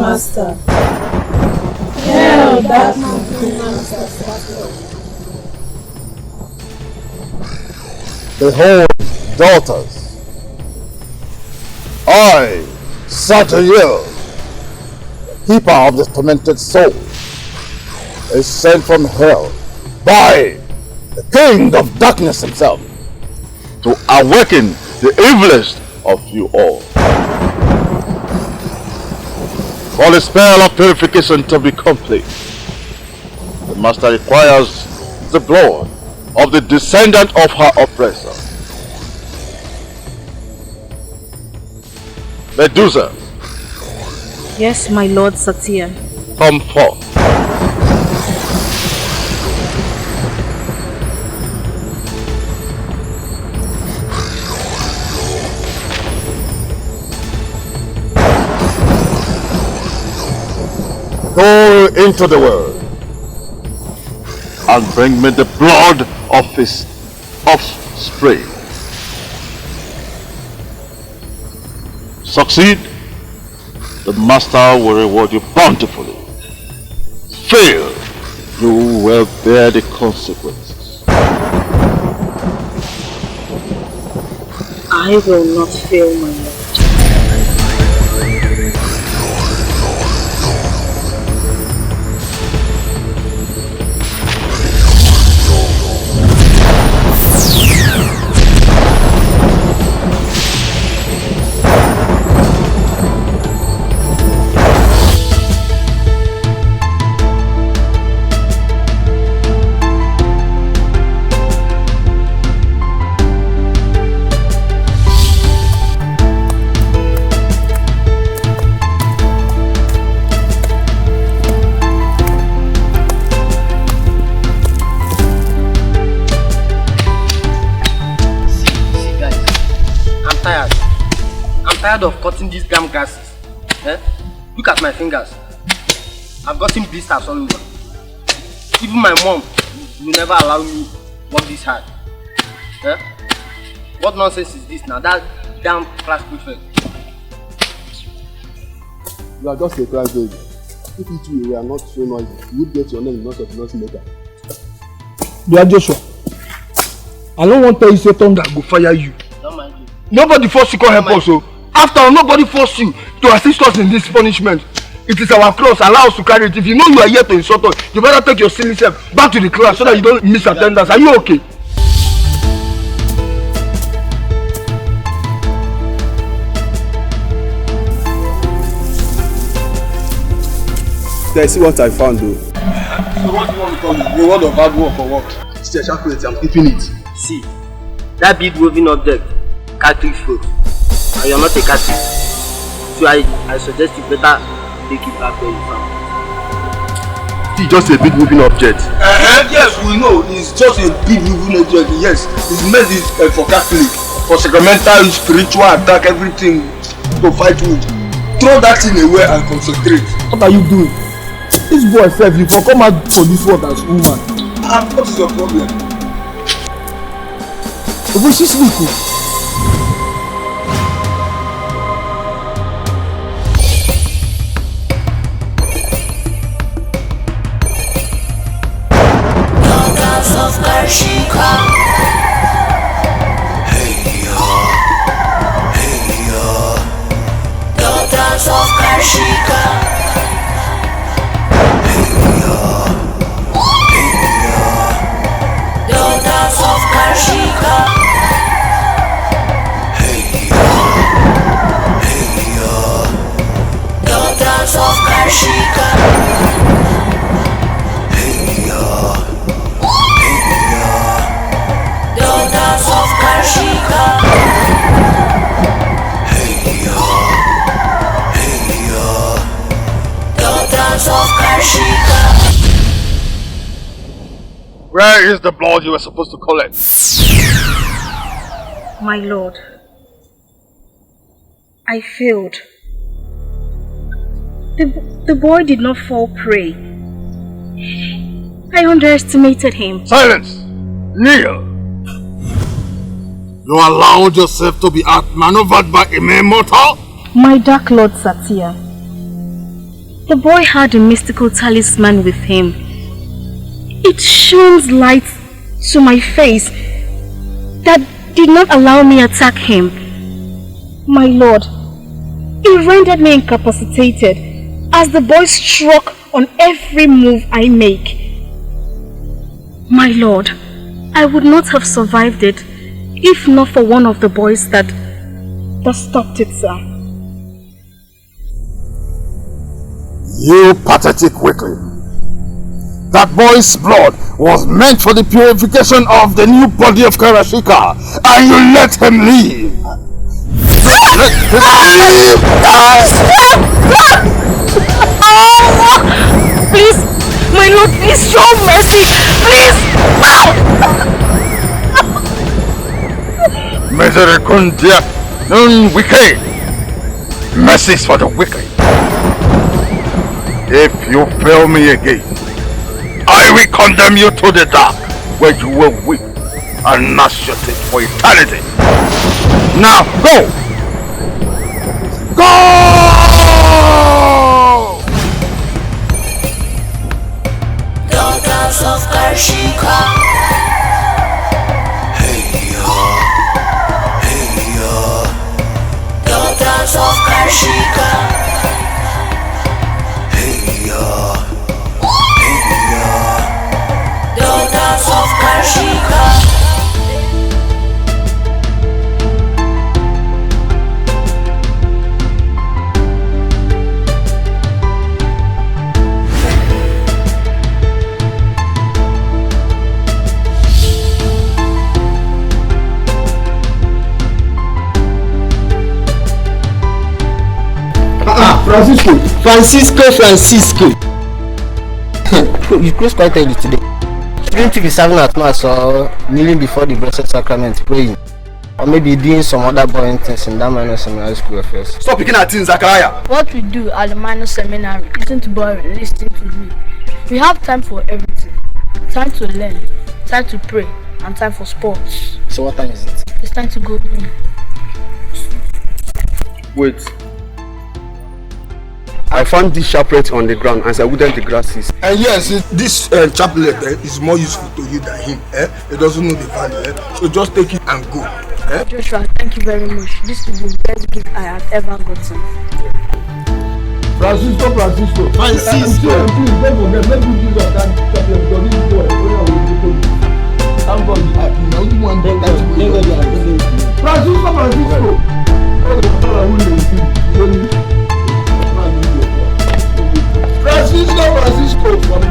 master. Hail that monkey master. Behold, daughters, I, Satan, keeper of this tormented soul, is sent from hell by the King of Darkness himself to awaken the evilest of you all. For the spell of purification to be complete, the master requires the blood of the descendant of her oppressor. Medusa. Yes, my lord Satya. Come forth. Go into the world and bring me the blood of his offspring. Succeed, the master will reward you bountifully. Fail, you will bear the consequences. I will not fail, my lord. Of cutting these damn grasses. Look at my fingers. I've gotten blisters all over. Even my mom will never allow me work this hard. What nonsense is this now? That damn class prefect. You are just a class baby. If you two were not so noisy, you would get your name not of noise maker. Yeah, Joshua. I don't want to tell you say Tonto go fire you. Don't mind you. Nobody force you to help us. After all, nobody force you to assist us in this punishment. It is our cross. Allow us to carry it. If you know you are here to insult us, you better take your silly self back to the class so that you don't miss attendance. Are you okay? Guys, see what I found though. So what do you want to call it? Reward of hard work or what? It's a chocolate, I'm keeping it. See, that big moving object, cartridge food. And you're not a catfish, so I suggest you better take it back where you found it. It's just a big moving object. Yes, we know. It's just a big moving object. Yes, it's made for Catholic, for sacramental, spiritual attack, everything to fight with. Throw that thing away and concentrate. What are you doing? This boy said you for come out for this world as woman. And what is your problem? This is Nico. Where is the blood you were supposed to collect? My lord, I failed. The boy did not fall prey. I underestimated him. Silence! Kneel! You allowed yourself to be outmaneuvered by a mere mortal? My dark lord Satya, The boy had a mystical talisman with him. It shone light to my face that did not allow me to attack him. My lord, it rendered me incapacitated as the boy struck on every move I make. My lord, I would not have survived it if not for one of the boys that stopped it, sir. You pathetic weakling. That boy's blood was meant for the purification of the new body of Karashika, and you let him leave. Let him leave! Please, my lord, please show mercy, please! Misericordia non wicked. Mercy is for the wicked. If you fail me again, I will condemn you to the dark, where you will weep and gnash your teeth for eternity. Now go! Go! Daughters of Karshika. Hey yo, daughters of Karshika. Hey yo, daughters of Karshika. Francisco. You close quite early today. Shouldn't you be serving at mass or kneeling before the blessed sacrament praying? Or maybe doing some other boring things in that minor seminary school affairs? Stop picking at things, Zachariah. What we do at the minor seminary isn't boring, listen to me. We have time for everything. Time to learn, time to pray, and time for sports. So what time is it? It's time to go home. Wait. I found this chaplet on the ground as I wooded the grasses. And yes, this chaplet is more useful to you than him. He doesn't know the value. So just take it and go. Joshua, thank you very much. This is the best gift I have ever gotten. Francisco. Please don't forget, let me use of that chaplet because this boy, thank God you are the only one that Francisco from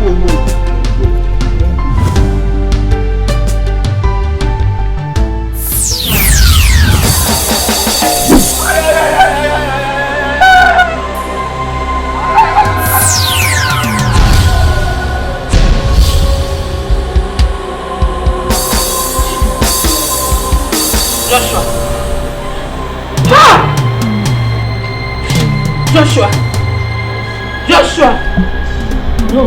Joshua! No!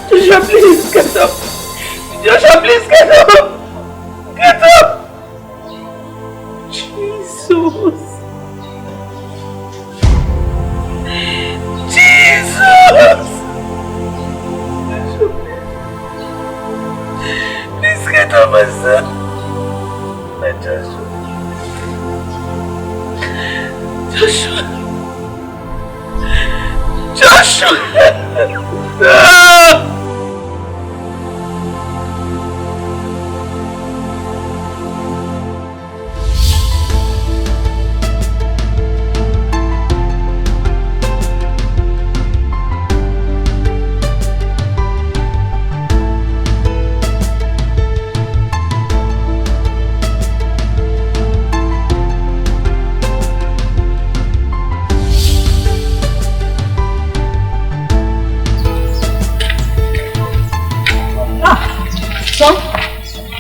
Joshua, please get up! Joshua, please get up! Get up! Jesus! Please get up, my son! My Joshua! Joshua!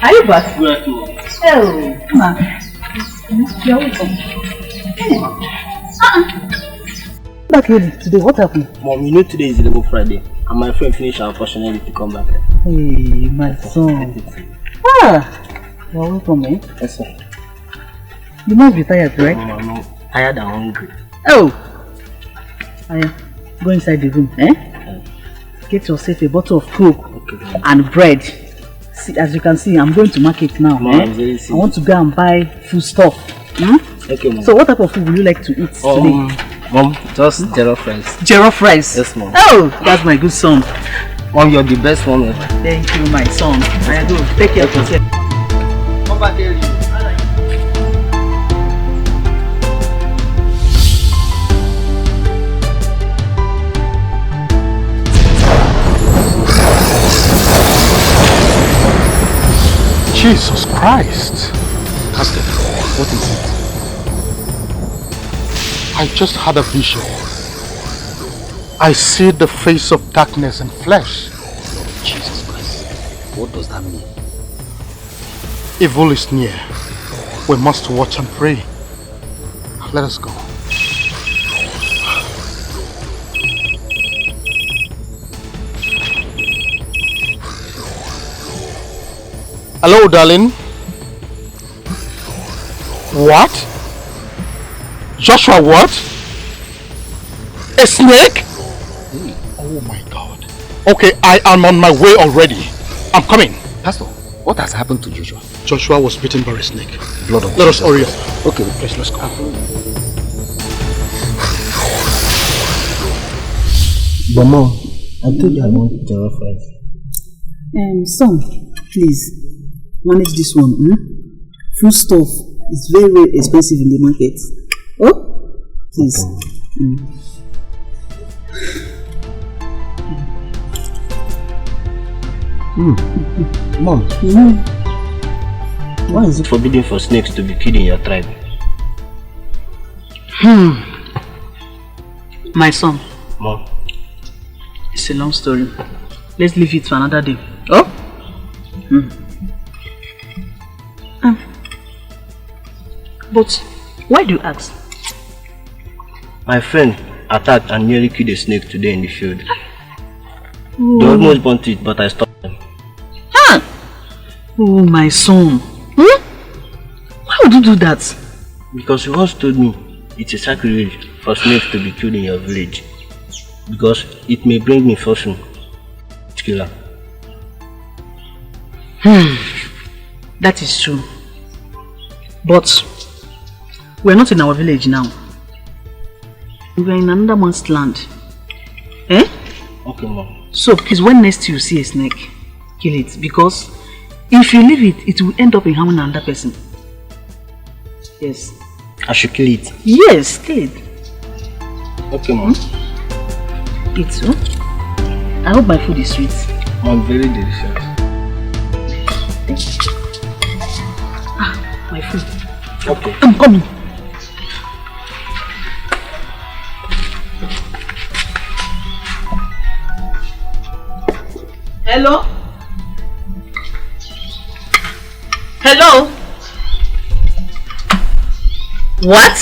Are you back? Yes, Oh, come on. You're welcome. Back here today, what happened? Mom, you know today is 11 Friday, and my friend finished our portion to come back. Hey, my son. You're welcome, eh? Yes, sir. You must be tired, right? No, tired and hungry. Oh! Go inside the room, Get yourself a bottle of Coke and bread. See, as you can see, I'm going to market now. I want to go and buy food stuff. Okay, Mom. So what type of food would you like to eat today? Mom, just jollof rice. Jollof rice? Yes, Mom. Oh, that's my good son. Mom, you're the best one ever. Thank you, my son. I do. Take care of yourself. Come back here. Jesus Christ! Pastor, what is it? I just had a vision. I see the face of darkness and flesh. Jesus Christ. What does that mean? Evil is near. We must watch and pray. Let us go. Hello, darling. What? Joshua, what? A snake? Oh my God. Okay, I am on my way already. I'm coming. Pastor, what has happened to Joshua? Joshua was bitten by a snake. Blood of Let us hurry up. Okay, Please, let's go. But Mom, I told you I want jollof rice. Son, please, manage this one. Food stuff is very, very expensive in the market. Oh? Please. Mom, why is it forbidden for snakes to be killed in your tribe? My son. Mom. It's a long story. Let's leave it for another day. Oh? But why do you ask? My friend attacked and nearly killed a snake today in the field. They almost burnt it, but I stopped them. Oh, my son. Why would you do that? Because you once told me it's a sacrilege for snakes to be killed in your village. Because it may bring me fortune. Killer. That is true. But we're not in our village now. We're in another man's land. Okay, Mom. So please, when next you see a snake, kill it. Because if you leave it, it will end up in harming another person. Yes. I should kill it? Yes, kill it. Okay, Mom. Eat so. I hope my food is sweet. Mom, very delicious. Thank you. My food. Okay. I'm coming. Hello? Hello? What?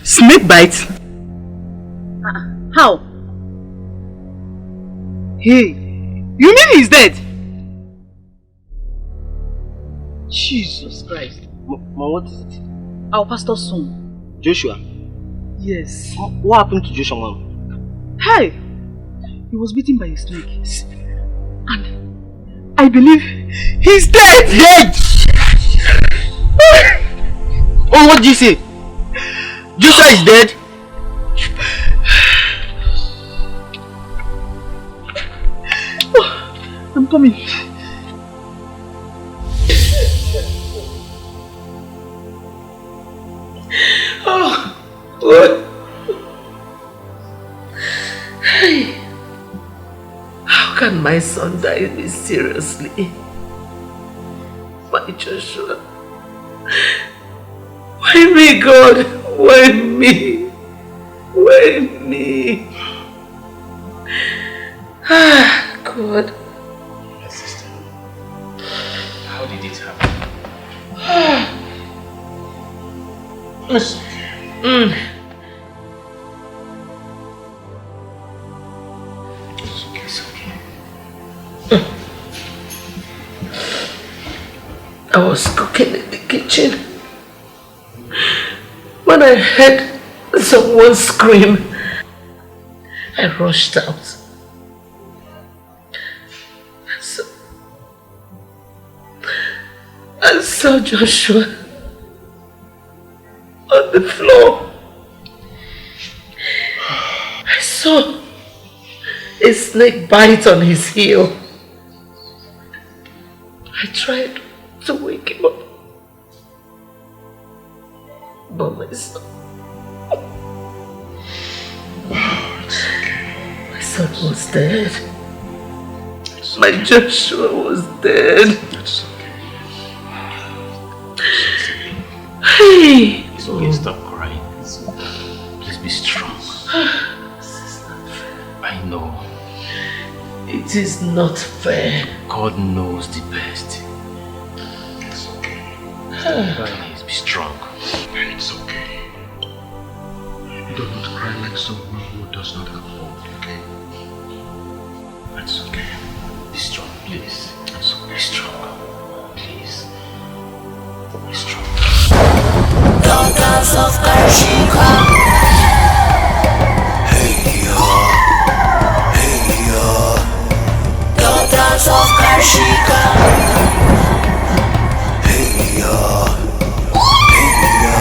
Snake bite? How? Hey, you mean he's dead? Jesus Christ. Mom, what is it? Our pastor's son. Joshua? Yes. What happened to Joshua, Mom? Hey! He was bitten by a snake. And I believe he's dead! Dead! Oh, what did you say? Joshua is dead? I'm coming. Oh, what? Hey, how can my son die mysteriously? My Joshua. Why me, God? Why me? Why me? Ah, God. My sister, how did it happen? Listen. It's okay. I was cooking in the kitchen I heard someone scream, I rushed out. I saw Joshua on the floor. I saw a snake bite on his heel. I tried to wake him up, but my son was dead. My Joshua was dead. Hey! It's okay, stop crying. Please be strong. I know. It is not fair. God knows the best. It's okay. Please be strong. It's okay. You don't have to cry like someone who does not have hope, okay? It's okay. Be strong, please. It's okay. Be strong. Please. Be strong. Daughters of Karshika. Hey yo, hey yo. Daughters of Karshika. Hey yo, hey yo.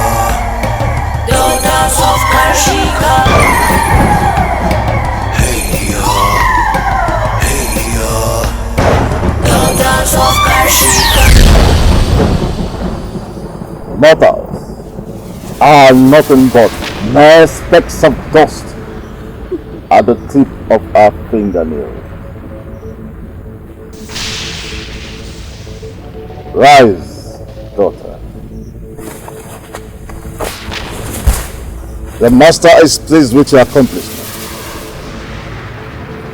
Daughters of Karshika. Hey yo, hey yo. Daughters of Karshika. Mortals are nothing but mere specks of dust at the tip of our fingernails. Rise, daughter. The master is pleased with your accomplishment.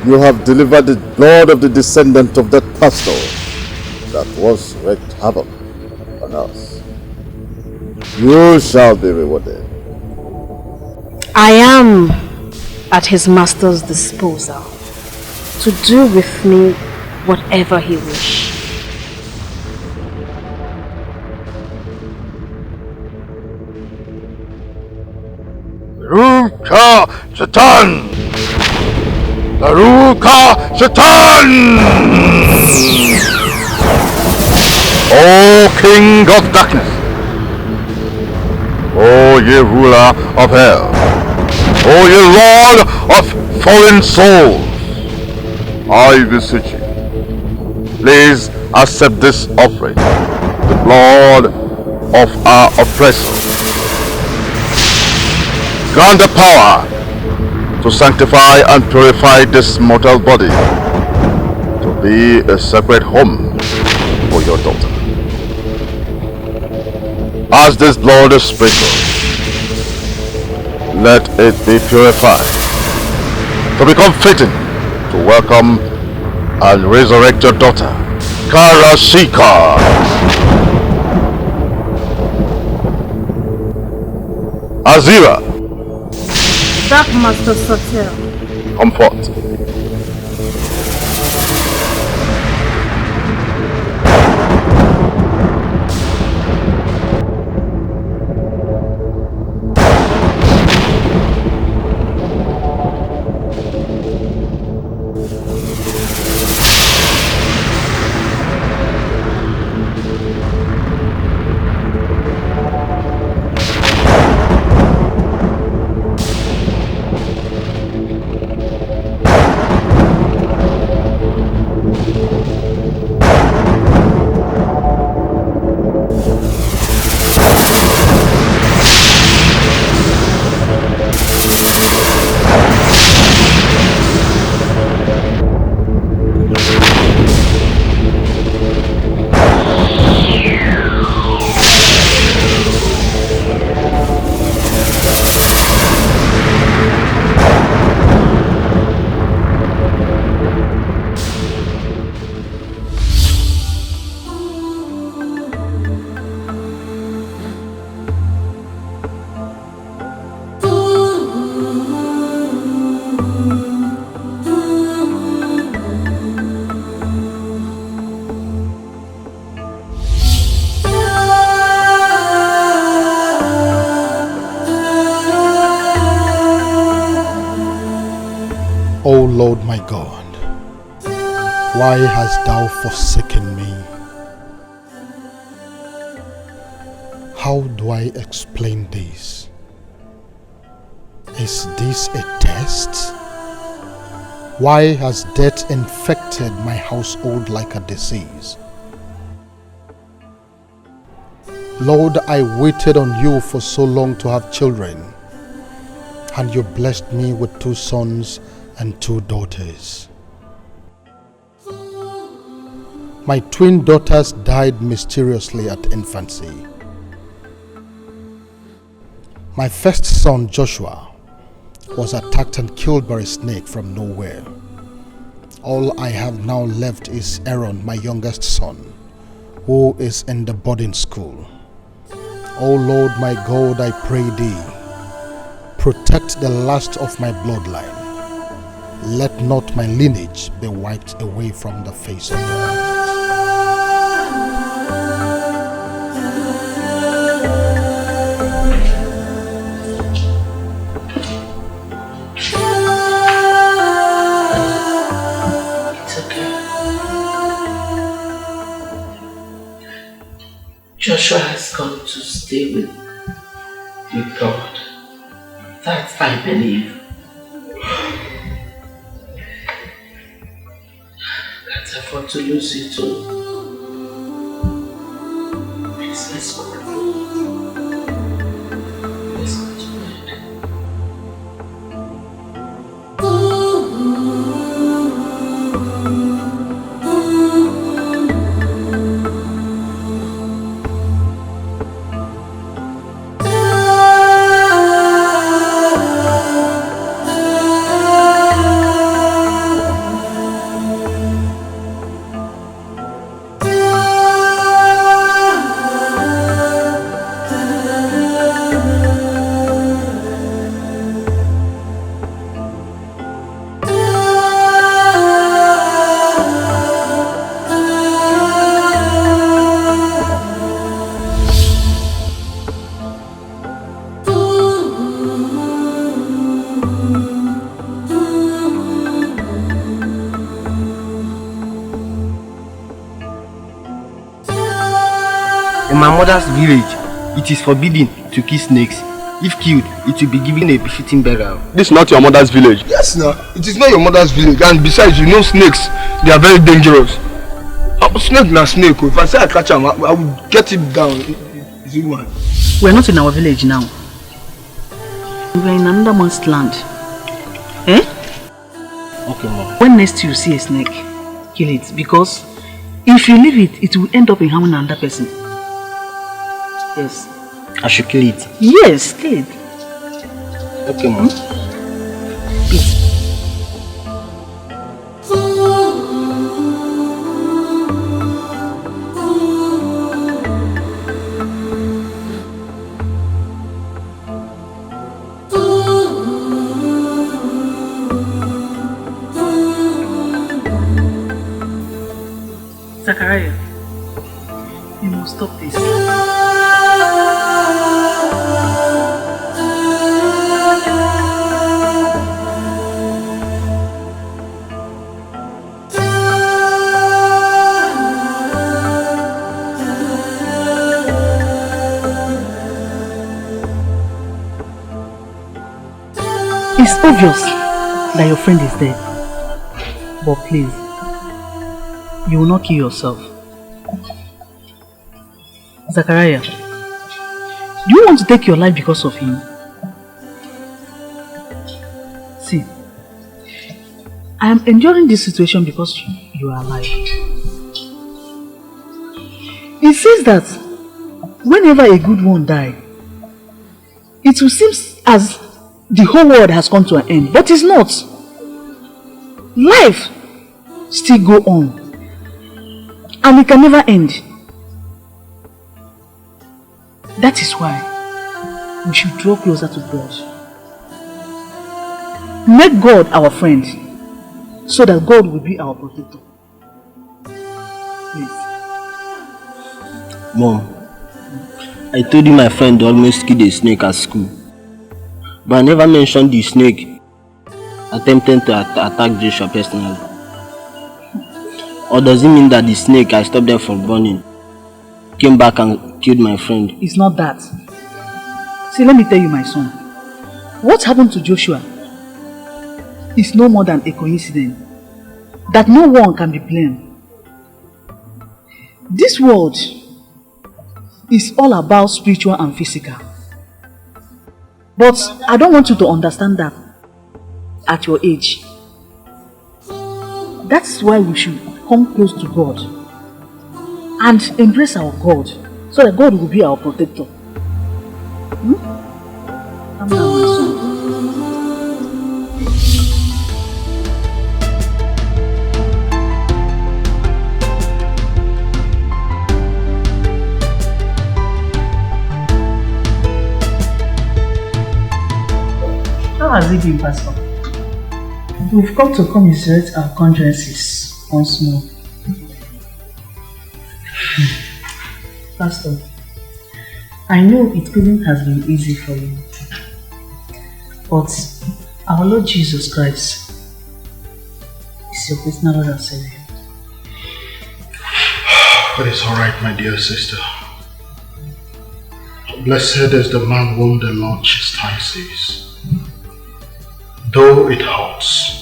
You have delivered the blood of the descendant of that Pastoral that was wreaked havoc on us. You shall be rewarded. I am at his master's disposal to do with me whatever he wishes. Baruka Satan! Baruka Satan! O King of Darkness! O ye ruler of hell! O ye Lord of fallen souls! I beseech you, please accept this offering, the blood of our oppressors. Grant the power to sanctify and purify this mortal body to be a sacred home for your daughter. As this blood is sprinkled, let it be purified to become fitting to welcome and resurrect your daughter, Karashika. Azira. Dark Master Satel. Comfort. O Lord my God, why hast thou forsaken me? How do I explain this? Is this a test? Why has death infected my household like a disease? Lord, I waited on you for so long to have children, and you blessed me with 2 sons and 2 daughters. My twin daughters died mysteriously at infancy. My first son, Joshua, was attacked and killed by a snake from nowhere. All I have now left is Aaron, my youngest son, who is in the boarding school. O Lord my God, I pray thee, protect the last of my bloodline. Let not my lineage be wiped away from the face of the earth. Joshua has gone to stay with God. That I believe. Can't afford to lose you too. Please, let's go. Let's go to bed. In my mother's village, it is forbidden to kill snakes. If killed, it will be given a befitting burial. This is not your mother's village. Yes, no. It is not your mother's village. And besides, you know snakes, they are very dangerous. Snake na snake. If I say I catch him, I will get him down. Is it one? We are not in our village now. We are in another man's land. Eh? Okay, mom. When next you see a snake, kill it. Because if you leave it, it will end up in harming another person. Yes. I should kill it? Yes, kill it. Okay, mom. Please. Zachariah, you must stop this. It's obvious that your friend is dead. But please, you will not kill yourself. Zachariah, do you want to take your life because of him? See, I am enduring this situation because you are alive. It says that whenever a good one dies, it will seem as the whole world has come to an end, but it's not. Life still go on, and it can never end. That is why we should draw closer to God. Make God our friend, so that God will be our protector. Please. Mom, I told you my friend almost killed a snake at school. But I never mentioned the snake attempting to attack Joshua personally? Or does it mean that the snake I stopped them from burning came back and killed my friend? It's not that. See, let me tell you, my son. What happened to Joshua is no more than a coincidence that no one can be blamed. This world is all about spiritual and physical. But I don't want you to understand that at your age. That's why we should come close to God and embrace our God so that God will be our protector. Calm down, my son. How has it been, Pastor? We've come to commiserate our consciences once more. Pastor, I know it couldn't have been easy for you, but our Lord Jesus Christ is your personal Lord and Savior. But it's alright, my dear sister. Blessed is the man whom the Lord chastises. Though it hurts,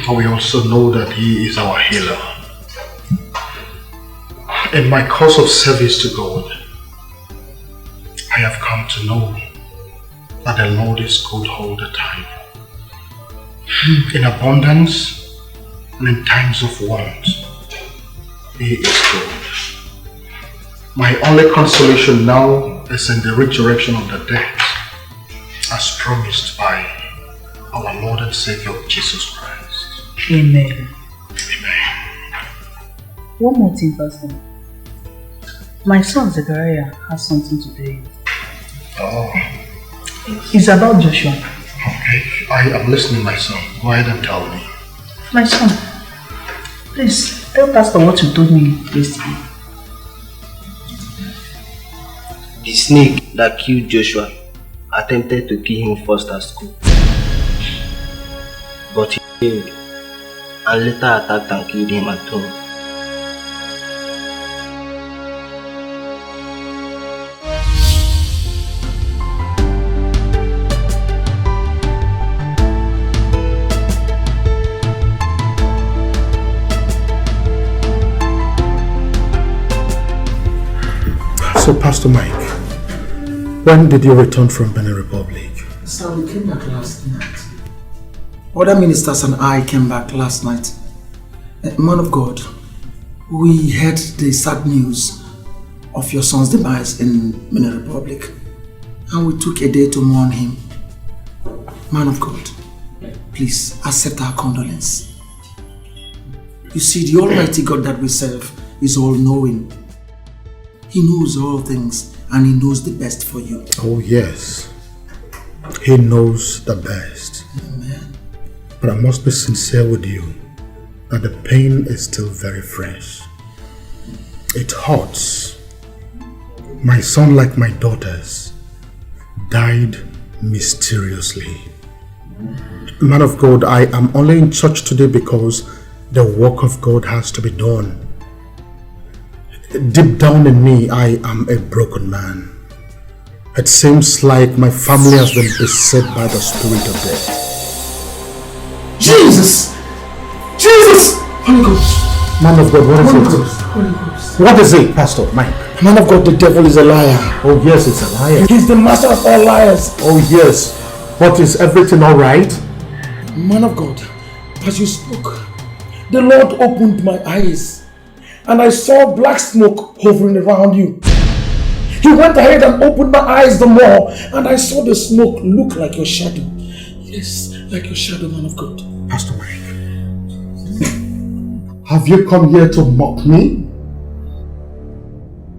we also know that He is our healer. In my course of service to God, I have come to know that the Lord is good all the time. In abundance and in times of want, He is good. My only consolation now is in the resurrection of the dead, as promised by our Lord and Savior Jesus Christ. Amen. Amen. One more thing, Pastor. My son Zechariah has something to tell you. Oh. It's about Joshua. Okay, I am listening, my son. Go ahead and tell me. My son, please tell Pastor what you told me yesterday. The snake that killed Joshua attempted to kill him first at school, but he failed and later attacked and killed him at home. So, Pastor Mike, when did you return from Benin Republic? Sir, we came back last night. Other ministers and I came back last night. Man of God, we heard the sad news of your son's demise in Benin Republic, and we took a day to mourn him. Man of God, please accept our condolence. You see, the Almighty God that we serve is all-knowing. He knows all things and He knows the best for you. Oh yes, He knows the best. Amen. But I must be sincere with you that the pain is still very fresh. It hurts. My son, like my daughters, died mysteriously. Man of God, I am only in church today because the work of God has to be done. Deep down in me, I am a broken man. It seems like my family has been beset by the spirit of death. Jesus! Jesus! Holy Ghost! Man of God, what is Holy it? Ghost! Holy Ghost! What is it, Pastor Mike? Man of God, the devil is a liar. Oh yes, it's a liar. He's the master of all liars. Oh yes. But is everything alright? Man of God, as you spoke, the Lord opened my eyes and I saw black smoke hovering around you. He went ahead and opened my eyes the more, and I saw the smoke look like your shadow. Yes, like your shadow, man of God. Pastor Mike, have you come here to mock me?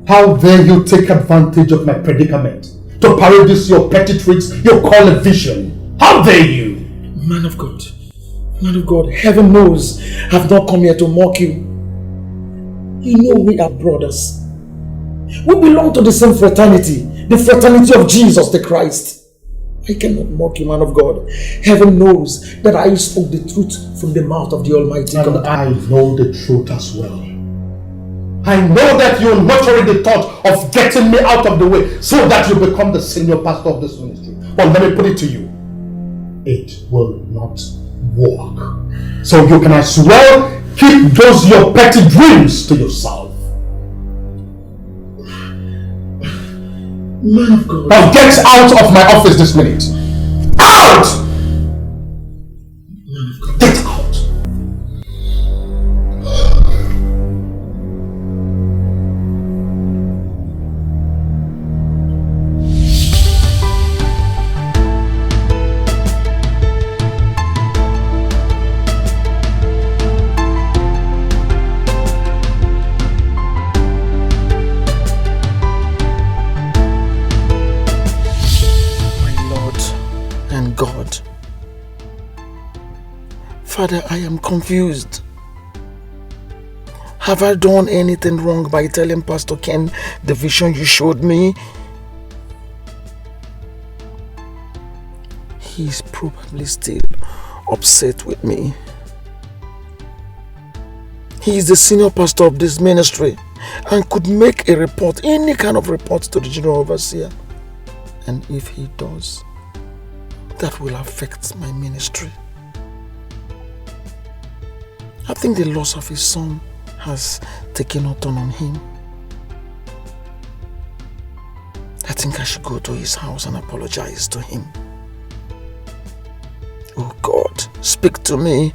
How dare you take advantage of my predicament to parody this your petty tricks you call a vision? How dare you? Man of God, heaven knows I've not come here to mock you. You know we are brothers. We belong to the same fraternity, the fraternity of Jesus the Christ. I cannot mock you, man of God. Heaven knows that I spoke the truth from the mouth of the Almighty God. And I know the truth as well. I know that you nurtured the thought of getting me out of the way so that you become the senior pastor of this ministry. But let me put it to you. It will not work. So you can as well keep those your petty dreams to yourself. Man of God. Now get out of my office this minute. Out! Man of God. Get out! God. Father, I am confused. Have I done anything wrong by telling Pastor Ken the vision you showed me? He is probably still upset with me. He is the senior pastor of this ministry and could make a report, any kind of report, to the general overseer. And if he does, that will affect my ministry. I think the loss of his son has taken a toll on him. I think I should go to his house and apologize to him. Oh God, speak to me.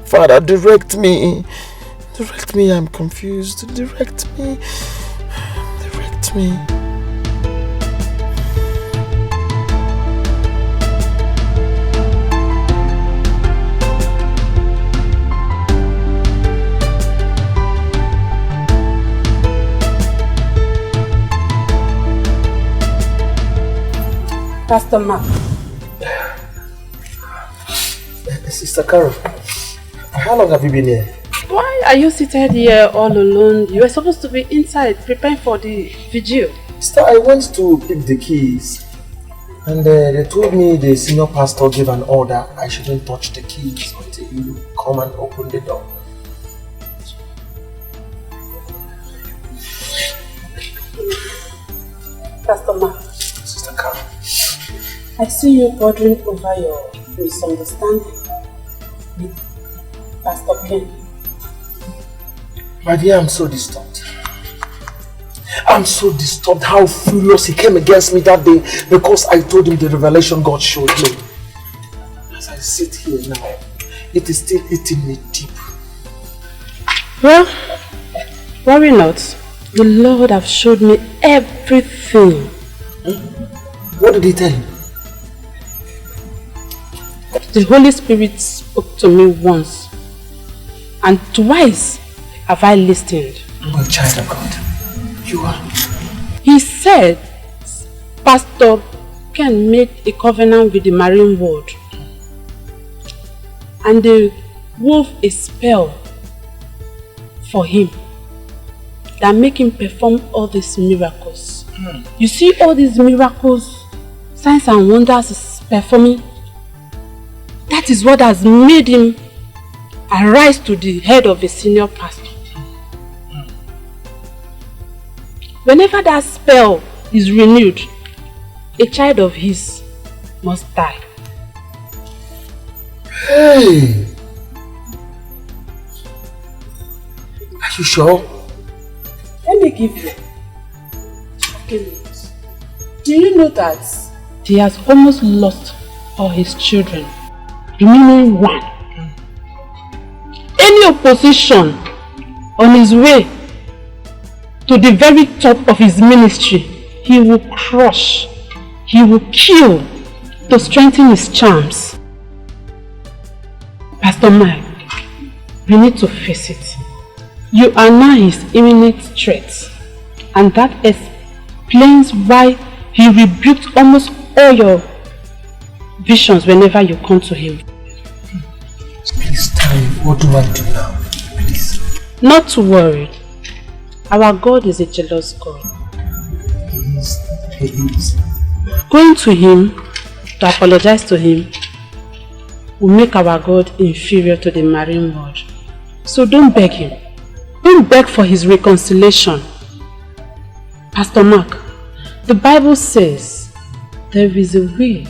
Father, direct me. Direct me, I'm confused. Direct me. Direct me. Pastor Mark. Sister Carol, how long have you been here? Why are you seated here all alone? You were supposed to be inside preparing for the vigil. Sister, I went to pick the keys and they told me the senior pastor gave an order I shouldn't touch the keys until you come and open the door. Pastor Mark. Sister Carol. I see you bothering over your misunderstanding with Pastor Ken. My dear, I'm so disturbed. I'm so disturbed how furious he came against me that day because I told him the revelation God showed me. As I sit here now, it is still eating me deep. Well, worry not. The Lord have showed me everything. What did he tell you? The Holy Spirit spoke to me once, and twice have I listened. Oh, child of God, you are. He said Pastor Ken made a covenant with the marine world, and they wove a spell for him that make him perform all these miracles. You see all these miracles, signs and wonders is performing. That is what has made him arise to the head of a senior pastor. Whenever that spell is renewed, a child of his must die. Hey! Are you sure? Let me give you shocking news. Do you know that he has almost lost all his children? Remaining one. Any opposition on his way to the very top of his ministry, he will crush, he will kill to strengthen his charms. Pastor Mike, we need to face it. You are now his imminent threat, and that explains why he rebuked almost all your visions whenever you come to him. Please tell me, what do I do now? Please. Not to worry. Our God is a jealous God. He is. Going to him to apologize to him will make our God inferior to the marine world. So don't beg him. Don't beg for his reconciliation. Pastor Mark, the Bible says there is a way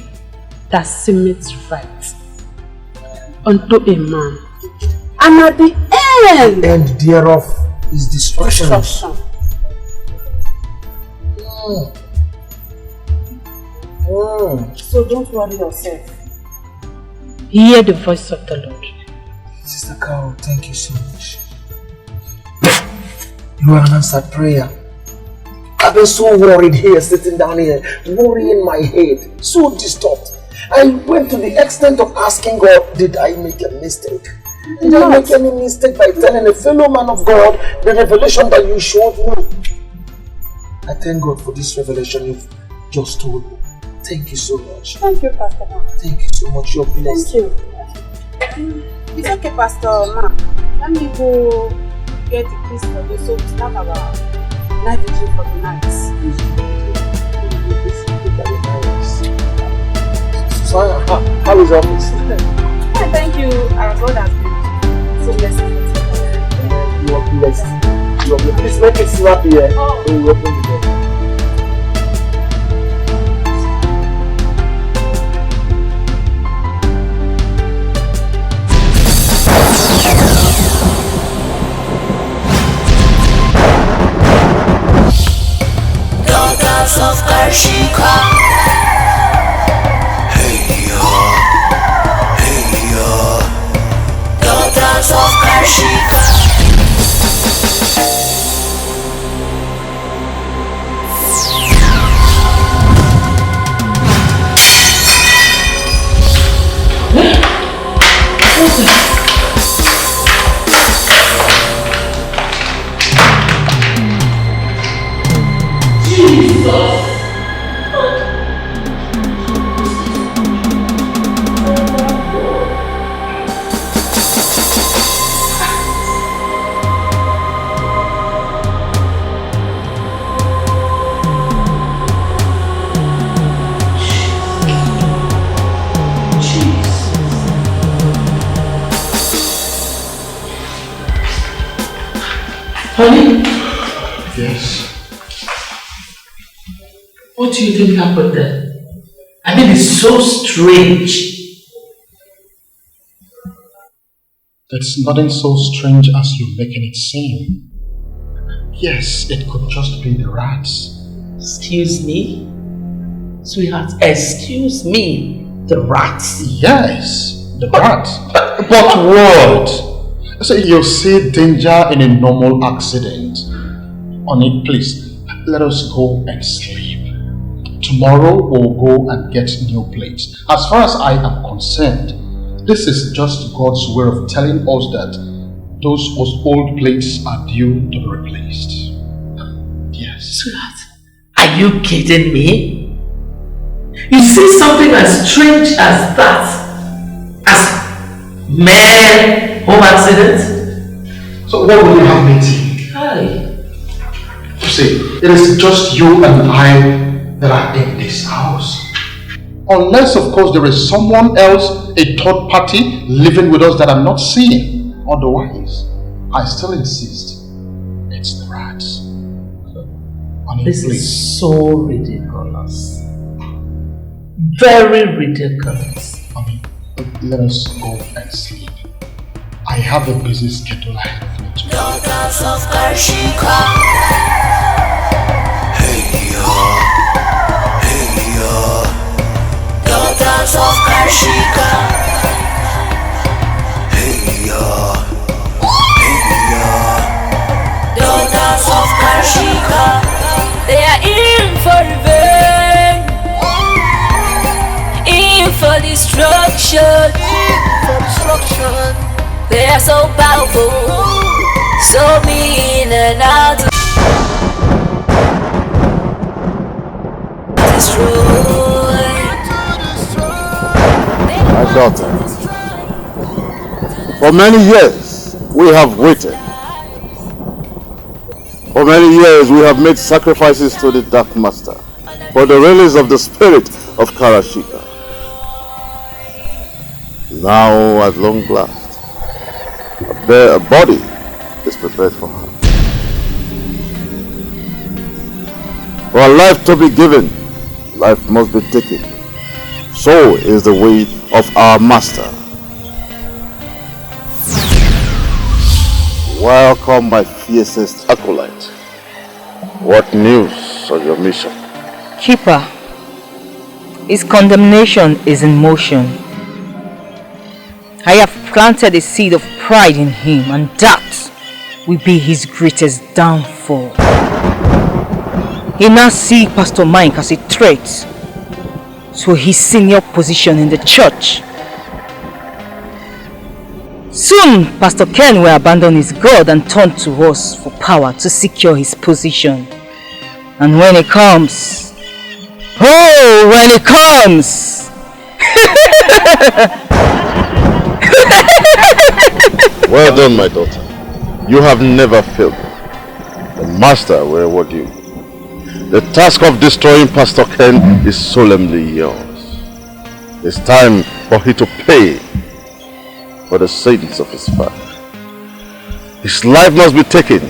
that seemeth right unto a man, and at the end thereof is destruction. So don't worry yourself. Hear the voice of the Lord. Sister Carol, thank you so much. You are an answered prayer. I've been so worried here, sitting down here, worrying my head, so disturbed. I went to the extent of asking God, did I make a mistake? Did I make any mistake by telling a fellow man of God the revelation that you showed me? I thank God for this revelation you've just told me. Thank you so much. Thank you, Pastor Mark. Thank you so much. You're blessed. Thank you. It's okay, Pastor Mark. Let me go get the keys for you so we start our night vigil for the night. So, how is office? Thank you. Our God has been so blessed. You are blessed. You are blessed. Please make it snappy here. When you open the door. Daughters of Karshika. Hey yo, daughters of Karshika. Honey? Yes? What do you think happened there? I mean, it's so strange. It's nothing so strange as you're making it seem. Yes, it could just be the rats. Excuse me? Sweetheart, excuse me, the rats? Yes, the rats. But what? So you see danger in a normal accident. Honey, please, let us go and sleep. Tomorrow we'll go and get new plates. As far as I am concerned, this is just God's way of telling us that those old plates are due to be replaced. Yes. Sweetheart, are you kidding me? You see something as strange as that? As mere home accident? So what will you have me think? Hi. You see, it is just you and I that are in this house. Unless, of course, there is someone else, a third party, living with us that I'm not seeing. Otherwise, I still insist it's the rats. Honey, This please. is so ridiculous. Very ridiculous. Honey, let us go and sleep. I have a busy schedule ahead of me today. Daughters of Karshika. Hey yo, daughters of Karshika. Hey yo, daughters of Karshika. They are in for revenge, in for destruction, They are so powerful, so mean and out to destroy. My daughter, for many years we have waited. For many years we have made sacrifices to the Dark Master. for the release of the spirit of Karashika. Now, at long last, a body is prepared for her. For a life to be given, life must be taken. So is the way of our master. Welcome, my fiercest acolyte. What news on your mission? Keeper, his condemnation is in motion. I have planted a seed of pride in him, and that will be his greatest downfall. He now sees Pastor Mike as a threat to his senior position in the church. Soon, Pastor Ken will abandon his God and turn to us for power to secure his position. And when it comes, when it comes! Well done, my daughter. You have never failed me. The master will reward you. The task of destroying Pastor Ken is solemnly yours. It's time for him to pay for the sins of his father. His life must be taken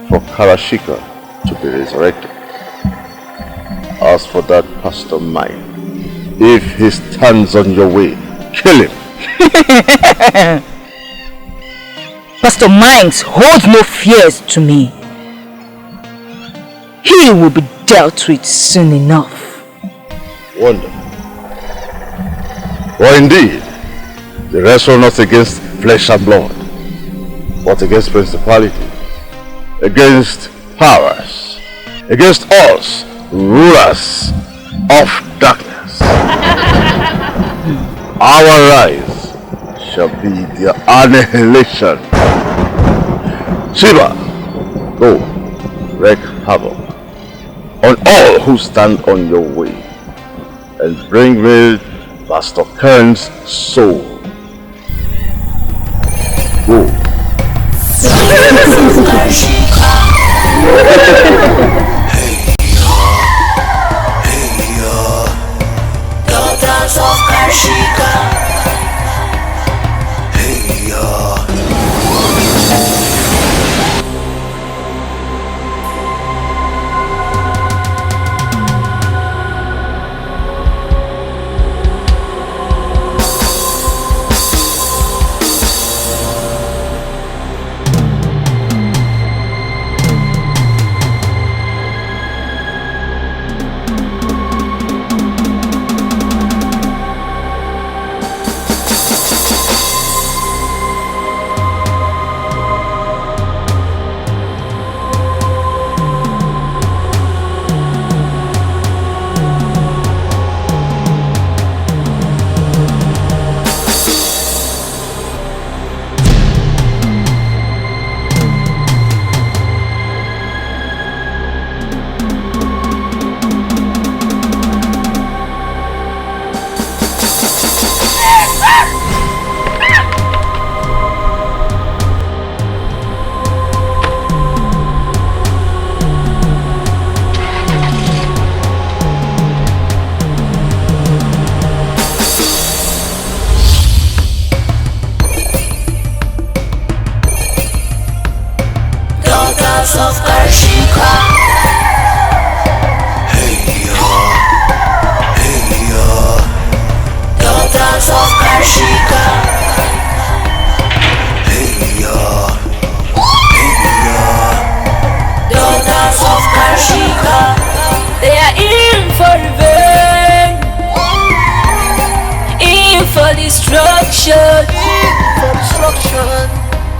for Karashika to be resurrected. As for that Pastor Mike, if he stands on your way, kill him. Pastor Mines holds no fears to me. He will be dealt with soon enough. Wonderful. For indeed, the wrestle not against flesh and blood, but against principalities, against powers, against us, rulers of darkness. Our rise shall be their annihilation. Shiva, go, wreak havoc on all who stand on your way, and bring me Pastor Ken's soul. Go. Daughters of Karshika.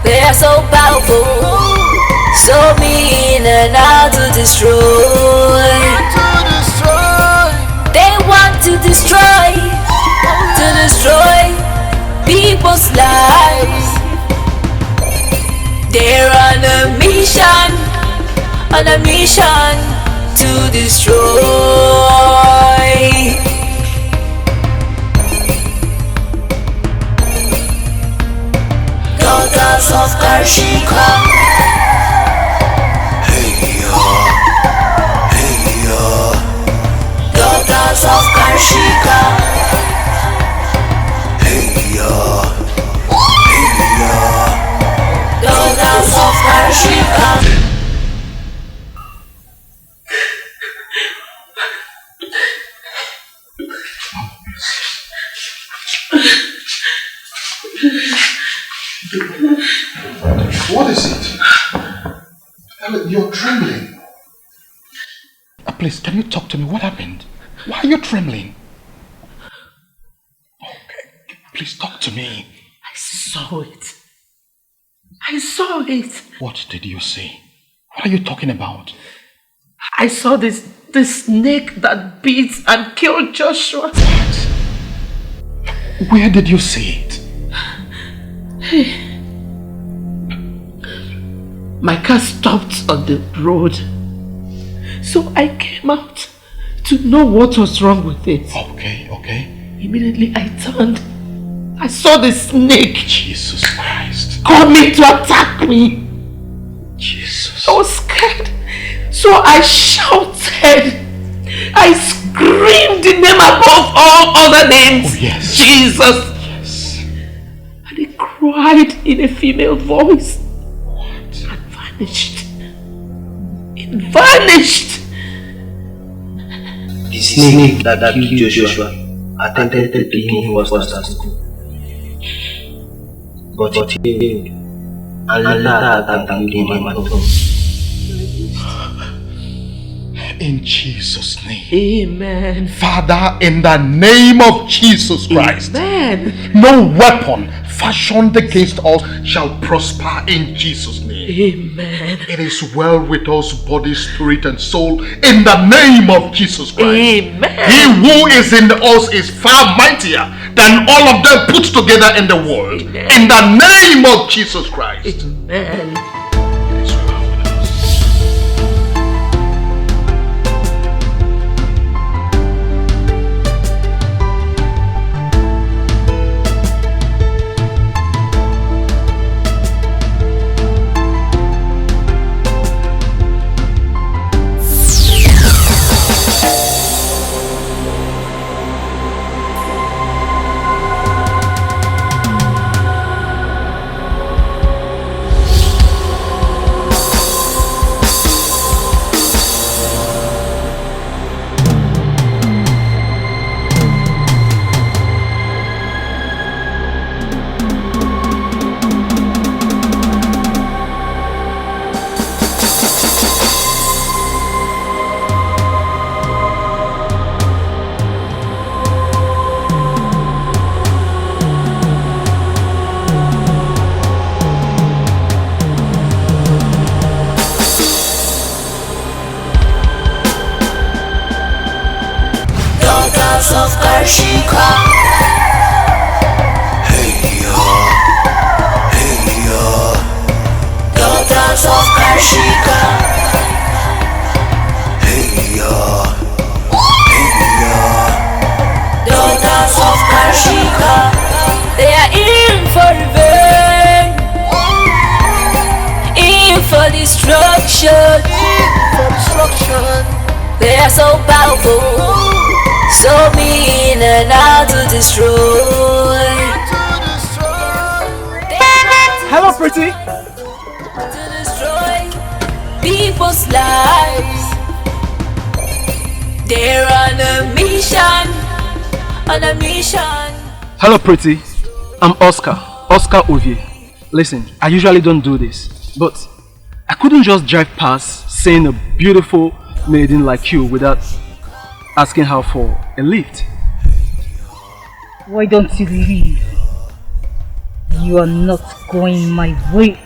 They are so powerful, so mean and out to destroy. They want to destroy people's lives. They're on a mission to destroy. Daughters of Karshika. Karshika. Hey ya, daughters of Karshika. What is it? You're trembling. Please, can you talk to me? What happened? Why are you trembling? Okay, please talk to me. I saw it. I saw it. What did you see? What are you talking about? I saw this snake that beats and killed Joshua. What? Where did you see it? My car stopped on the road, so I came out to know what was wrong with it. Okay. Immediately I turned. I saw the snake. Jesus Christ. Coming to attack me. Jesus. I was scared, so I shouted. I screamed the name above all other names. Oh, yes. Jesus. Yes. And he cried in a female voice. It vanished. The snake that killed Joshua attempted to kill him was at school, but he failed and later attacked him at home. In Jesus' name. Amen. Father, in the name of Jesus Christ. Amen. No weapon fashioned against us shall prosper in Jesus' name. Amen. It is well with us, body, spirit, and soul, in the name of Jesus Christ. Amen. He who is in us is far mightier than all of them put together in the world. Amen. In the name of Jesus Christ. Amen. Of Karshika. Hey ya, daughters of Karshika. Hey ya, daughters of Karshika. They are in for revenge, in for destruction. They are so powerful, so mean and out to destroy. Hello, pretty. To destroy people's lives. They're on a mission. On a mission. Hello, pretty. I'm Oscar Ovie. Listen, I usually don't do this, but I couldn't just drive past seeing a beautiful maiden like you without asking her for a lift. Why don't you leave? You are not going my way.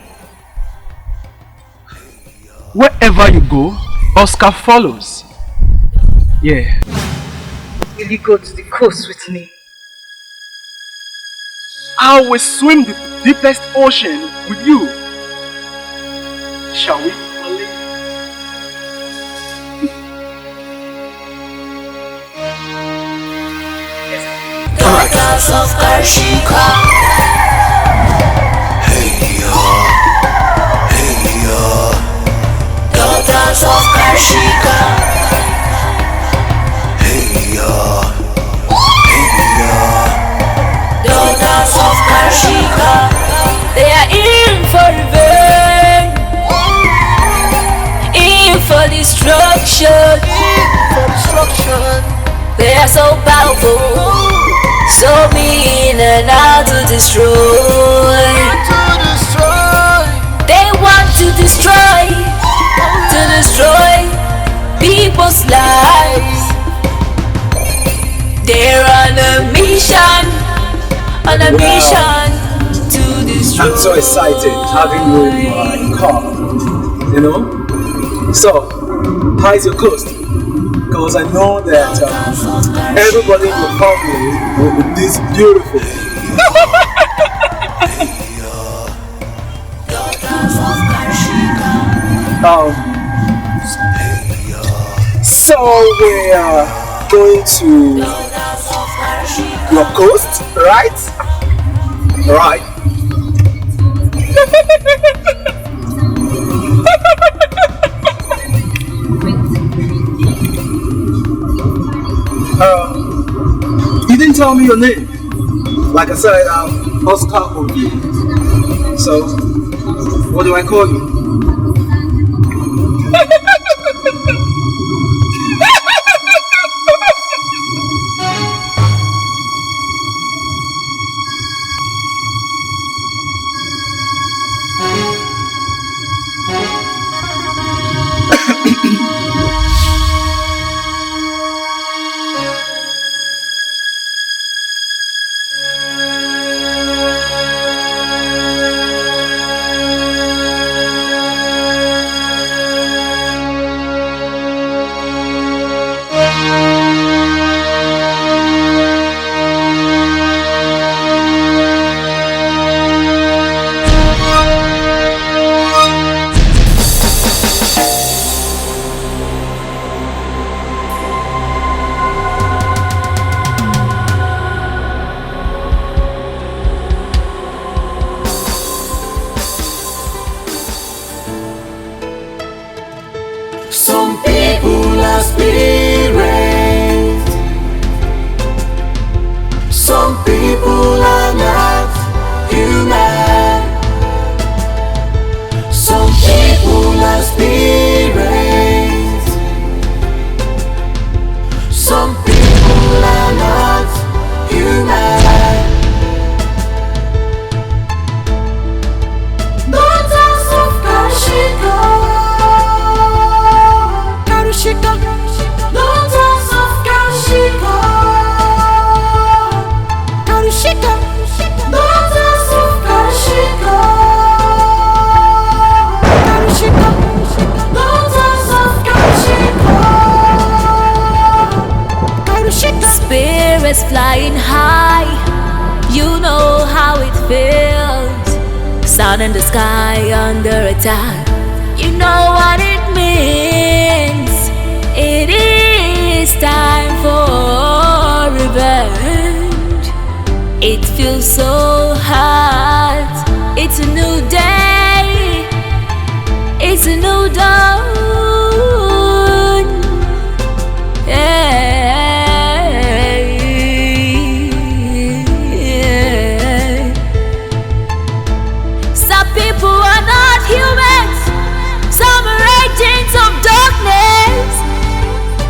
Wherever you go, Oscar follows. Yeah. Will you go to the coast with me? I will swim the deepest ocean with you. Shall we? Daughters of Karshika. Hey ya, daughters of Karshika. Hey ya, They're so powerful, so mean and out to destroy. They want to destroy people's lives. They're on a mission to destroy. I'm so excited having you in my car, you know. So, how is your coast? Because I know that everybody in your family will be this beautiful. So we are going to your coast, right? Right. You didn't tell me your name. Like I said, I'm Oscar Obi. So, what do I call you? Flying high, you know how it feels. Sun in the sky under attack, you know what it means. It is time for revenge. It feels so hot. It's a new day. It's a new dawn. Yeah.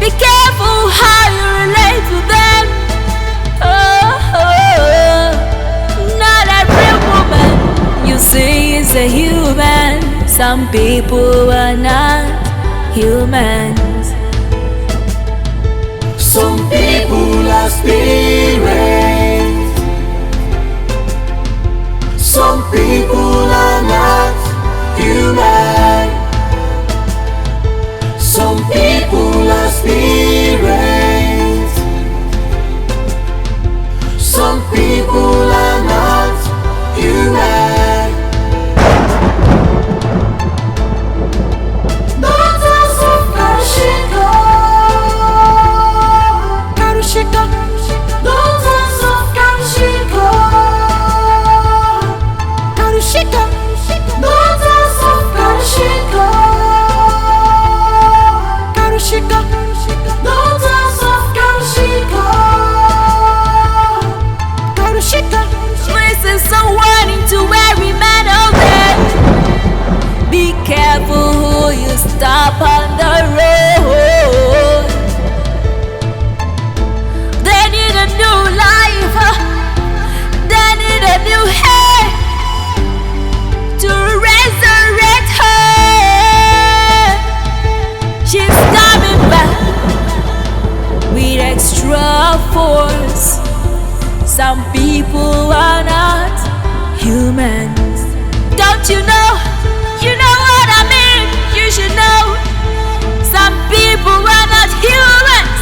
Be careful how you relate to them. Not every woman you see is a human. Some people are not humans. Some people are spirits. Some people are not human. Some people are spirits. Some people are not human. Daughters of Karushika, Karushika. Daughters of Karushika, Karushika. Daughters of Karushika. Daughters of Karushika, Karushika. This is a warning to humans. Don't you know? You know what I mean. You should know. Some people are not humans.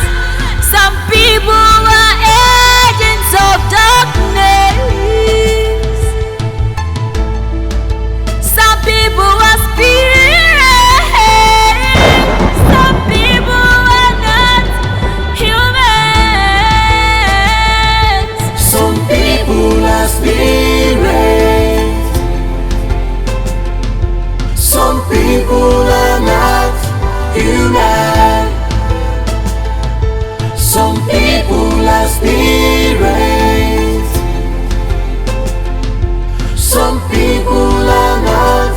Some people are agents of darkness. Some people are spirits. Some people are not humans. Some people are spirits. Some people are not human. Some people are spirits. Some people are not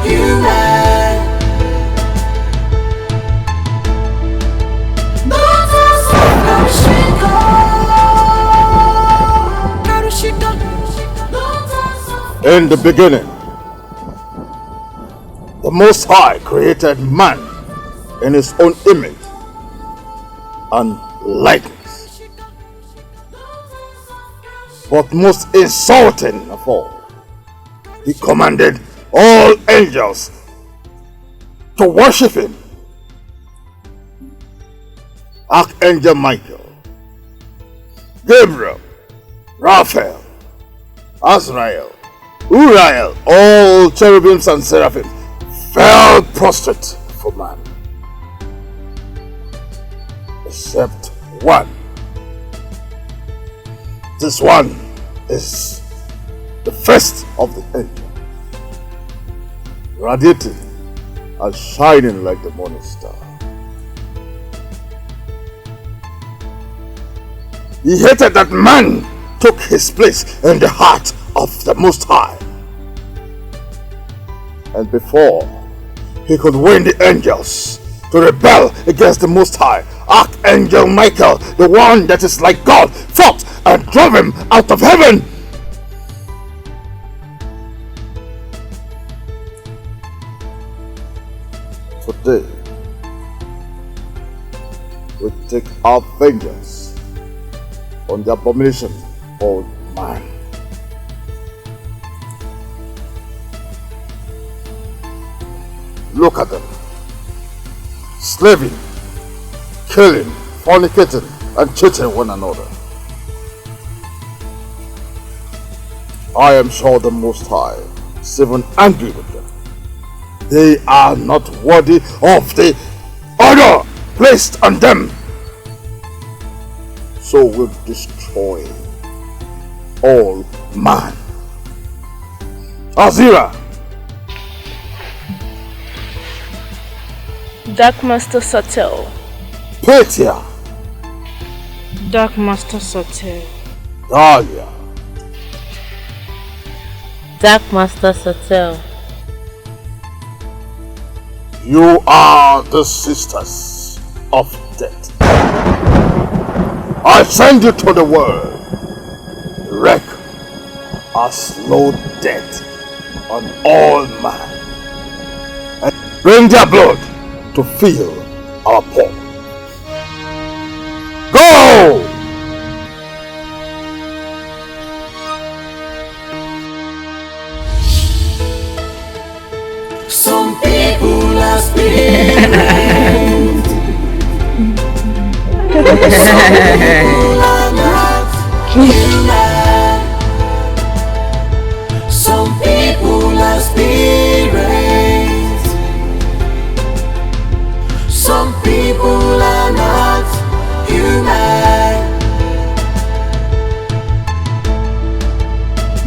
human. Daughters of Karishika. In the beginning, the Most High created man in his own image and likeness. But most insulting of all, he commanded all angels to worship him. Archangel Michael, Gabriel, Raphael, Azrael, Uriel, all cherubims and seraphims fell prostrate for man, except one. This one is the first of the angels, radiating and shining like the morning star. He hated that man took his place in the heart of the Most High. And before he could win the angels to rebel against the Most High, Archangel Michael, the one that is like God, fought and drove him out of heaven. Today, we take our vengeance on the abomination called man. Look at them, slaving, killing, fornicating, and cheating one another. I am sure the Most High is even angry with them. They are not worthy of the honor placed on them. So we'll destroy all man. Azira, Dark Master Satel. Petia, Dark Master Satel. Dahlia, Dark Master Satel. you are the sisters of death. I send you to the world. Wreak a slow death on all man, and bring their blood to fill our port. Go! Some people are spirits. Some people are not human. Some people are spirits. Some people are not human.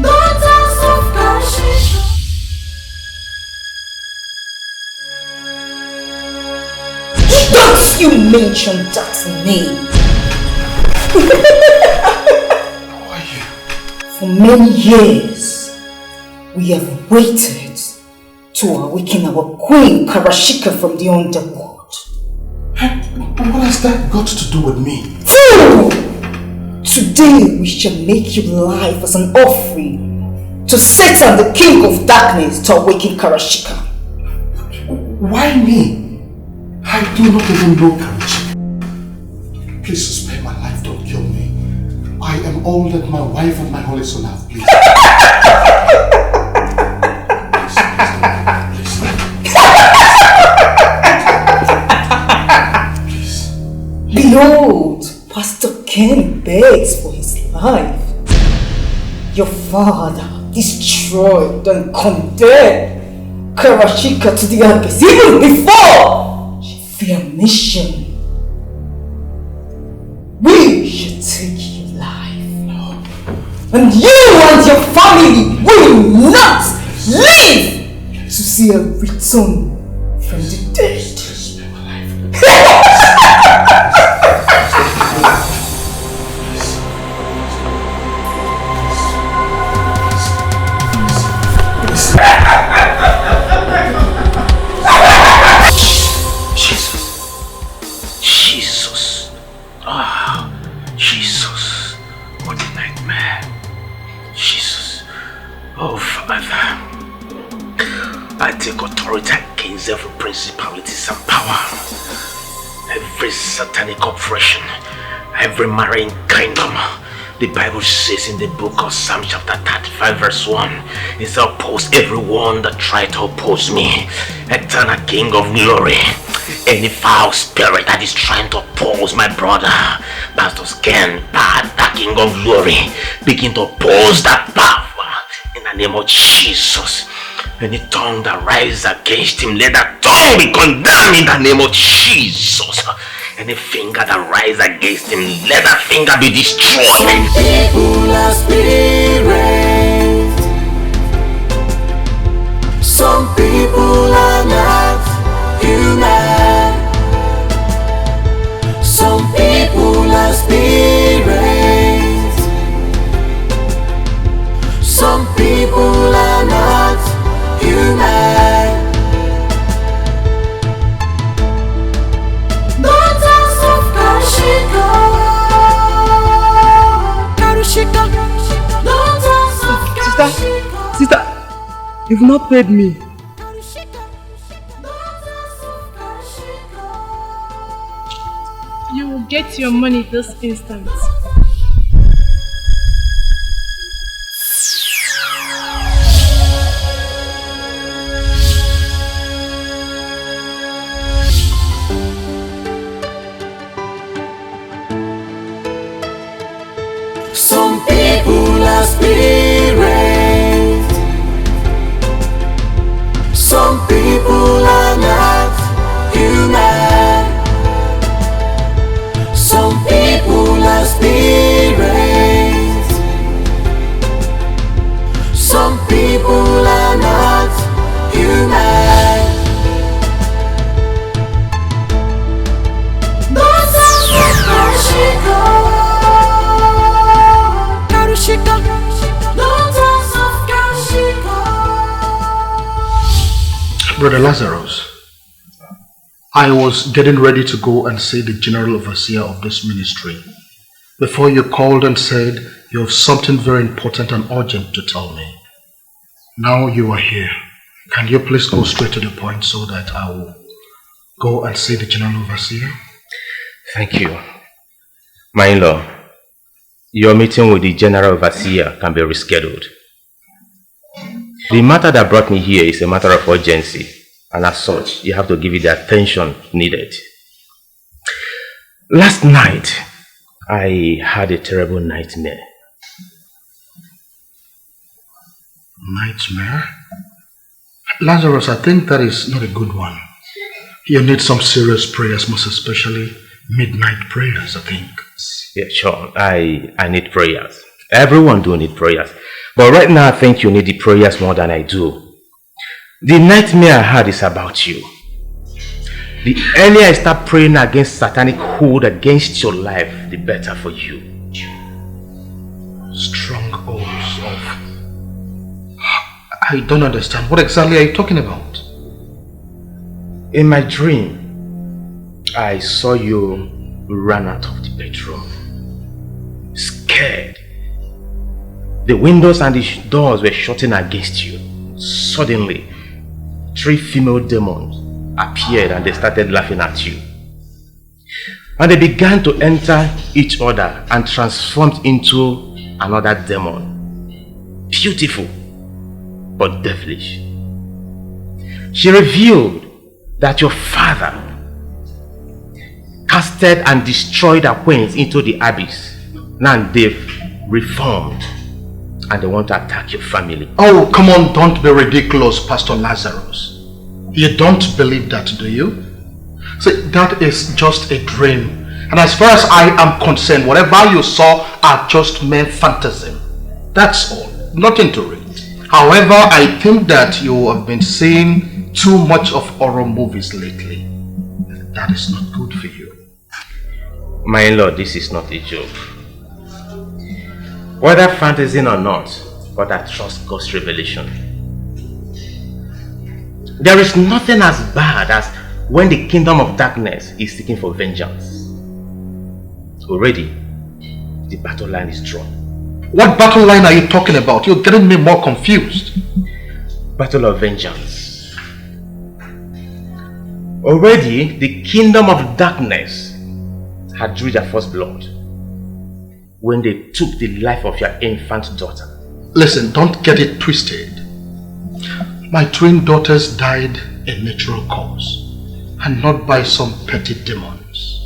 Daughters of Karishika. Don't you mention that name! For many years, we have waited to awaken our queen Karashika from the underworld. What has that got to do with me? Fool! Today we shall make you live as an offering to Satan, the king of darkness, to awaken Karashika. Why me? I do not even know Karashika. Please spare my life, don't kill me. I am all that my wife and my holy son have, please. begs for his life. Your father destroyed and condemned Karashika to the abyss even before she feared mission. We should take your life. And you and your family will not live to see a return from the dead. Jesus. Jesus. What a nightmare. Jesus. Oh, Father. I take authority against every principalities and power, every satanic oppression, every marine kingdom. The Bible says in the book of Psalm chapter 35 verse 1, it says, oppose everyone that try to oppose me, eternal King of glory. Any foul spirit that is trying to oppose my brother, Pastor Ken, that King of glory, begin to oppose that power in the name of Jesus. Any tongue that rises against him, let that tongue be condemned in the name of Jesus. Any finger that rises against him, let that finger be destroyed. Some people are spirits. Some people are not human. Some people are spirits. Some people are not human. Daughters of Karashika. Daughters of Karashika. Sister, you've not paid me. You will get your money this instant. Some people are spirits. Some people are not human. Some people are spirits. Some people are not human. Daughters of Karashika. Daughters of Karashika. Brother Lazarus, I was getting ready to go and see the general overseer of this ministry before you called and said you have something very important and urgent to tell me. Now you are here. Can you please go straight to the point so that I will go and see the general overseer? Thank you. My in-law, your meeting with the general overseer can be rescheduled. The matter that brought me here is a matter of urgency, and as such, you have to give it the attention needed. Last night, I had a terrible nightmare. Nightmare? Lazarus, I think that is not a good one. You need some serious prayers, most especially midnight prayers, I think. Yeah, sure. I need prayers. Everyone do need prayers. But right now, I think you need the prayers more than I do. The nightmare I had is about you. The earlier I start praying against satanic hold against your life, the better for you. Strongholds of... I don't understand. What exactly are you talking about? In my dream, I saw you run out of the bedroom, scared. The windows and the doors were shutting against you. Suddenly, 3 female demons appeared and they started laughing at you. And they began to enter each other and transformed into another demon. Beautiful, but devilish. She revealed that your father casted and destroyed her queens into the abyss. Now they've reformed and they want to attack your family. Oh, come on, don't be ridiculous, Pastor Lazarus. You don't believe that, do you? See, that is just a dream. And as far as I am concerned, whatever you saw are just mere fantasy. That's all. Nothing to read. However, I think that you have been seeing too much of horror movies lately. That is not good for you. My in-law, this is not a joke. Whether fantasy or not, but I trust God's revelation. There is nothing as bad as when the kingdom of darkness is seeking for vengeance. Already, the battle line is drawn. What battle line are you talking about? You're getting me more confused. Battle of vengeance. Already, the kingdom of darkness had drew their first blood when they took the life of your infant daughter. Listen, don't get it twisted. My twin daughters died a natural cause and not by some petty demons.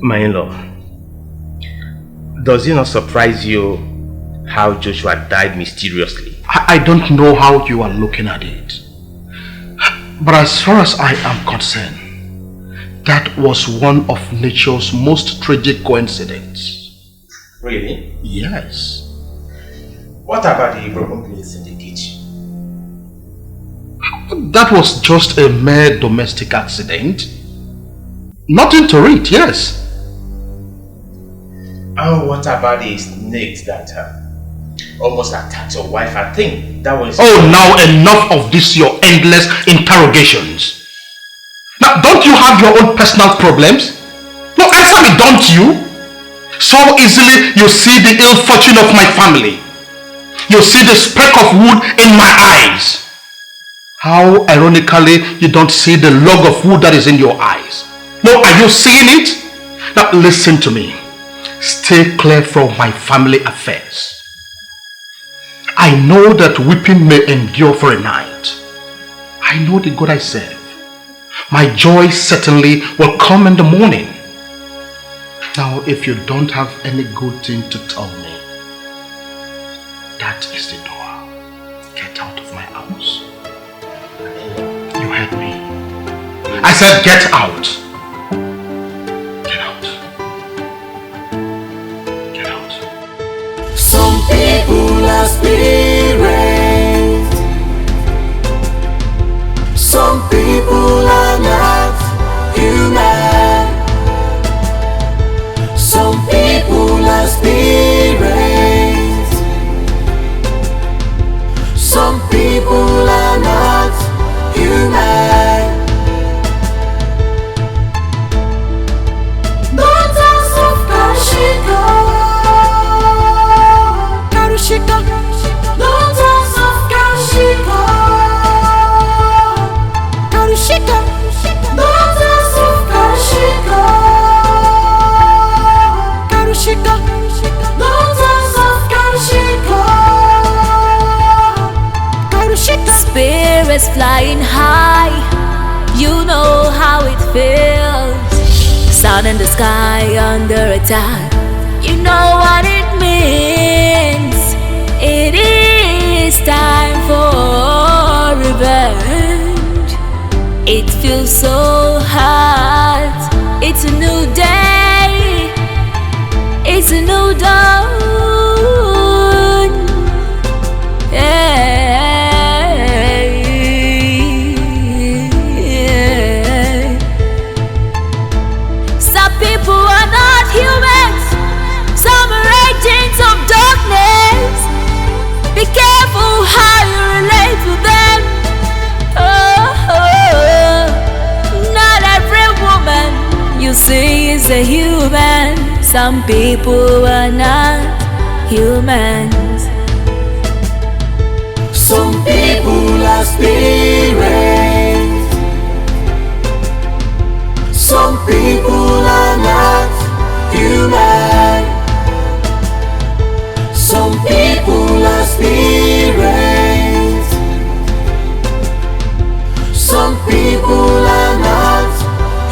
My in-law, does it not surprise you how Joshua died mysteriously? I don't know how you are looking at it. But as far as I am concerned, that was one of nature's most tragic coincidences. Really? Yes. What about the broken plates in the kitchen? That was just a mere domestic accident. Nothing to read, yes. Oh, what about the snakes that almost attacked your wife? I think that was... Oh, now enough of this, your endless interrogations. Now, don't you have your own personal problems? No, answer me, don't you? So easily you see the ill fortune of my family. You see the speck of wood in my eyes. How ironically you don't see the log of wood that is in your eyes. No, are you seeing it? Now listen to me. Stay clear from my family affairs. I know that weeping may endure for a night. I know the God I serve. My joy certainly will come in the morning. Now, if you don't have any good thing to tell me, that is the door. Get out of my house. You heard me. I said get out. Get out. Get out. Some people are spirits. Some people are not human. Some people are spirits. Some people are not human. Daughters of Karushika, Karushika, daughters of Karushika, Karushika, daughters of Karushika, Karushika, daughters of Karushika, Karushika. Spirits flying high, you know how it feels. Sun in the sky under attack, you know what it means. It is time for revenge. It feels so hard. It's a new day. It's a new dawn. Yeah. Some people are not humans. Some are agents of darkness. Be careful how you relate to them. Not every woman you see is a human. Some people are not humans. Some people are spirits. Some people are not human. Some people are spirits. Some people are not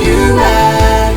human.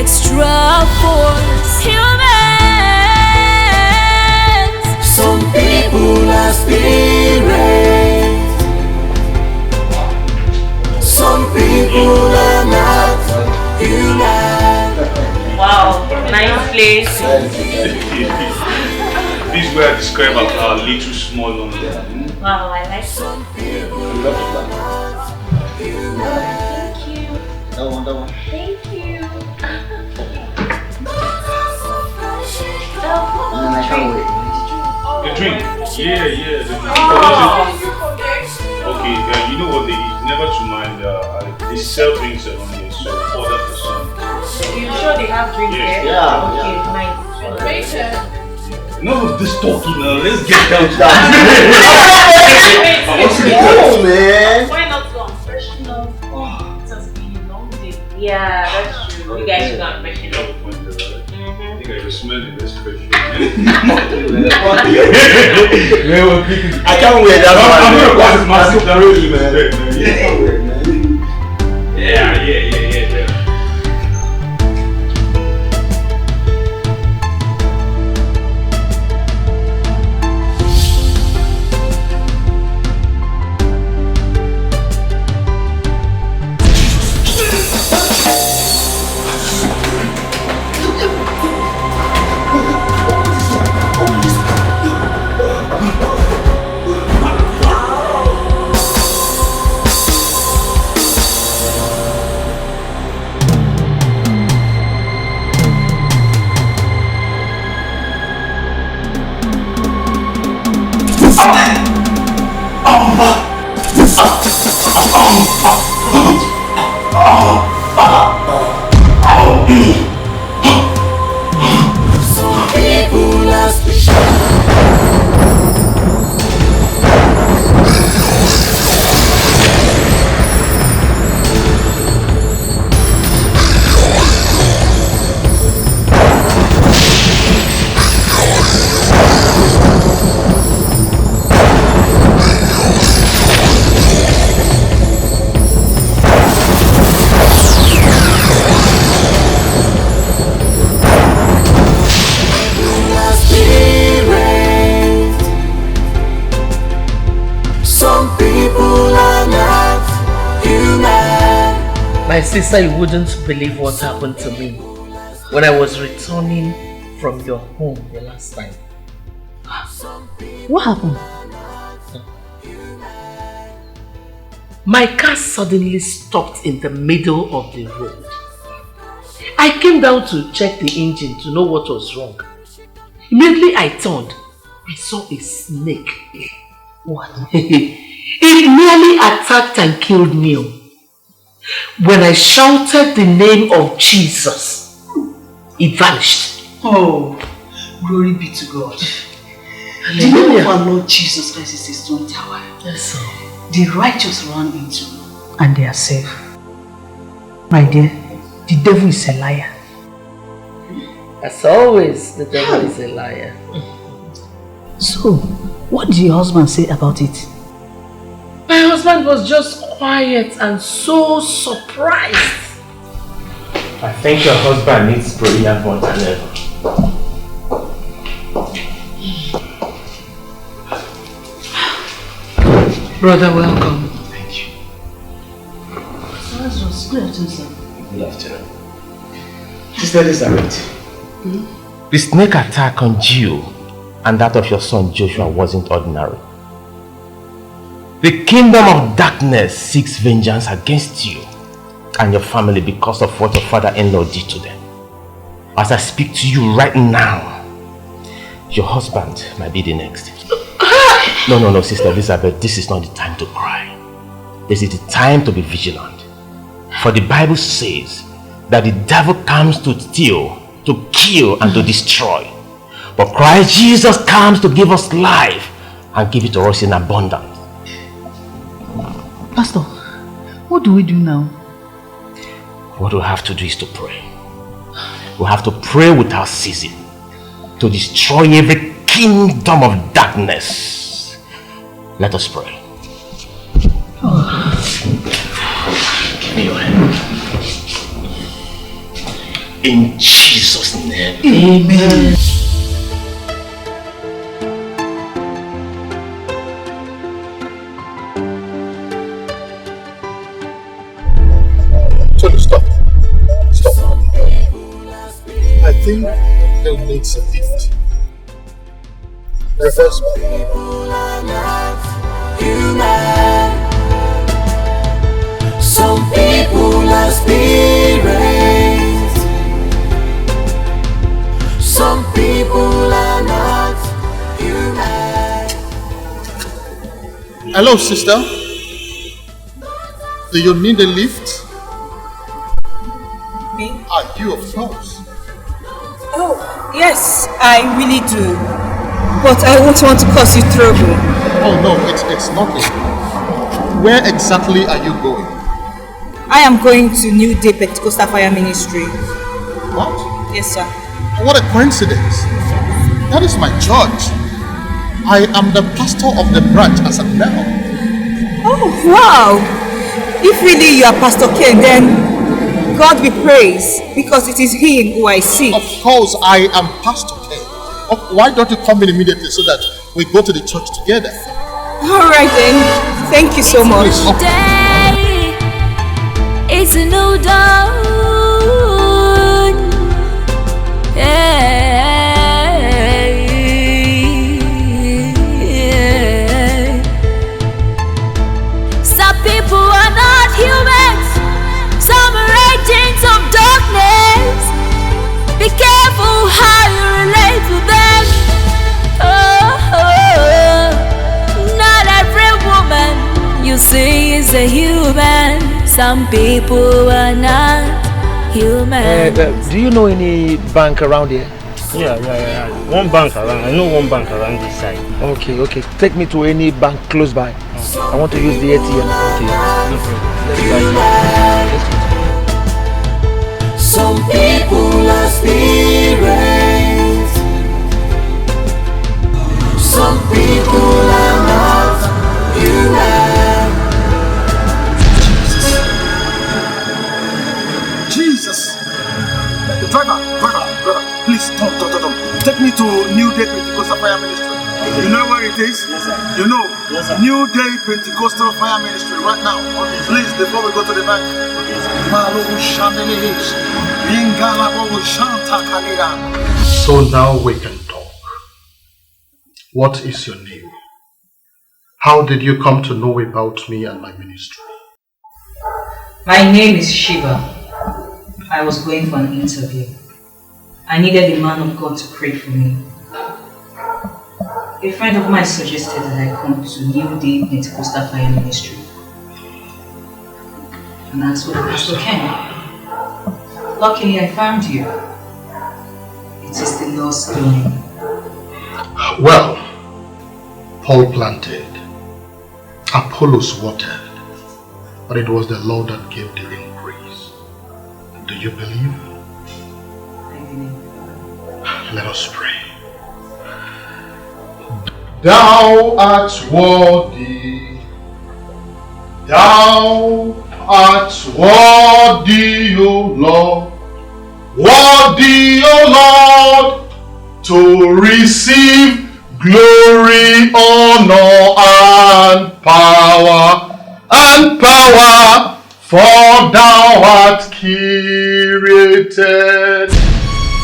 extra force. Humans. Some people are spirits. Some people are not human. Wow, nice place. This is where I describe our little small London. Wow, I like some people. Thank you. That one. Thank you. I can't wait. The drink? Yeah, the drink. Okay, you know what they eat? Never to mind. They sell drinks around here, so order for some. You sure they have drinks there? Yeah. Okay, nice. Enough of this talking now. Let's get down to that. Man. Why not go and freshen up? It has been a long day. Yeah, that's true. You guys should go and freshen up. I think I can smell it, this question. I can't wait. That's I'm gonna pass this massive man. Yeah. My sister, you wouldn't believe what happened to me when I was returning from your home the last time. What happened? My car suddenly stopped in the middle of the road. I came down to check the engine to know what was wrong. Immediately I turned, I saw a snake. What? It nearly attacked and killed me. When I shouted the name of Jesus, it vanished. Oh, glory be to God. The name of our Lord Jesus Christ is a strong tower. Yes, sir. The righteous run into and they are safe. My dear, the devil is a liar. As always, the devil is a liar. So, what did your husband say about it? My husband was just quiet and so surprised. I think your husband needs prayer more than ever. Brother, welcome. Thank you. Good afternoon, sir. Good afternoon. Sister Elizabeth. The snake attack on you and that of your son Joshua wasn't ordinary. The kingdom of darkness seeks vengeance against you and your family because of what your father-in-law did to them. As I speak to you right now, your husband might be the next. No, Sister Elizabeth, this is not the time to cry. This is the time to be vigilant. For the Bible says that the devil comes to steal, to kill, and to destroy. But Christ Jesus comes to give us life and give it to us in abundance. Pastor, what do we do now? What we have to do is to pray. We have to pray without ceasing to destroy every kingdom of darkness. Let us pray. In Jesus' name. Amen. Tony, stop. Stop. I think they'll need a lift. Reverse Some people are spirits. Some people are not human. Hello, sister. Do you need a lift? Me? Are you, of course? Oh, yes, I really do. But I won't want to cause you trouble. Oh no, it's nothing. Where exactly are you going? I am going to New Day Pentecostal Fire Ministry. What? Yes, sir. What a coincidence. That is my church. I am the pastor of the branch as of now. Oh, wow. If really you are Pastor Ken, then God be praised, because it is him who I seek. Of course, I am Pastor Ken. Why don't you come in immediately so that we go to the church together? Alright then. Thank you so much. Day, it's a new dawn. Some people are not humans. Some are agents of darkness. Be careful how you relate to them. Not every woman you see is a human. Some people are not human. Do you know any bank around here? Yeah. One bank around. I know one bank around this side. Okay. Take me to any bank close by. I want to use the ATM. Okay. No problem. Some people are spirits. Some people are not human. Jesus! Driver, please, Tom. Take me to New Day Pentecostal Fire Ministry. You know where it is? Yes, sir. You know? Yes, sir. New Day Pentecostal Fire Ministry right now. Please, before we go to the bank. So now we can talk. What is your name? How did you come to know about me and my ministry? My name is Shiva. I was going for an interview. I needed a man of God to pray for me. A friend of mine suggested that I come to New Day Pentecostal Fire Ministry. And that's where Pastor Ken. Luckily I found you. It is the Lord's doing. Well, Paul planted, Apollos watered, but it was the Lord that gave the increase. Do you believe? I believe. Let us pray. Thou art worthy, thou art worthy, O Lord, worthy, O Lord, to receive glory, honor, and power, for thou art created.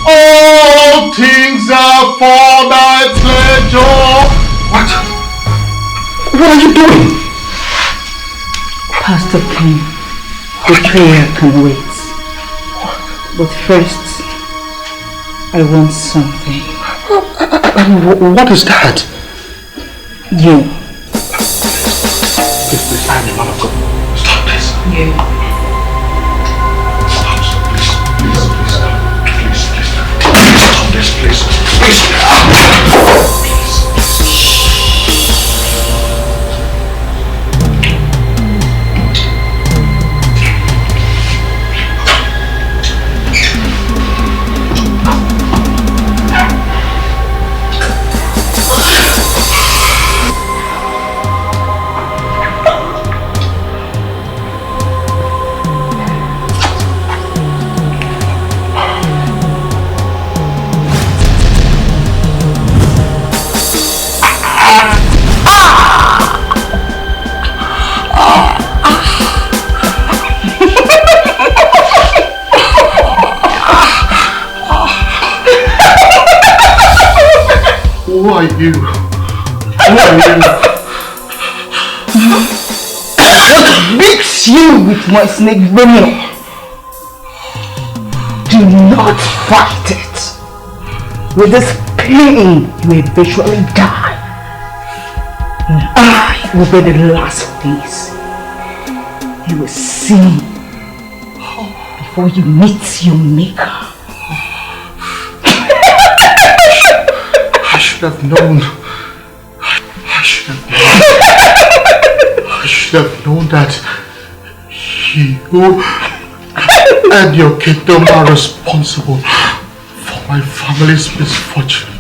All things are for thy pleasure. What are you doing? Pastor Ken, the prayer can wait. But first, I want something. What is that? You. Please, I am a man of God. Stop this. You. Stop this, please. are you? Who are you? Beat you with my snake venom. Do not fight it. With this pain, you eventually die. And I will be the last face you will see before you meet your maker. I should have known. I should have known that you and your kingdom are responsible for my family's misfortune.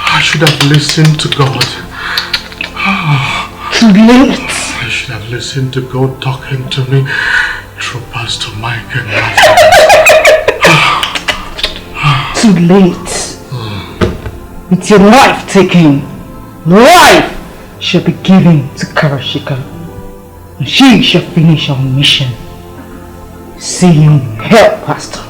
I should have listened to God. Too late. I should have listened to God talking to me through Pastor Mike and Too late. With your life taken, life shall be given to Karashika, and she shall finish her mission. See you in hell, Pastor.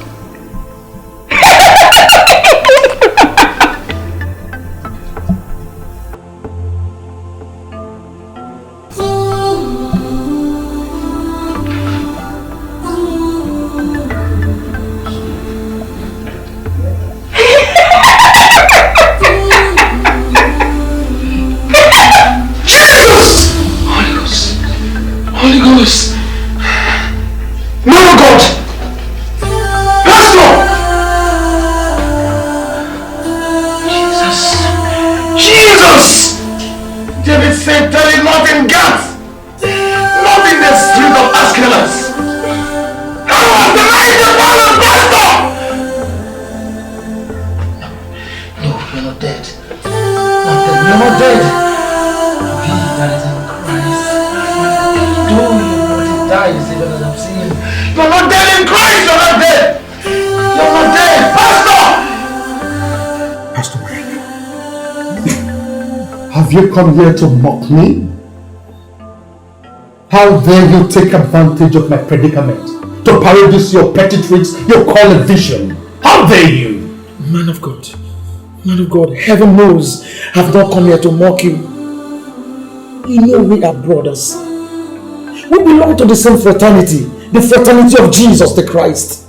Holy Ghost! No God! Pastor! Jesus! David said, tell it not in Gath, not in the street of Askelas. I was denying the word of Pastor! No, you're not dead. You're not dead. He that is in Christ. Though he dies, even as I'm seeing. You're not dead in Christ! You're not dead! You're not dead! Pastor! Pastor Mike, have you come here to mock me? How dare you take advantage of my predicament to parodies your petty tricks you call a vision? How dare you? Man of God, heaven knows I've not come here to mock you. You know we are brothers. We belong to the same fraternity, the fraternity of Jesus the Christ.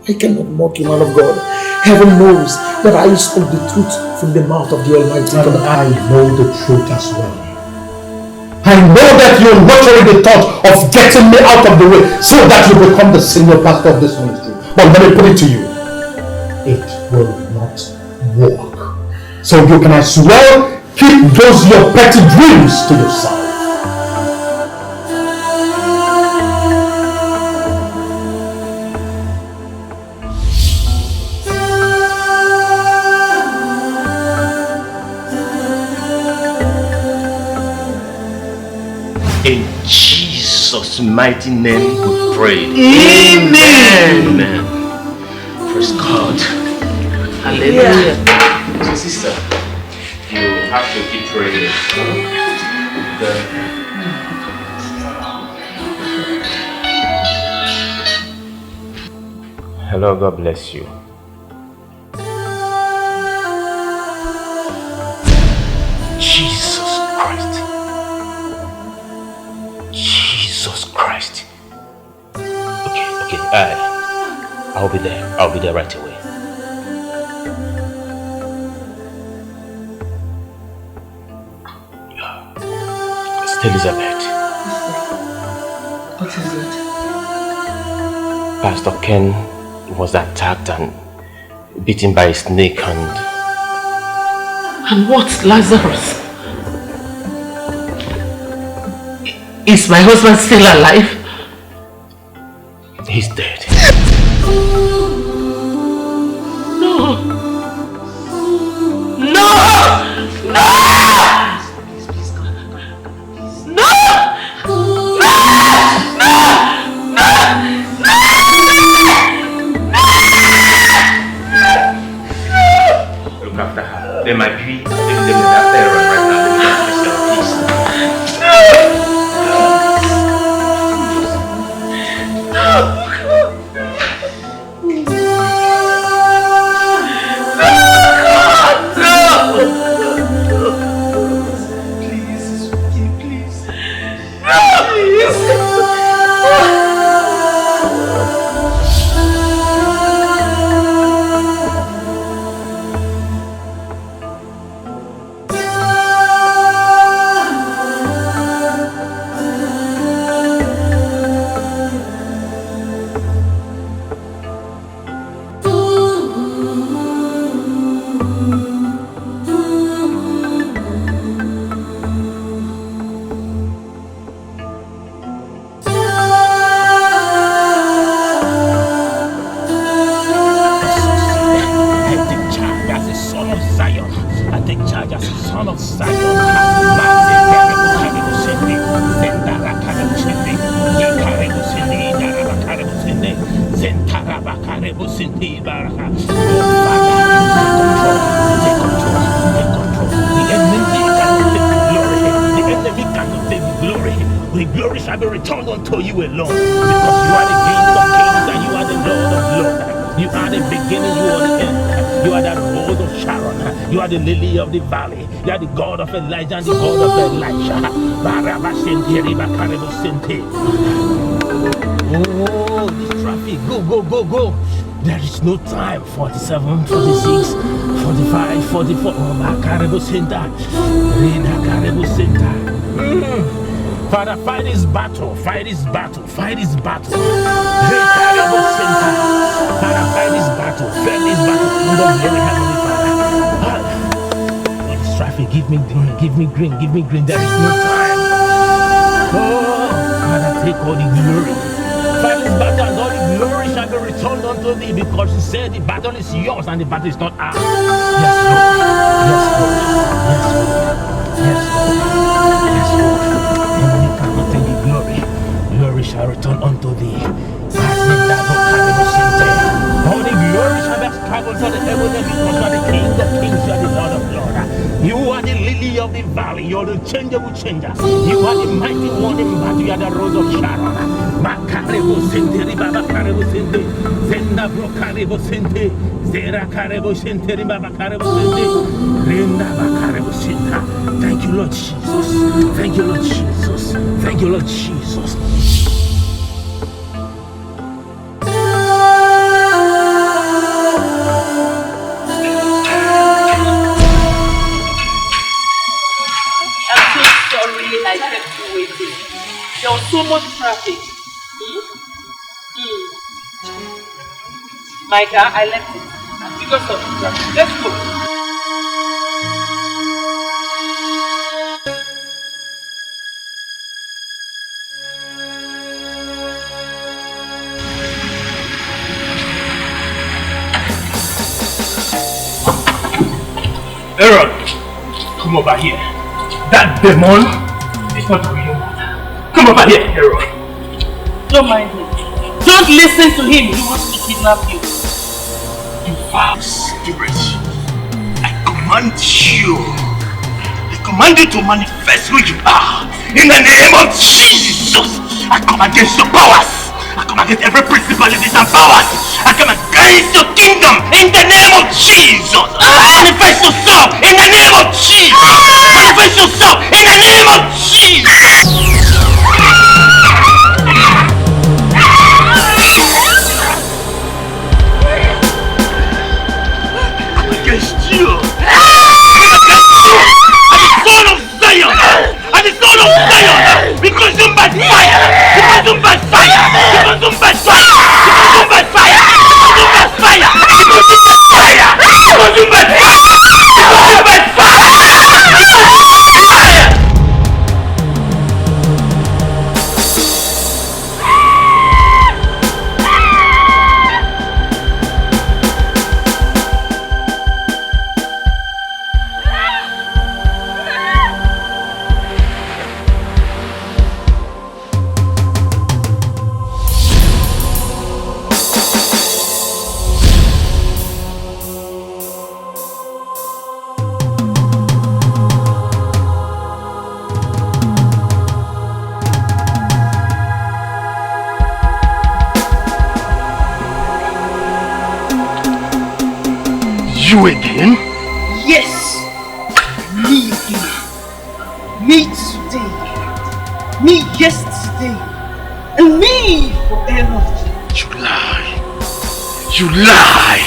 I cannot mock you, man of God. Heaven knows that I spoke the truth from the mouth of the Almighty God. And I know the truth as well. I know that you're nurturing the thought of getting me out of the way so that you become the senior pastor of this ministry. But let me put it to you, it will not work. So you can as well keep those your petty dreams to yourself. In Jesus' mighty name we pray. Amen. Amen. Praise God. Hallelujah. So sister, you have to keep praying. Hello, God bless you. Jesus Christ. Jesus Christ. Okay, I'll be there. I'll be there right away. Elizabeth. What is it? Pastor Ken was attacked and beaten by a snake and what, Lazarus? Is my husband still alive? He's dead. No! No! No! Look after her. There might be after her right now. alone. Because you are the King of kings and you are the Lord of lords. You are the beginning, you are the end. You are the Rose of Sharon. You are the lily of the valley. You are the God of Elijah and the God of Elisha. Oh, this traffic. Go. There is no time. 47, 46, 45, 44. Oh, Makarebo Center. Father, fight this battle. Fight this battle. Father, fight this battle. Fight this battle. King of glory, Heavenly Father. All this traffic, give me green. There is no time. Oh, Father, take all the glory. Fight this battle and all the glory shall be returned unto thee, because you said the battle is yours and the battle is not ours. Yes, Lord. Heavenly cannot take the glory. Glory shall return unto thee. All the glory shall be traveled to the heaven, because you are the King of kings, you are the Lord of lords. You are the lily of the valley, you are the changeable changer. You are the mighty one in battle, you are the Rose of Sharon. Makarebo Sente, Ribaba Karebo Sente, Zenda Brokarebo Sente, Zera Karebo Sente, Ribaba Karebo Sente, Renda Bakarebo Senta. Thank you, Lord Jesus. Thank you, Lord Jesus. Thank you, Lord Jesus. There was so much traffic. My car, I left it because of the traffic. Let's go. Aaron, come over here. That demon is not real. Come over here, Aaron. Don't mind him. Don't listen to him. He wants to kidnap you. You foul spirit. I command you. I command you to manifest who you are. In the name of Jesus. I come against your powers. I come against every principalities and powers. I come against your kingdom in the name of Jesus. Manifest yourself in the name of Jesus. Manifest yourself in the name of Jesus. I'm against you. I'm against you. I'm the son of Zion. I'm the son of Zion. Be consumed by fire. Be consumed by fire. Be consumed by fire. Be consumed by fire. Be consumed by fire. Be consumed by fire. Be consumed by fire. Be consumed by fire. You again? Yes. Me again. Me today. Me yesterday. And me forever. You lie. You lie.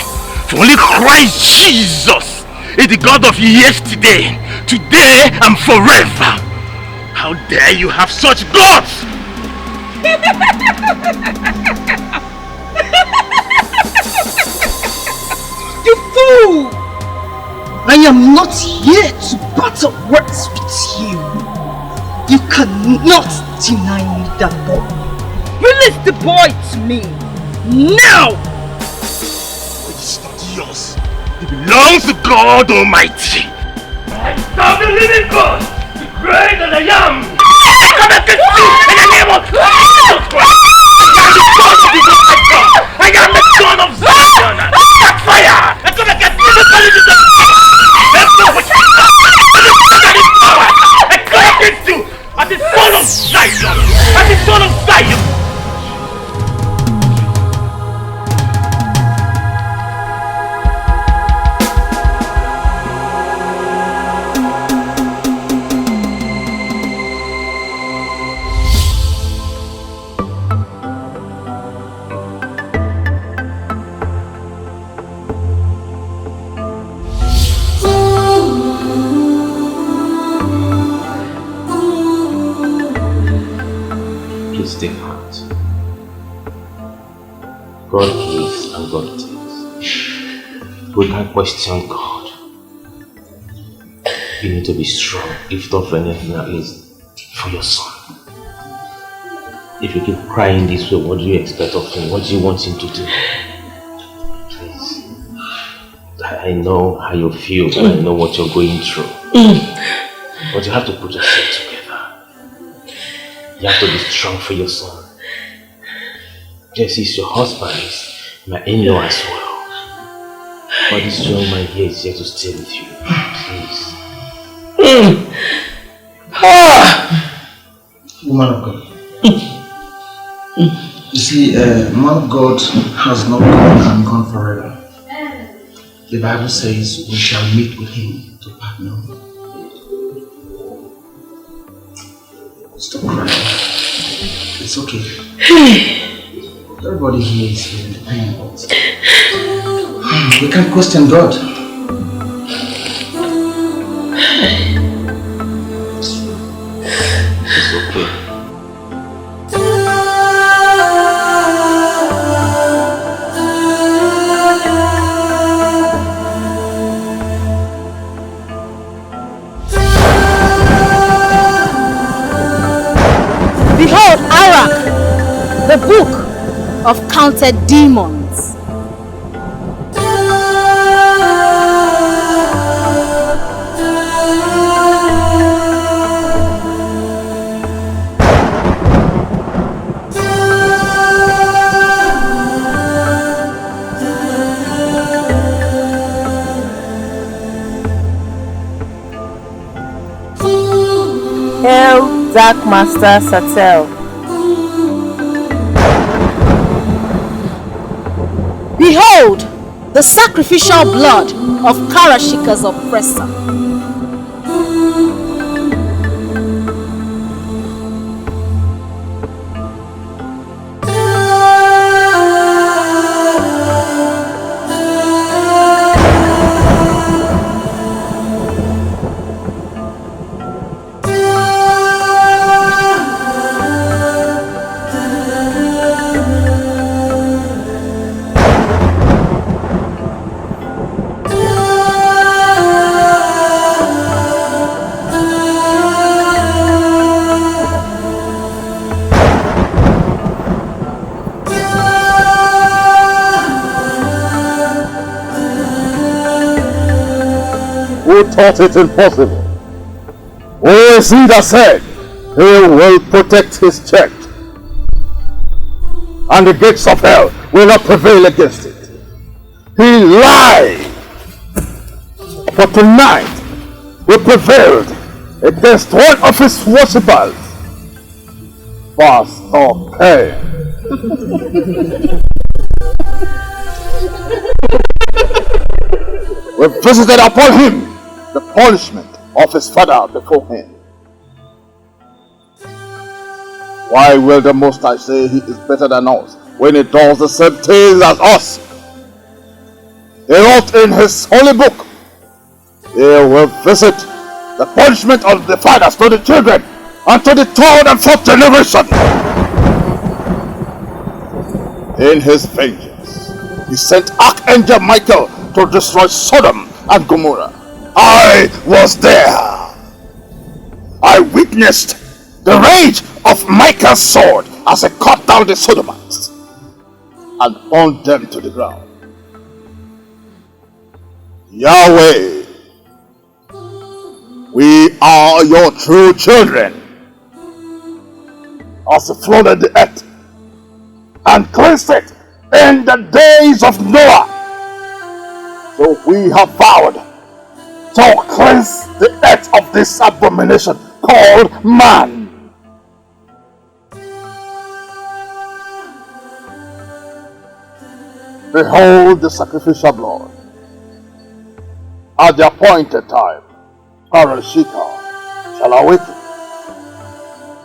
For only Christ Jesus is the God of yesterday, today, and forever. How dare you have such gods? You fool! I am not here to battle words with you. You cannot deny me that boy. Release the boy to me, now! It's not yours. It belongs to God Almighty. I serve the living God, the great that I am. I come against you in the name of Jesus Christ. I am the son of God. I am the son of Zion. Catch fire! I come against principalities of every witchcraft, every satanic power. I come against you as the son of Zion. As the son of Zion. God gives and God takes. We can't question God. You need to be strong, if not for anything, at least for your son. If you keep crying this way, what do you expect of him? What do you want him to do? Please. I know how you feel, and I know what you're going through. But you have to put yourself together. You have to be strong for your son. Yes, he's your husband, he's my in-law as well. But this young man here is here to stay with you. Please. Woman of God. You see, man of God has not gone and gone forever. The Bible says we shall meet with him to partner. Stop crying. It's okay. Everybody here is feeling the pain. We can't question God. It's okay. Behold, Arak, the book of counted demons. Hail, Dark Master Satel. Behold, the sacrificial blood of Karashika's oppressor. Who thought it impossible? Who is he that said he will protect his church, and the gates of hell will not prevail against it? He lied. For tonight we prevailed against one of his worshippers, Pastoral. We visited upon him the punishment of his father before him. Why will the Most High say he is better than us when he does the same things as us? He wrote in his holy book, he will visit the punishment of the fathers to the children and to the third and fourth generation. In his vengeance, he sent Archangel Michael to destroy Sodom and Gomorrah. I was there. I witnessed the rage of Michael's sword as he cut down the Sodomites and burned them to the ground. Yahweh, we are your true children. As he flooded the earth and cleansed it in the days of Noah, so we have vowed to cleanse the earth of this abomination called man. Behold the sacrificial blood. At the appointed time, Karashika shall awaken,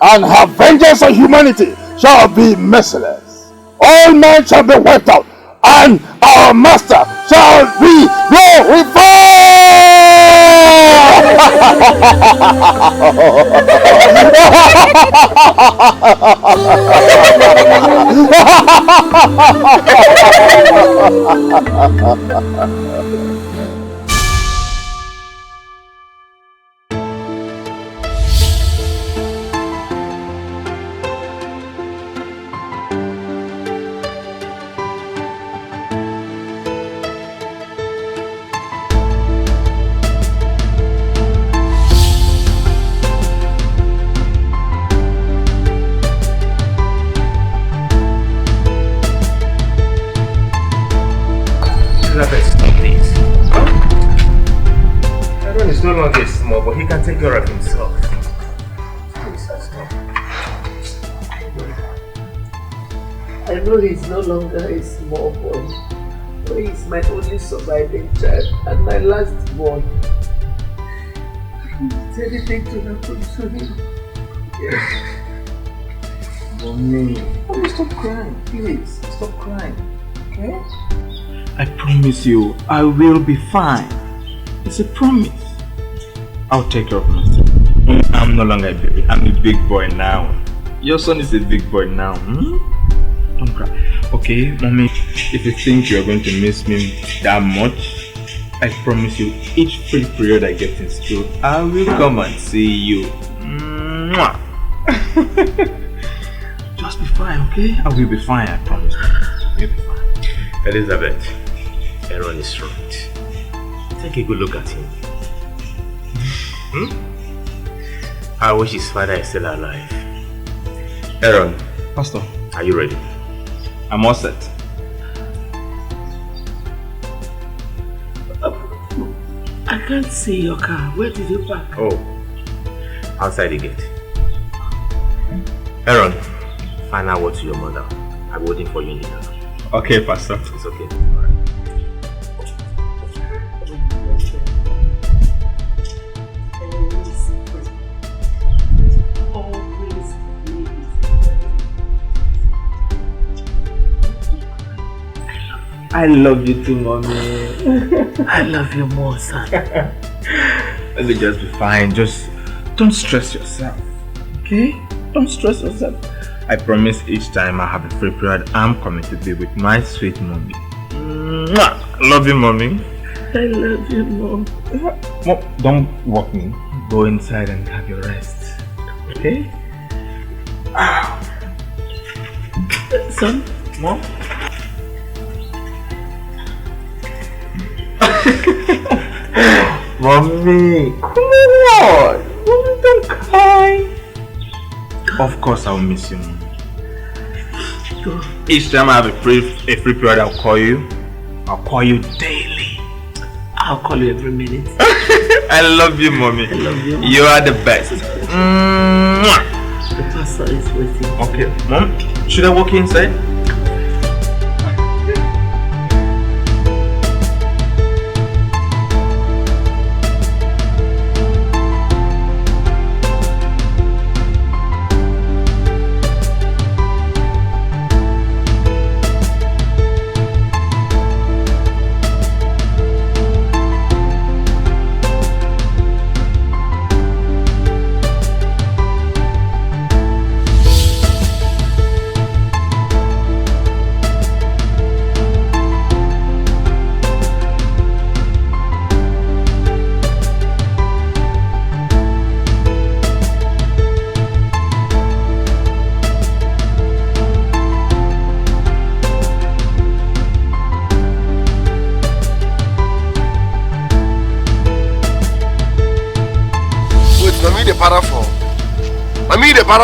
and her vengeance on humanity shall be merciless. All men shall be wiped out, and our master shall be glorified. He's no longer small, but he can take care of himself. I know he's no longer a small boy, but he's my only surviving child and my last born. I don't want anything to happen to him. Mommy. Oh, stop crying, please. Stop crying, okay? I promise you, I will be fine. It's a promise. I'll take care of myself. I'm no longer a baby. I'm a big boy now. Your son is a big boy now. Don't cry. Okay, Mommy, if you think you're going to miss me that much, I promise you, each free period I get in school, I will come and see you. Just be fine, okay? I will be fine, I promise. You'll be fine. Elizabeth, Aaron is right. Take a good look at him. I wish his father is still alive. Aaron, Pastor, are you ready? I'm all set. I can't see your car. Where did you park? Oh, outside the gate. Aaron, find out what to your mother. I'm waiting for you in the car. Okay, Pastor. It's okay. I love you too, Mommy. I love you more, son. Let me just be fine. Just don't stress yourself. Okay? Don't stress yourself. I promise each time I have a free period, I'm coming to be with my sweet Mommy. Love you, Mommy. I love you more. Mom, don't walk me. Go inside and have your rest. Okay? Son? Mom? Mommy, come on! Mommy, don't cry. Of course I'll miss you, Mommy. Each time I have a free period, I'll call you. I'll call you daily. I'll call you every minute. I love you, Mommy. I love you. You are the best. The pastor is waiting. Okay, Mom, should I walk inside?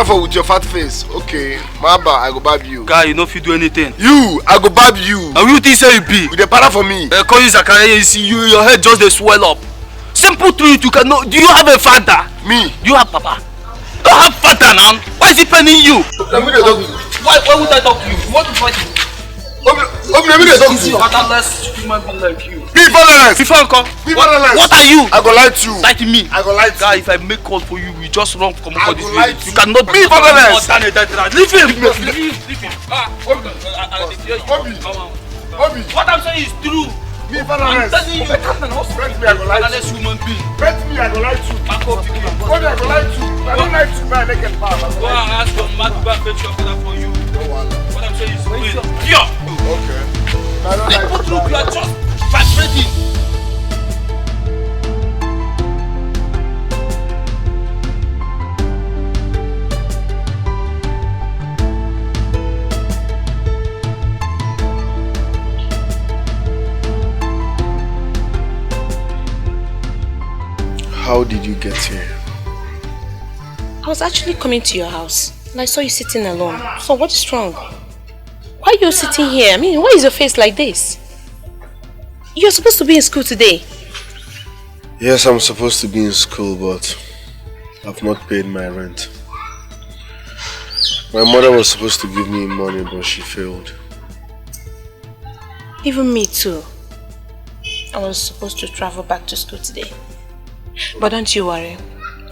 Pastoral with your fat face. Okay, Maba, I go bab you. Guy, you know if you do anything. You, I go bab you. And you think say you be? With the para for me. Call you Zakaria, you see your head just dey swell up. Simple truth, you cannot. Do you have a father? Me. Do you have papa? You don't have father now. Why is he penning you? Let me talk to you. Why would I talk to you? You want to fight me? Let me talk to you. Fatherless human being like you. Be fatherless. Before I come. Be fatherless. What are you? I go lie to you. Lie to me. I go lie to you. Guy, if I make call for you, we just run from for this village. You cannot be fatherless. Leave him. Leave him. Obi. What I'm saying is true. Be fatherless. I'm telling you. Bet me, I go lie to you. Human being. Bet me, I go lie to you. Obi, I go lie to you. I don't lie to you, man. Make it fast. Go and ask your man to go and fetch your father for you. What I'm saying is, please. Idiot! Okay. But look, you are just vibrating. How did you get here? I was actually coming to your house and I saw you sitting alone. So what is wrong? Why are you sitting here? I mean, why is your face like this? You're supposed to be in school today. Yes, I'm supposed to be in school, but I've not paid my rent. My mother was supposed to give me money, but she failed. Even me too. I was supposed to travel back to school today. But don't you worry.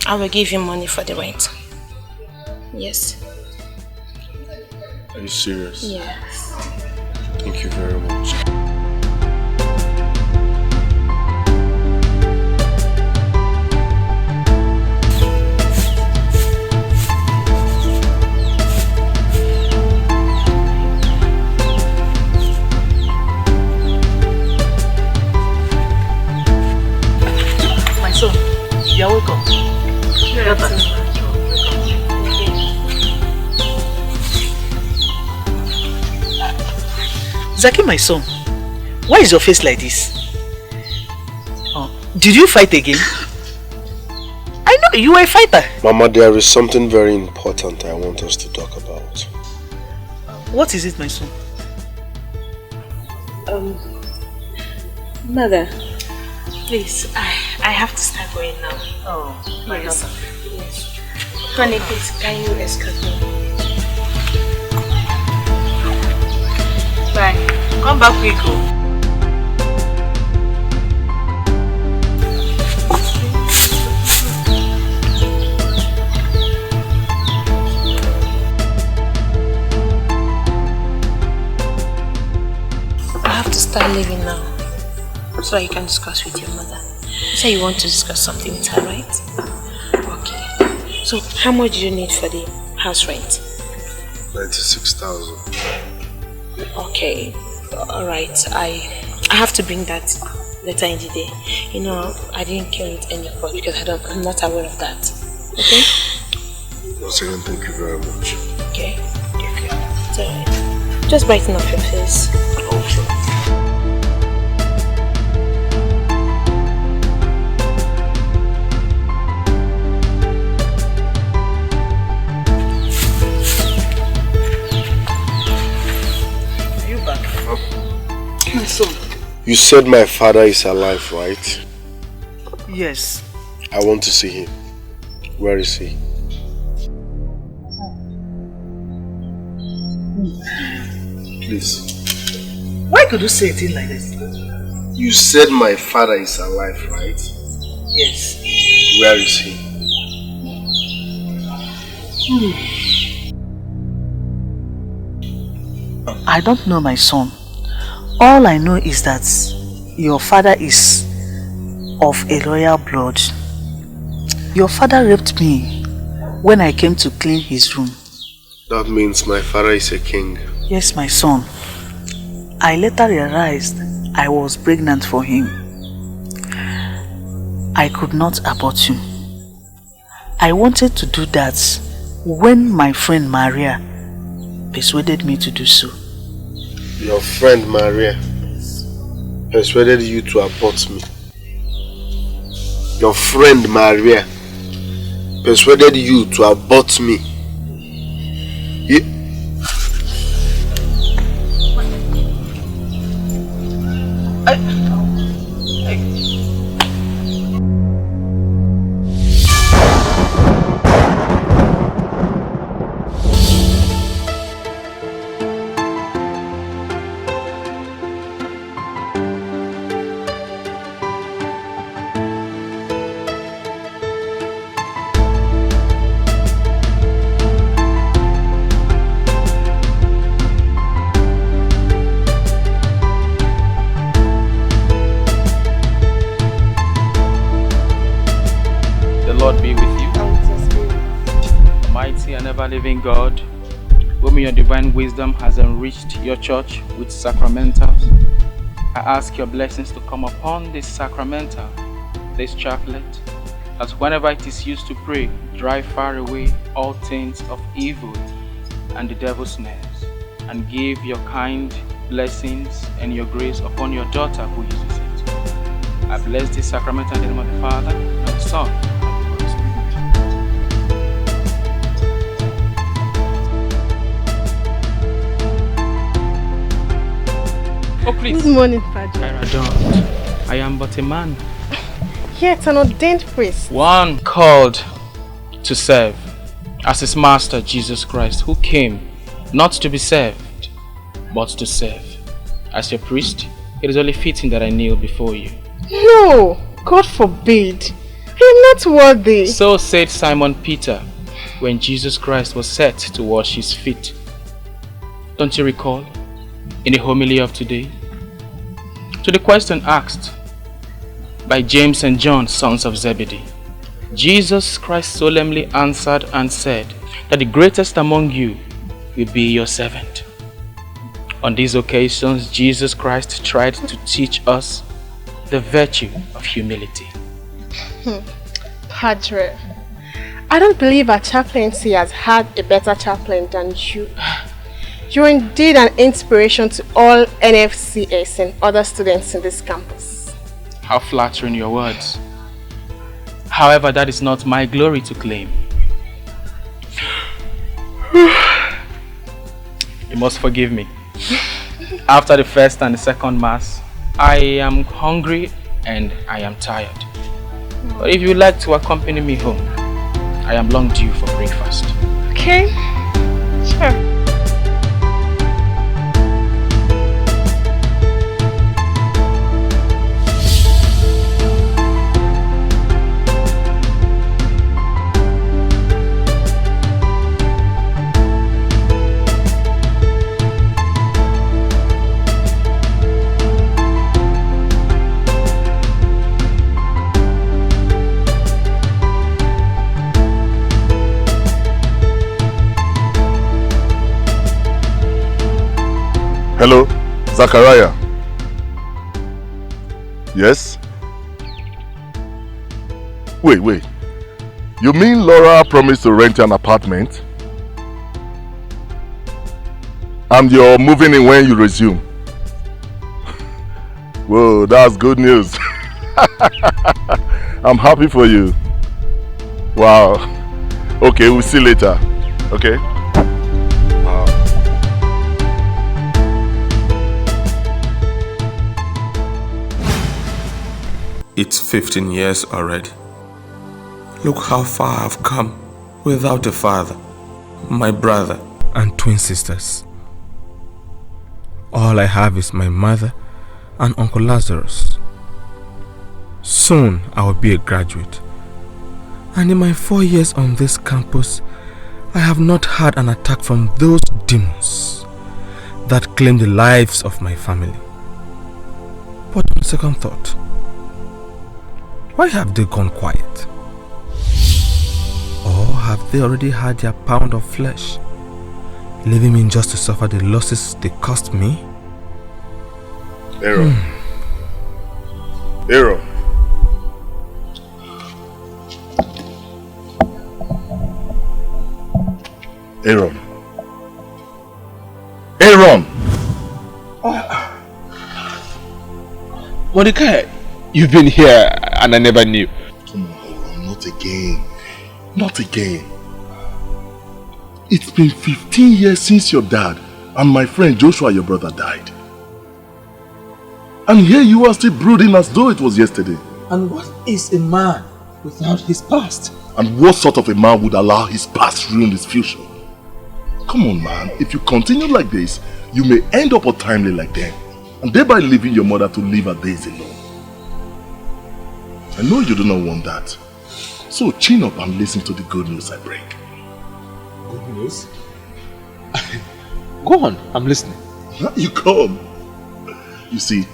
I will give you money for the rent. Yes. Are you serious? Yes. Thank you very much. My son, you're welcome. Zaki, my son, why is your face like this? Oh, did you fight again? I know you are a fighter. Mama, there is something very important I want us to talk about. What is it, my son? Mother, please, I have to start going now. Oh, my yes. daughter. Yes. Honey, please, can you escort me? Bye. Come back quick. Oh. I have to start leaving now, so you can discuss with your mother. You say you want to discuss something with her, right? Okay. So, how much do you need for the house rent? 96,000. Okay. Alright. I have to bring that later in the day. You know, I didn't kill it any fault because I'm not aware of that. Okay? Once again, thank you very much. Okay. Okay. It's alright. Just brighten up your face. I'll try. My son. You said my father is alive, right? Yes. I want to see him. Where is he? Please. Why could you say a thing like this? You said my father is alive, right? Yes. Where is he? I don't know, my son. All I know is that your father is of a royal blood. Your father raped me when I came to clean his room. That means my father is a king. Yes, my son. I later realized I was pregnant for him. I could not abort you. I wanted to do that when my friend Maria persuaded me to do so. Your friend Maria persuaded you to abort me. Your friend Maria persuaded you to abort me. Living God, whom your divine wisdom has enriched your church with sacramentals, I ask your blessings to come upon this sacramental, this chaplet, that whenever it is used to pray, drive far away all things of evil and the devil's snares, and give your kind blessings and your grace upon your daughter who uses it. I bless this sacrament in the name of the Father, and the Son, and the Holy Spirit. Oh please. Good morning, Padre. I am but a man. Yet an ordained priest. One called to serve, as his master Jesus Christ, who came not to be served, but to serve. As your priest, it is only fitting that I kneel before you. No, God forbid. I am not worthy. So said Simon Peter when Jesus Christ was set to wash his feet. Don't you recall, in the homily of today, to the question asked by James and John, sons of Zebedee, Jesus Christ solemnly answered and said that the greatest among you will be your servant. On these occasions, Jesus Christ tried to teach us the virtue of humility. Padre, I don't believe our chaplaincy has had a better chaplain than you. You're indeed an inspiration to all NFCS and other students in this campus. How flattering your words. However, that is not my glory to claim. You must forgive me. After the first and the second mass, I am hungry and I am tired. But if you would like to accompany me home, I am long due for breakfast. Okay, sure. Hello, Zachariah. Yes? Wait. You mean Laura promised to rent you an apartment? And you're moving in when you resume? Whoa, that's good news. I'm happy for you. Wow. Okay, we'll see you later. Okay? It's 15 years already. Look how far I've come without a father, my brother, and twin sisters. All I have is my mother and Uncle Lazarus. Soon I will be a graduate. And in my 4 years on this campus, I have not had an attack from those demons that claim the lives of my family. But on second thought, why have they gone quiet? Or have they already had their pound of flesh, leaving me just to suffer the losses they cost me? Aaron. Dikeh, you've been here and I never knew. Come on, Aaron, not again. Not again. It's been 15 years since your dad and my friend Joshua, your brother, died. And here you are still brooding as though it was yesterday. And what is a man without his past? And what sort of a man would allow his past ruin his future? Come on, man. If you continue like this, you may end up untimely like them, and thereby leaving your mother to live her days alone. I know you do not want that. So chin up and listen to the good news I bring. Good news? Go on, I'm listening. You come. You see,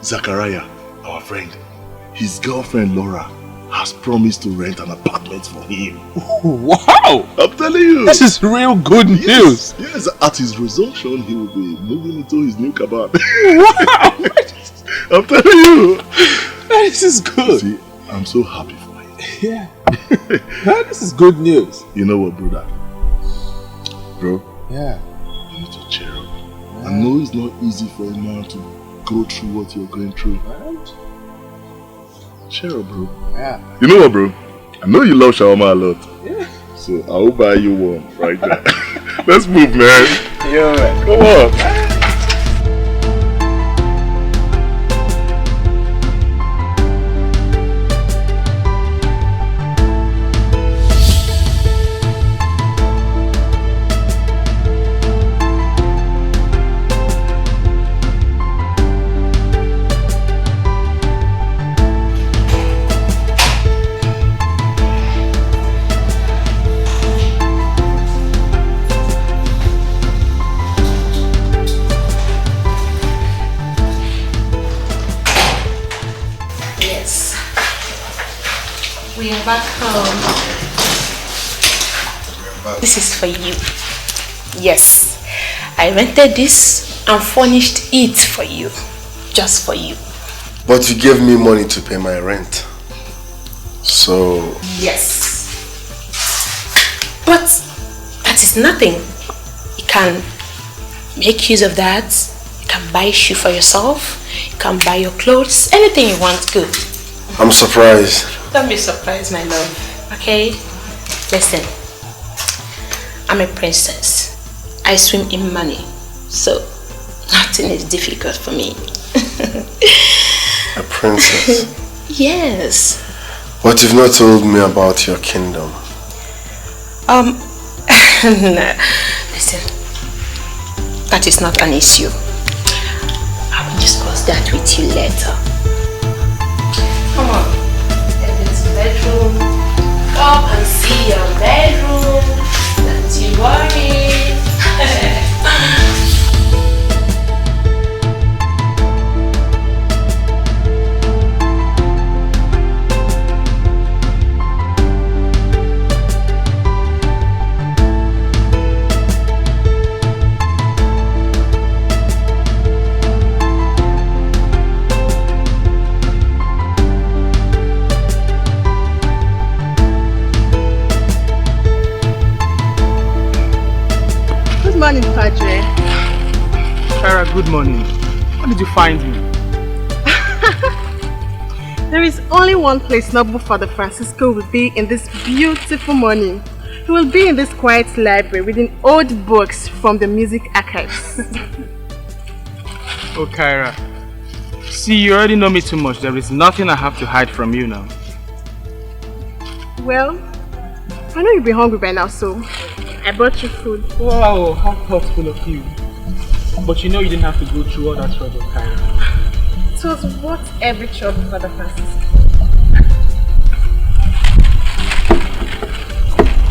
Zachariah, our friend, his girlfriend Laura has promised to rent an apartment for him. Wow! I'm telling you. This is real good news. Yes, at his resumption, he will be moving into his new cabin. Wow! I'm telling you. This is good. See, I'm so happy for you. Yeah. This is good news. You know what, brother? Bro? Yeah. You need to cheer up. Yeah. I know it's not easy for a man to go through what you're going through. Right? Cheer up, bro. Yeah. You know what, bro? I know you love shawarma a lot. Yeah. So I will buy you one right there. Let's move, man. Yeah. Come on. We are back home. This is for you. Yes, I rented this and furnished it for you. Just for you. But you gave me money to pay my rent. So... Yes. But that is nothing. You can make use of that. You can buy a shoe for yourself. You can buy your clothes. Anything you want, good. I'm surprised. Don't be surprised, my love. Okay? Listen. I'm a princess. I swim in money. So, nothing is difficult for me. A princess? Yes. But you've not told me about your kingdom. Listen. That is not an issue. I will discuss that with you later. Come on. Bedroom. Come and see your bedroom. Don't you worry. Good morning, Padre. Clara, good morning. How did you find me? There is only one place noble Father Francisco will be in this beautiful morning. He will be in this quiet library reading old books from the music archives. Oh, Kyra. See, you already know me too much. There is nothing I have to hide from you now. Well, I know you'll be hungry by now, so I brought you food. Wow, how thoughtful of you. But you know you didn't have to go through all that trouble, Kyra. It was worth every trouble, Father Francisco.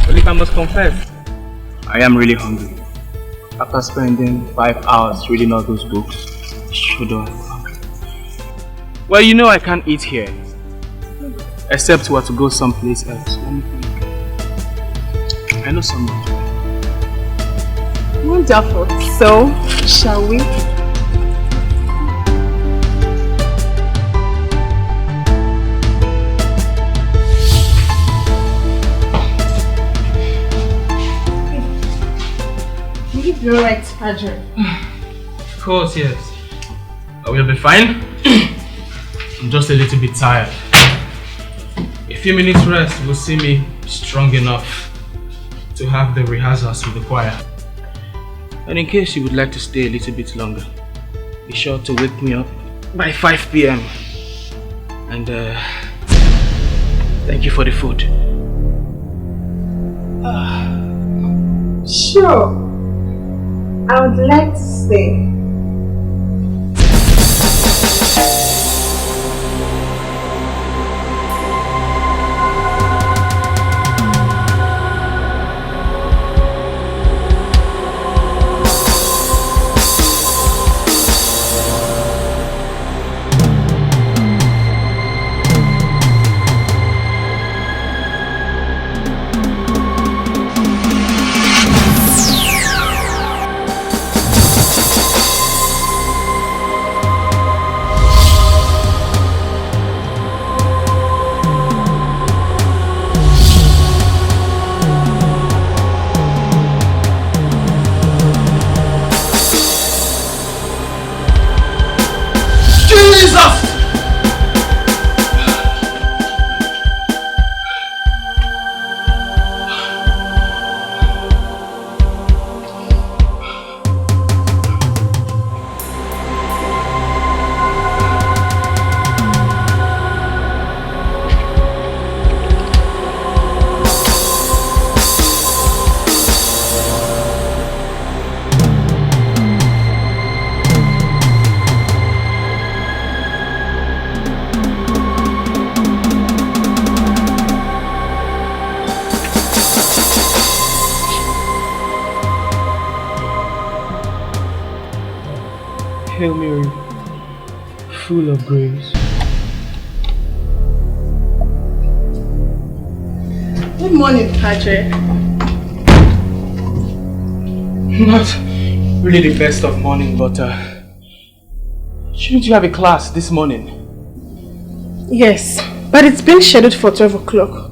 Well, if I must confess, I am really hungry. After spending 5 hours reading all those books, I sure don't have hungry. Well, you know I can't eat here. Except we are to go someplace else. Let me think. I know someone. Wonderful. So, shall we? Will you be alright, Padre? Of course, yes. I will be fine. I'm just a little bit tired. A few minutes rest will see me strong enough to have the rehearsals with the choir. And in case you would like to stay a little bit longer, be sure to wake me up by 5 p.m. And thank you for the food. Sure. I would like to stay. Jesus! Hail Mary, full of grace. Good morning, Padre. Not really the best of morning, but shouldn't you have a class this morning? Yes, but it's been scheduled for 12 o'clock.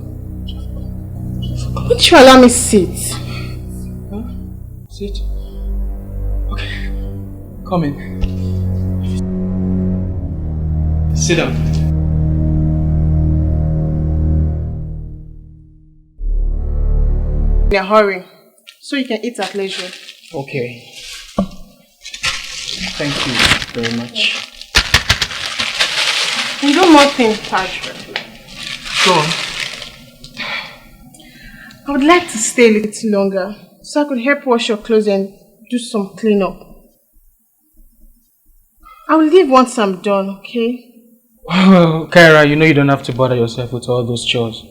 Won't you allow me sit? Huh? Sit? Okay. Come in. Sit down. In a hurry, so you can eat at leisure. Okay. Thank you very much. And one more thing, Padre. Go on. I would like to stay a little longer, so I could help wash your clothes and do some cleanup. I will leave once I'm done, okay? Well, Kyra, you know you don't have to bother yourself with all those chores.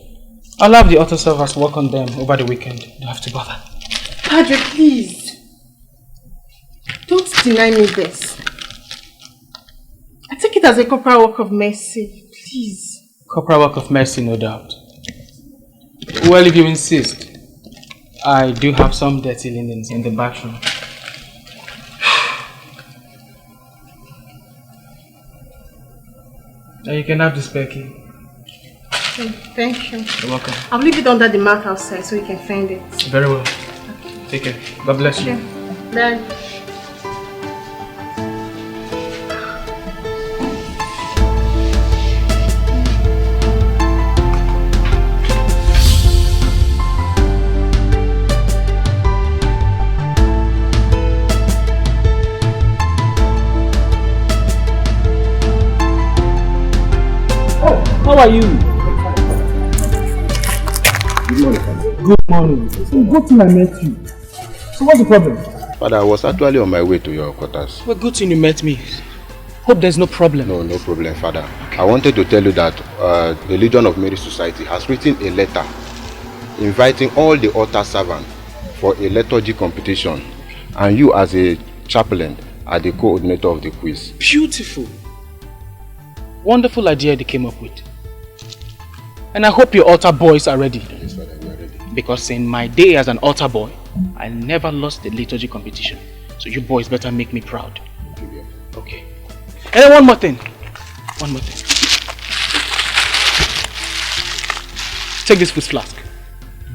I'll have the auto servers work on them over the weekend. You don't have to bother. Padre, please. Don't deny me this. I take it as a corporal work of mercy. Please. Corporal work of mercy, no doubt. Well, if you insist, I do have some dirty linens in the bathroom. Now you can have the spare key. Thank you. You're welcome. I'll leave it under the mat outside so you can find it. Very well. Take care. God bless you. Bye. How are you? Good morning, Father. Good morning. So good thing I met you. So what's the problem? Father, I was actually on my way to your quarters. Well, good thing you met me. Hope there's no problem. No, no problem, Father. Okay. I wanted to tell you that the Legion of Mary Society has written a letter inviting all the altar servants for a liturgy competition, and you as a chaplain are the coordinator of the quiz. Beautiful. Wonderful idea they came up with. And I hope your altar boys are ready. Yes, Father, we are ready. Because in my day as an altar boy, I never lost the liturgy competition. So you boys better make me proud. Okay. And then one more thing. One more thing. Take this food flask.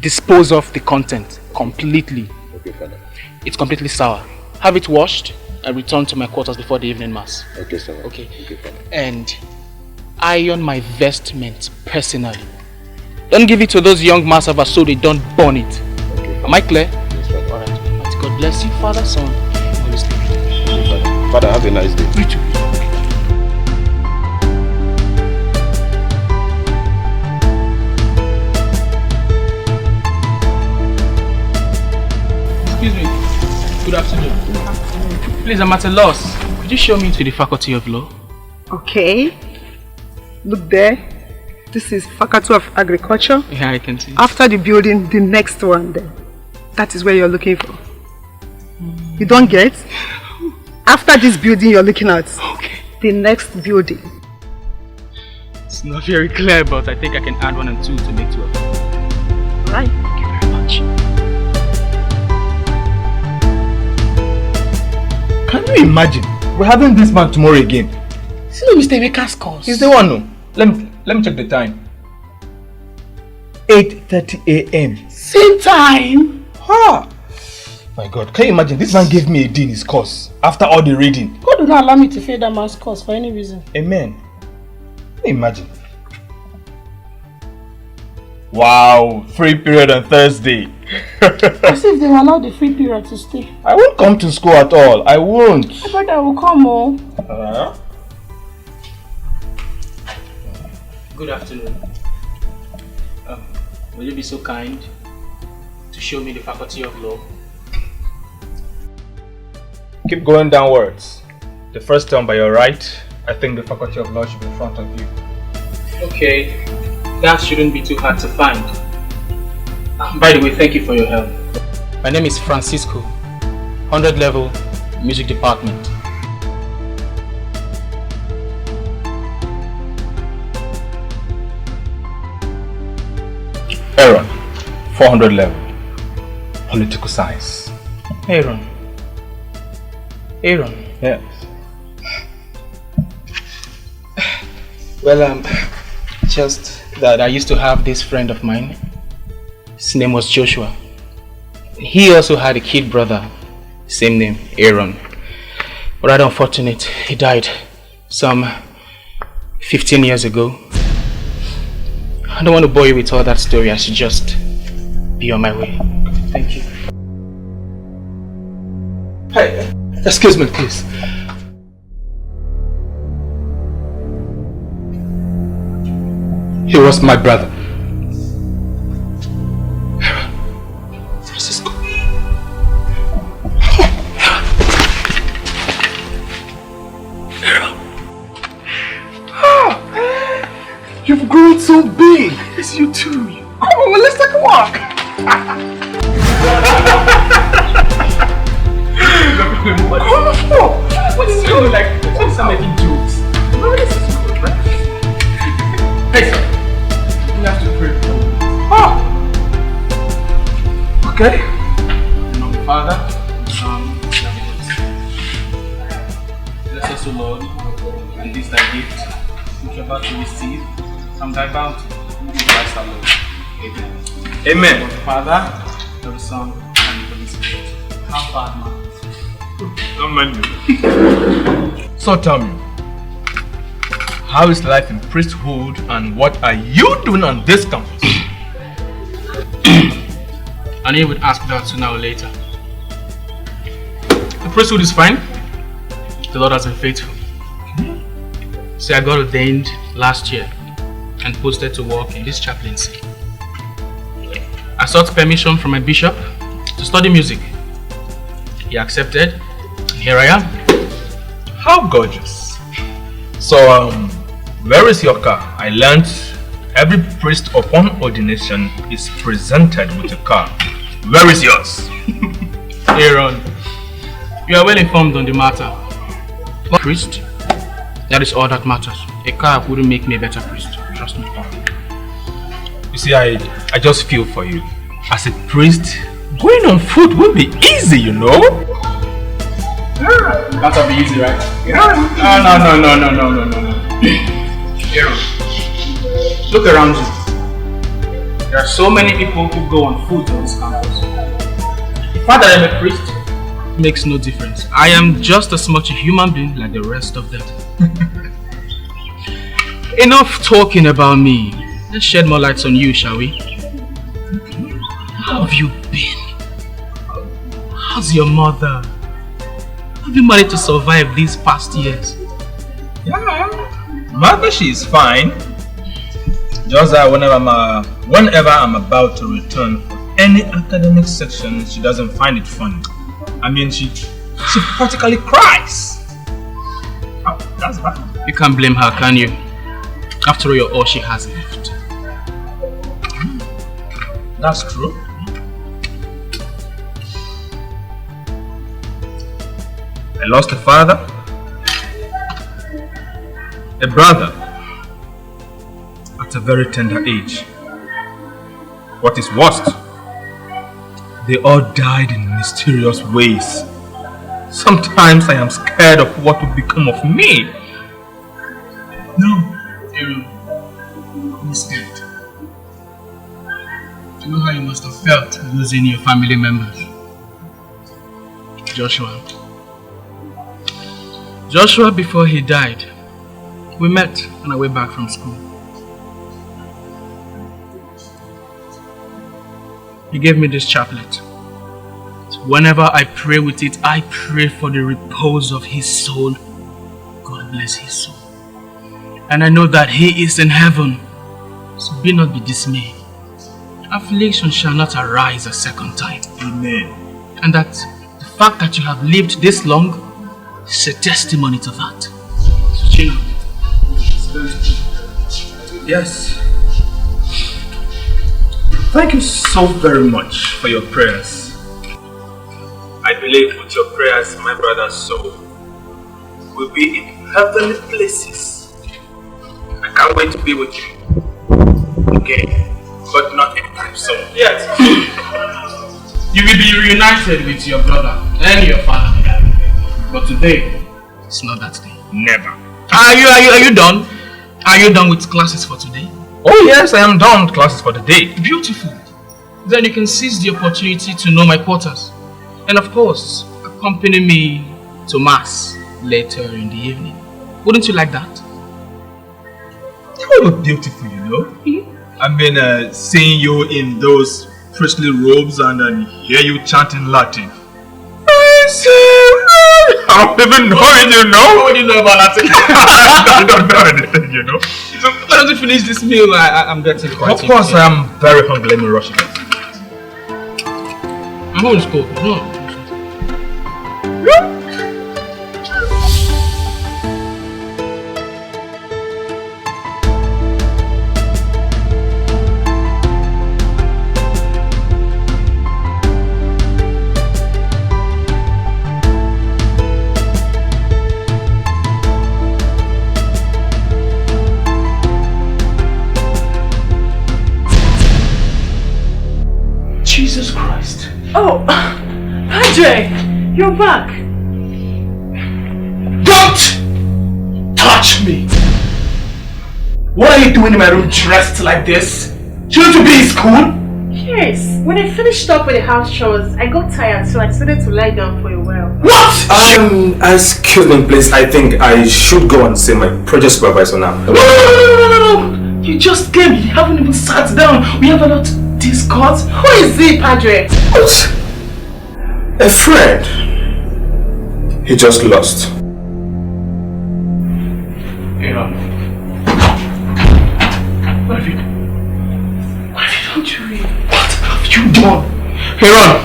Dispose of the content completely. Okay, Father. It's completely sour. Have it washed and return to my quarters before the evening mass. Okay, sir. Okay. Okay, Father. And iron my vestment personally. Don't give it to those young mass servers so they don't burn it. Okay, am I clear? Yes, Father. Alright. God bless you, Father, Son, Holy Spirit. Okay, Father. Father, have a nice day. You too. Excuse me. Good afternoon. Good afternoon. Please, I'm at a loss. Could you show me to the Faculty of Law? Okay. Look there. This is Faculty of Agriculture. Yeah, I can see. After the building, the next one there. That is where you're looking for. You don't get? After this building you're looking at. Okay. The next building. It's not very clear, but I think I can add 1 and 2 to make 2 of them. Alright. Thank you very much. Can you imagine? We're having this man tomorrow again. It's not Mr. Emeka's course. He's the one, no? Let me check the time. 8:30 a.m. Same time? Ha! My God, can you imagine? This man gave me a D in his course after all the reading. God do not allow me to fail that man's cause for any reason. Amen. Imagine. Wow, free period on Thursday. As if they will allow the free period to stay. I won't come to school at all. I won't. I thought I will come, Good afternoon. Will you be so kind to show me the faculty of law? Keep going downwards. The first term by your right, I think the faculty of law should be in front of you. Okay, that shouldn't be too hard to find. By the way, thank you for your help. My name is Francisco, 100 level, music department. Aaron, 400 level, political science. Aaron. Yes. Well, just that I used to have this friend of mine. His name was Joshua. He also had a kid brother, same name, Aaron. But rather unfortunate, he died some 15 years ago. I don't want to bore you with all that story. I should just be on my way. Thank you. Hey, excuse me, please. He was my brother. Francisco. You've grown so big. Yes, you too. Come on, well, let's take a walk. What is going like? What's some making jokes? No, this is good, right? Hey, sir. You have to pray for me. Okay. In the name of the Father, the Son, and the Holy Spirit. Bless us, O Lord, and this thy gift, which you are about to receive from thy bounty, in Christ our Lord. Amen. Amen. Of the Father, of the Son, and the Holy Spirit. How far, man? So tell me, how is life in priesthood and what are you doing on this campus? I knew you would ask that sooner or later. The priesthood is fine. The Lord has been faithful. See, I got ordained last year and posted to work in this chaplaincy. I sought permission from my bishop to study music. He accepted, and here I am. How gorgeous. So, where is your car? I learned every priest upon ordination is presented with a car. Where is yours? Aaron, you are well informed on the matter. But priest, that is all that matters. A car wouldn't make me a better priest. Trust me. You see, I just feel for you. As a priest, going on foot will be easy, you know? That'll be easy, right? No. Aaron, look around you. There are so many people who go on foot on this campus. The fact that I'm a priest makes no difference. I am just as much a human being like the rest of them. Enough talking about me. Let's shed more lights on you, shall we? How have you been? How's your mother? Have you managed to survive these past years? Yeah, mother, she is fine. Just that whenever I'm about to return for any academic section, she doesn't find it funny. I mean, she practically cries. Oh, that's bad. You can't blame her, can you? After all, you're all she has left. That's true. I lost a father, a brother, at a very tender age. What is worst, they all died in mysterious ways. Sometimes I am scared of what will become of me. No, Aaron, I'm scared. You know how you must have felt losing your family members. Joshua, Joshua, before he died, we met on our way back from school. He gave me this chaplet. So whenever I pray with it, I pray for the repose of his soul. God bless his soul. And I know that he is in heaven. So be not be dismayed. Affliction shall not arise a second time. Amen. And that the fact that you have lived this long is a testimony to that. So, Gino. Yes. Thank you so very much for your prayers. I believe with your prayers, my brother's soul will be in heavenly places. I can't wait to be with you again, but not anytime soon. Yes. You will be reunited with your brother and your father. But today, it's not that day. Never. Are you done? Are you done with classes for today? Oh yes, I am done with classes for the day. Beautiful. Then you can seize the opportunity to know my quarters. And of course, accompany me to mass later in the evening. Wouldn't you like that? You look beautiful, you know. I mean, seeing you in those priestly robes and then hear you chanting Latin. I don't even know it, you know. What do you know about Latin? I don't know anything, you know. So why don't you finish this meal? I'm getting quite. Of course, I am very hungry. Let me rush it. I'm going to school. No. Jesus Christ. Oh, Padre, you're back. Don't touch me! What are you doing in my room dressed like this? Shouldn't you be in school? Yes, when I finished up with the house chores, I got tired, so I decided to lie down for a while. What? Excuse me, please. I think I should go and see my project supervisor now. No. You just came. You haven't even sat down. We have a lot to discuss. Who is he, Padre? What? A friend. He just lost. Aaron. What have you done? What have you done to me? What have you done? Aaron!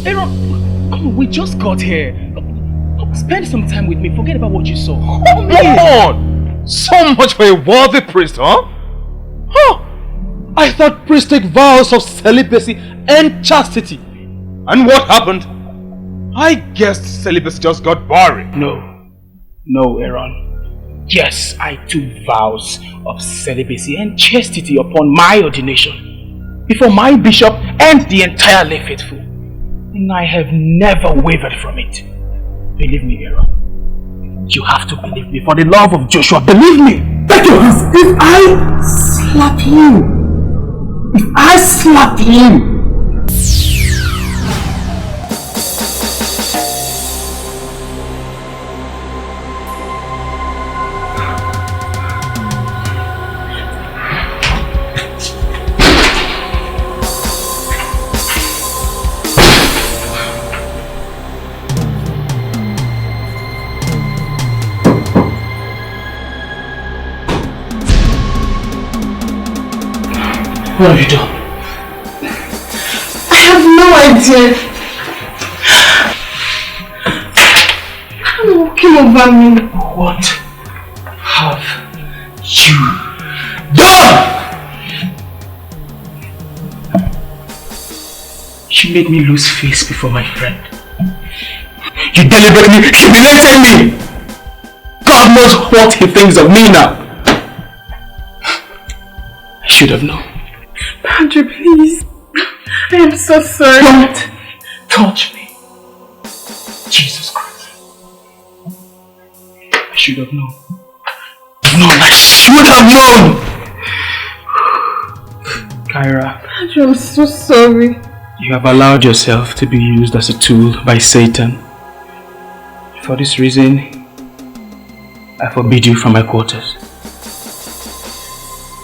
Aaron, come on, we just got here. Spend some time with me. Forget about what you saw. Come on! So much for a worthy priest, huh? Huh? I thought priests take vows of celibacy and chastity. And what happened? I guess celibacy just got boring. No, Aaron. Yes, I took vows of celibacy and chastity upon my ordination before my bishop and the entire lay faithful. And I have never wavered from it. Believe me, Aaron. You have to believe me. For the love of Joshua, believe me. If I slap you. What have you done? I have no idea. I'm walking over me. What have you done? You made me lose face before my friend. You deliberately humiliated me. God knows what he thinks of me now. I should have known. Padre, please. I am so sorry. Don't touch me. Jesus Christ. I should have known. No, I should have known. Kyra, I'm so sorry. you have allowed yourself to be used as a tool by Satan. For this reason, I forbid you from my quarters.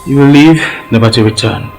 You will leave, never to return.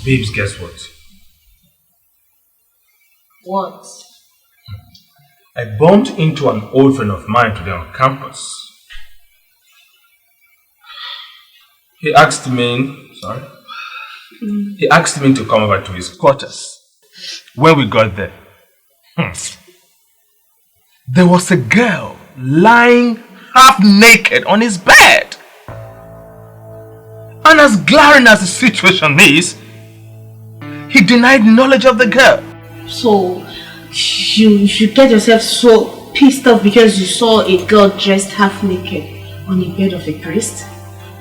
Babes, guess what? What? I bumped into an old friend of mine today on campus. He asked me to come over to his quarters. When we got there, there was a girl lying half naked on his bed. And as glaring as the situation is, he denied knowledge of the girl. So, you get yourself so pissed off because you saw a girl dressed half naked on the bed of a priest?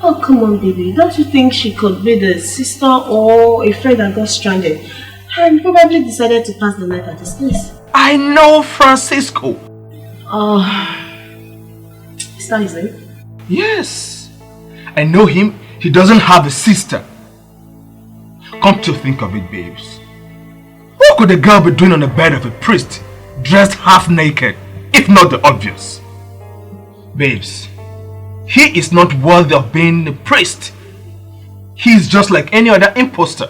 Oh, come on, baby. Don't you think she could be the sister or a friend that got stranded and probably decided to pass the night at his place? I know Francisco. Is that his name? Yes. I know him. He doesn't have a sister. Come to think of it, babes. What could a girl be doing on the bed of a priest, dressed half naked, if not the obvious? Babes, he is not worthy of being a priest. He is just like any other imposter,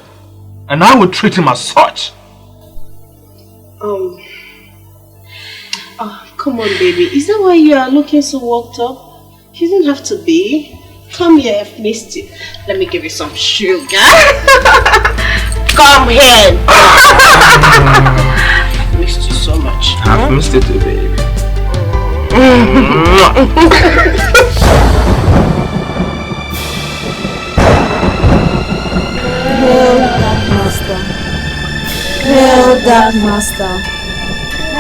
and I will treat him as such. Come on, baby. Is that why you are looking so worked up? You don't have to be. Come here, I've missed you. Let me give you some sugar. Come here. I've missed you so much. I've missed it too, baby. Hail, Dark Master. Hail, Dark Master.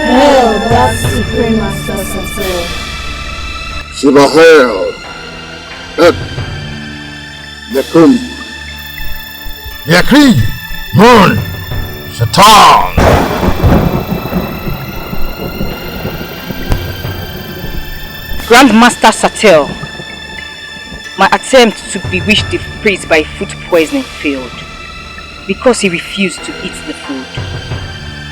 Hail, Dark Supreme Master Satel. Shiva hail. Yakun. Yakri. Moon. Satan. Grandmaster Satel, my attempt to bewitch the priest by food poisoning failed because he refused to eat the food.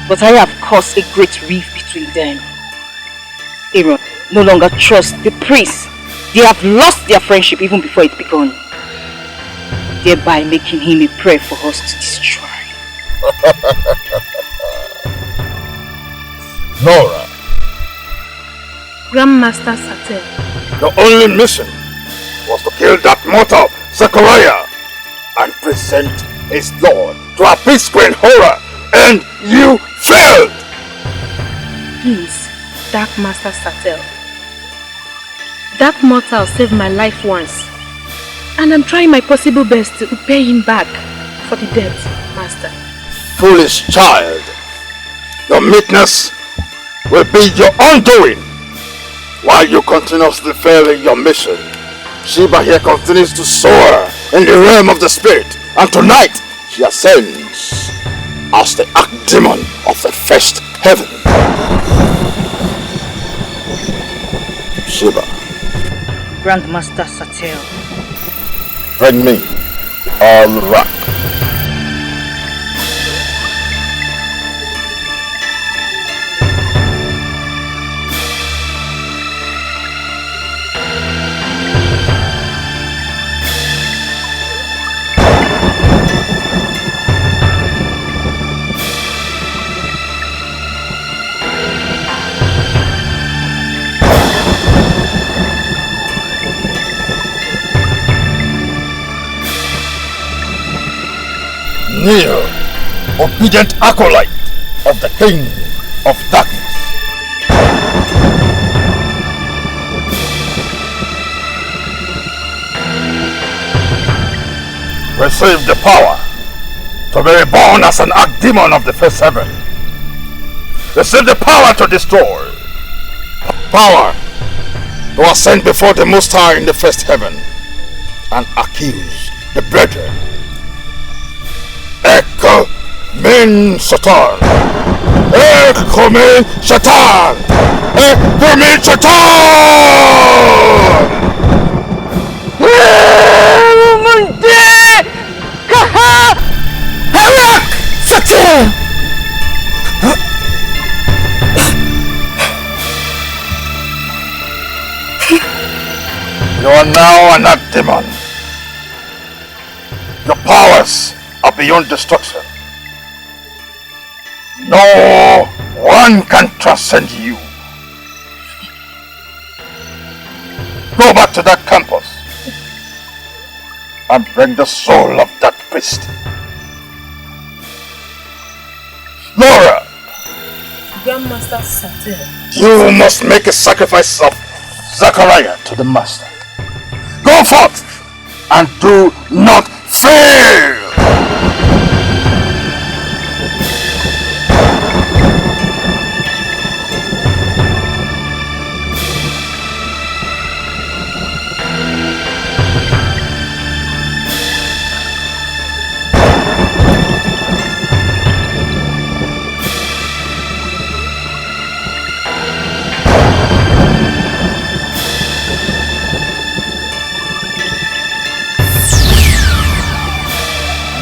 But I have caused a great rift between them. Aaron no longer trusts the priest. They have lost their friendship even before it began, thereby making him a prey for us to destroy. Nora, Grandmaster Satel. the only mission was to kill that mortal, Zachariah, and present his lord to appease Queen Hora, and you failed! Please, Dark Master Satel. That mortal saved my life once, and I'm trying my possible best to pay him back for the debt, Master. Foolish child, your meekness will be your undoing while you continuously fail in your mission. Sheba here continues to soar in the realm of the spirit, and tonight she ascends as the archdemon of the first heaven. Sheba, Grandmaster Satel, bring me all rock. Kneel, obedient acolyte of the King of Darkness. Receive the power to be reborn as an archdemon of the first heaven. Receive the power to destroy. Power to ascend before the Most High in the first heaven and accuse the brethren. Echo min Satan. Echo min Satan. Echo min Satan. Satan. You are now an archdemon. Your powers are beyond destruction. No one can transcend you. Go back to that campus and bring the soul of that priest. Laura! Grandmaster Satan. You must make a sacrifice of Zachariah to the Master. Go forth and do not fail!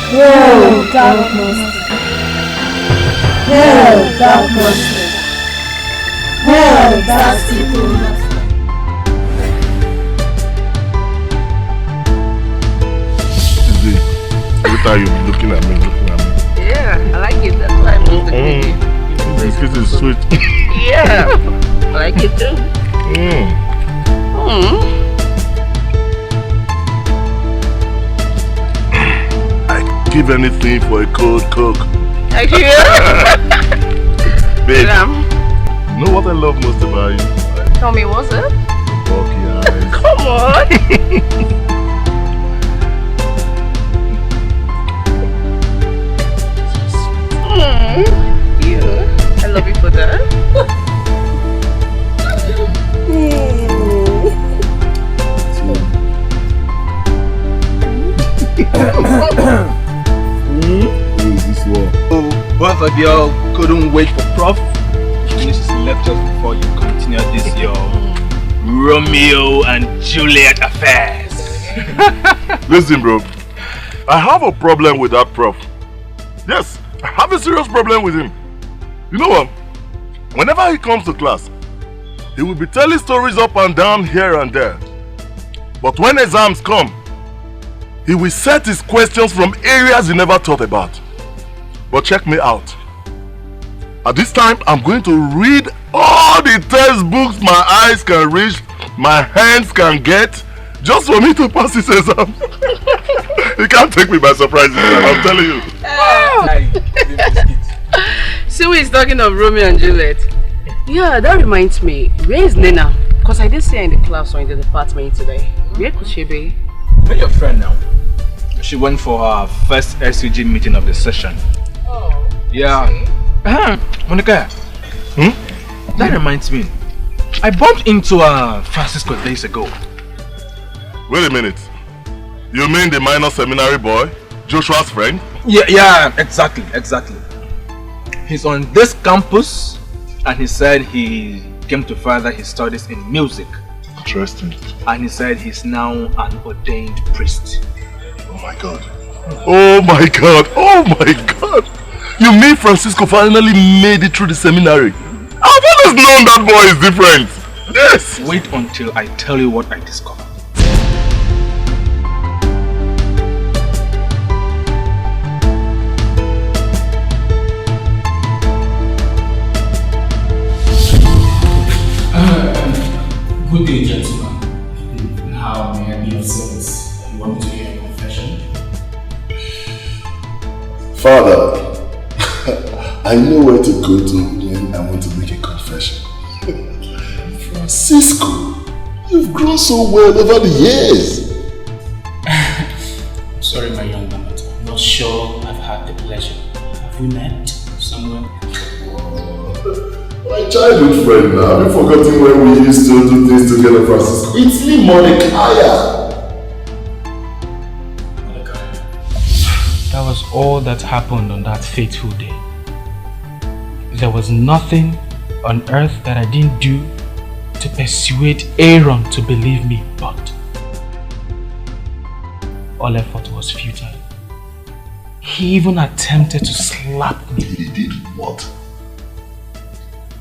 Hail, Dark Master! Hail, Dark Master! Hail, Dark Secret Master! Every time you be looking at me. Yeah, I like it. That's why I moved the This kiss is sweet. Yeah, I like it too. Give anything for a cold coke. Thank you. Babe, you know what I love most about you? Tell me, what's it? Bulky eyes. Come on. Yeah, I love you for that. Who is this one? Oh, both of y'all couldn't wait for Prof to finish his lectures before you continue this your Romeo and Juliet affairs. Listen, bro. I have a problem with that prof. Yes, I have a serious problem with him. You know what? Whenever he comes to class, he will be telling stories up and down here and there. But when exams come, he will set his questions from areas he never thought about. But check me out. At this time, I'm going to read all the textbooks my eyes can reach, my hands can get, just for me to pass this exam. You can't take me by surprise this time, I'm telling you. So he's talking of Romeo and Juliet. Yeah, that reminds me. Where is Nena? Because I didn't see her in the class or in the department today. Where could she be? Where's your friend now? She went for her first SUG meeting of the session. Oh. Yeah. Monica. That reminds me. I bumped into Francisco days ago. Wait a minute. You mean the minor seminary boy? Joshua's friend? Yeah, exactly. He's on this campus and he said he came to further his studies in music. Interesting. And he said he's now an ordained priest. Oh my God. Oh my God. Oh my God. You mean Francisco finally made it through the seminary? I've always known that boy is different. Yes. Wait until I tell you what I discovered. Good day, gentlemen. How may I be of service? You want me to hear a confession? Father, I know where to go to when I want to make a confession. Francisco, you've grown so well over the years. I'm sorry, my young man, but I'm not sure I've had the pleasure. Have we met somewhere? My childhood friend now. Have you forgotten when we used to do things together, Francisco? It's me, Mordecai. That was all that happened on that fateful day. There was nothing on earth that I didn't do to persuade Aaron to believe me, but all effort was futile. He even attempted to slap me. He did what?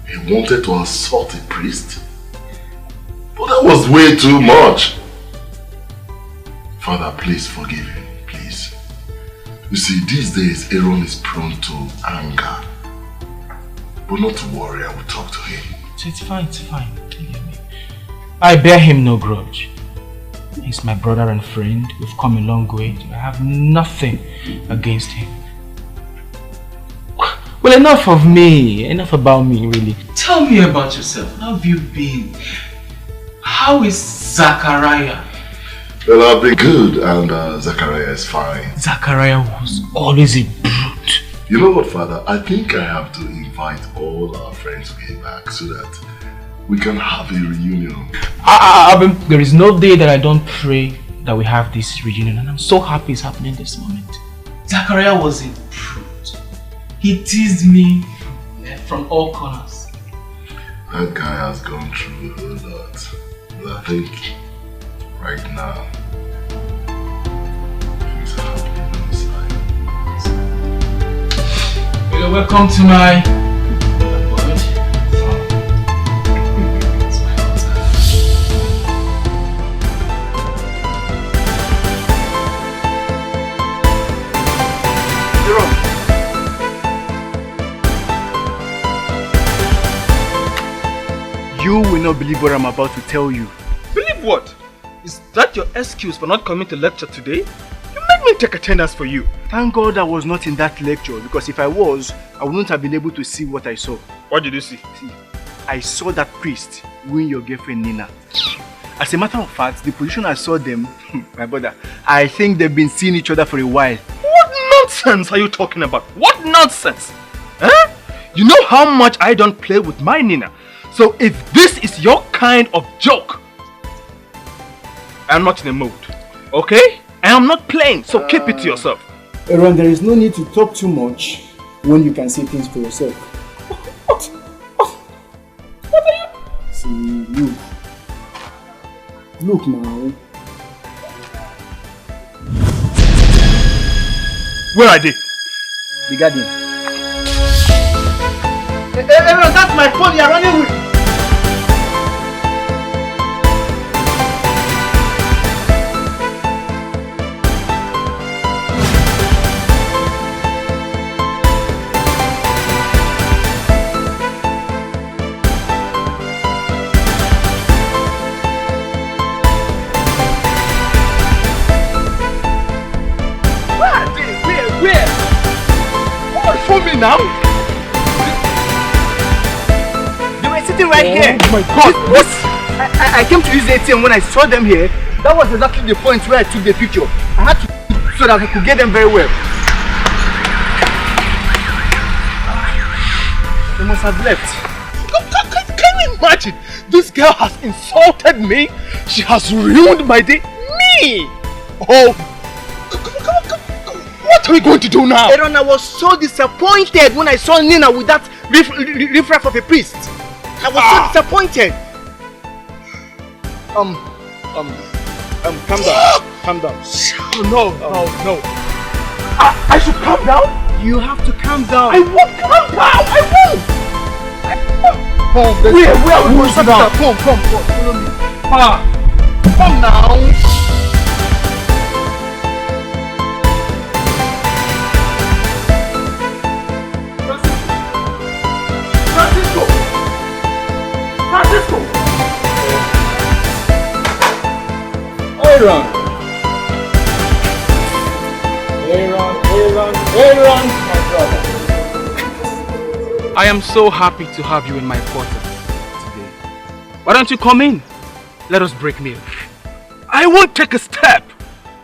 He wanted to assault a priest? But that was way too much. Father, please forgive him, please. You see, these days Aaron is prone to anger. But not to worry, I will talk to him. It's fine, it's fine. I bear him no grudge. He's my brother and friend. We've come a long way. I have nothing against him. Well, enough of me. Enough about me, really. Tell me about yourself. How have you been? How is Zachariah? Well, I've been good, and Zachariah is fine. Zachariah was always a brute. You know what, Father? I think I have to invite all our friends to get back so that we can have a reunion. There is no day that I don't pray that we have this reunion, and I'm so happy it's happening this moment. Zachariah was a brute. He teased me from all corners. That guy has gone through a whole lot. But I think right now things are happening on the side. Well, welcome to my You will not believe what I'm about to tell you. Believe what? Is that your excuse for not coming to lecture today? You made me take attendance for you. Thank God I was not in that lecture, because if I was, I wouldn't have been able to see what I saw. What did you see? I saw that priest win your girlfriend Nina. As a matter of fact, the position I saw them, my brother, I think they've been seeing each other for a while. What nonsense are you talking about? What nonsense? Huh? You know how much I don't play with my Nina. So if this is your kind of joke, I'm not in the mood, okay? I am not playing, so keep it to yourself. Aaron, there is no need to talk too much when you can see things for yourself. What? What are you? See, look. Look now. Where are they? The Guardian. Aaron, that's my phone you're running with. Where? What for me now? They were sitting right here. Oh my God! What? I came to use the ATM when I saw them here. That was exactly the point where I took the picture. I had to so that I could get them very well. They must have left. Can you imagine? This girl has insulted me. She has ruined my day. Me! Oh. What are we going to do now? Aaron, I was so disappointed when I saw Nina with that riffraff of a priest. I was so disappointed. Calm down. Calm down. No. I should calm down? You have to calm down. I won't calm down. I won't. Where are we going to sit down? Come, follow me. Come now. Francisco! Aaron! I am so happy to have you in my quarters today. Why don't you come in? Let us break meal. I won't take a step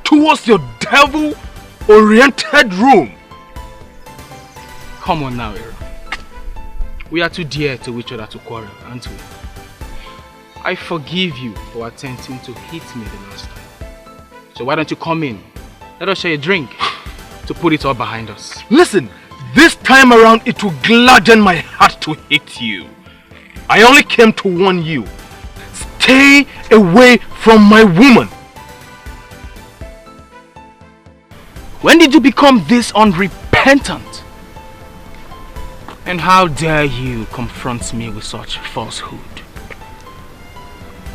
towards your devil-oriented room. Come on now, Aaron. We are too dear to each other to quarrel, aren't we? I forgive you for attempting to hit me the last time. So why don't you come in? Let us share a drink to put it all behind us. Listen, this time around it will gladden my heart to hit you. I only came to warn you. Stay away from my woman. When did you become this unrepentant? And how dare you confront me with such falsehood?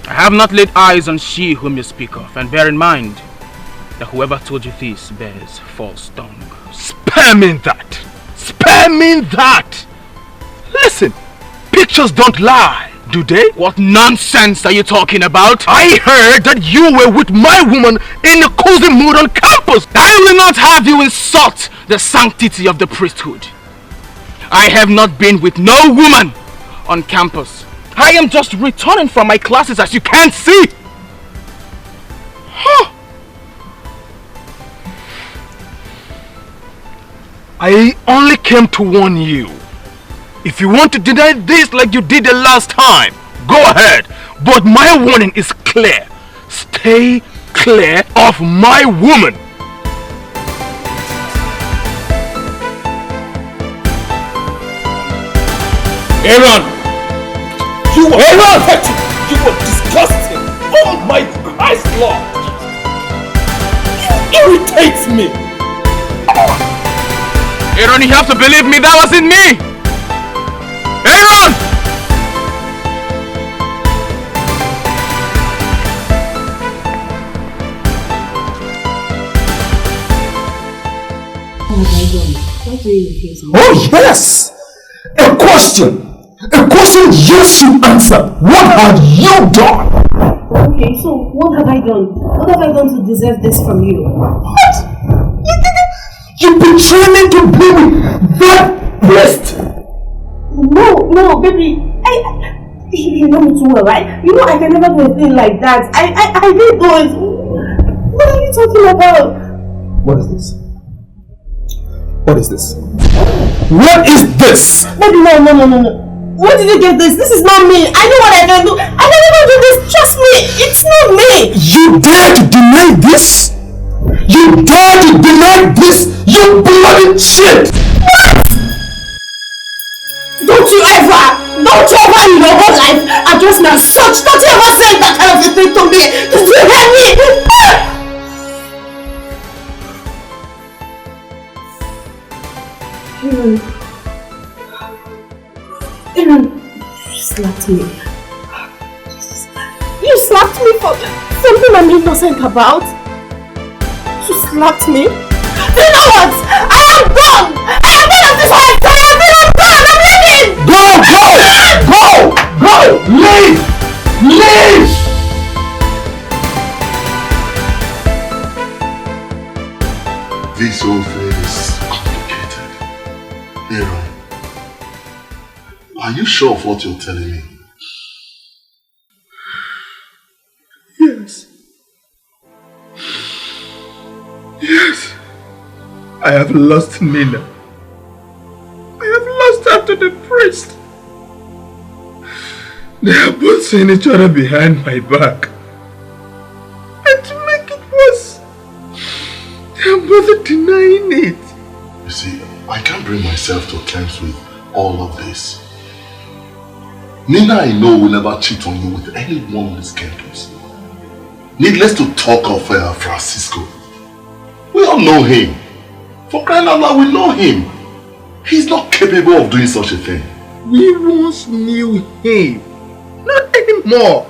I have not laid eyes on she whom you speak of, and bear in mind that whoever told you this bears false tongue. Spare me that! Spare me that! Listen, pictures don't lie, do they? What nonsense are you talking about? I heard that you were with my woman in a cozy mood on campus. I will not have you insult the sanctity of the priesthood. I have not been with no woman on campus. I am just returning from my classes, as you can't see. Huh. I only came to warn you. If you want to deny this like you did the last time, go ahead. But my warning is clear. Stay clear of my woman. Aaron! You were pathetic! You were disgusting! Oh my Christ, Lord! You irritate me! Aaron, you have to believe me, that wasn't me! Aaron! Oh yes! A question! A question yes you answer! What have you done? Okay, so what have I done? What have I done to deserve this from you? What? You betrayed me to be with that priest! No, baby. You know me too well, right? You know I can never do a thing like that. I didn't do it. What are you talking about? What is this? What is this? What is this? Baby, no. Where did you get this? This is not me. I know what I can do. I can never do this. Trust me. It's not me. You dare to deny this? You dare to deny this? You bloody shit! What? Don't you ever in your whole life address me as such. Don't you ever say that kind of a thing to me. Did you hear me? Aaron, you slapped me. You slapped me for something I'm innocent about. You slapped me. You know what? I am done. I am done of this whole thing. I'm done. I'm leaving. Go! Leave! This whole thing is complicated. Aaron, are you sure of what you're telling me? Yes. I have lost Nina. I have lost her to the priest. They are both seeing each other behind my back. And to make it worse, they are both denying it. You see, I can't bring myself to terms with all of this. Nina, I know, will never cheat on you with anyone on this campus. Needless to talk of Francisco. We all know him. For crying out loud, we know him. He's not capable of doing such a thing. We once knew him. Not anymore.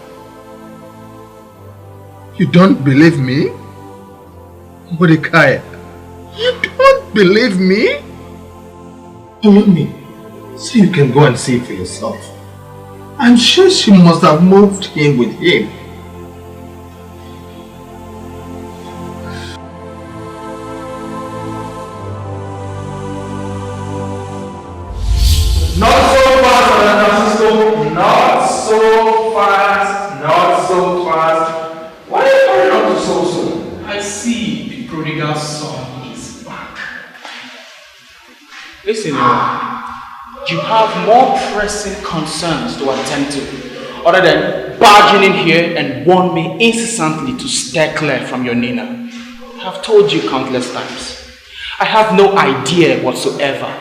You don't believe me? Mordecai, you don't believe me? Follow me, so you can go and see for yourself. I'm sure she must have moved in with him. Not so fast, not so fast. Why are you hurrying up to so soon? I see the prodigal son is back. Listen, you have more pressing concerns to attend to other than barging in here and warn me incessantly to steer clear from your Nina. I have told you countless times. I have no idea whatsoever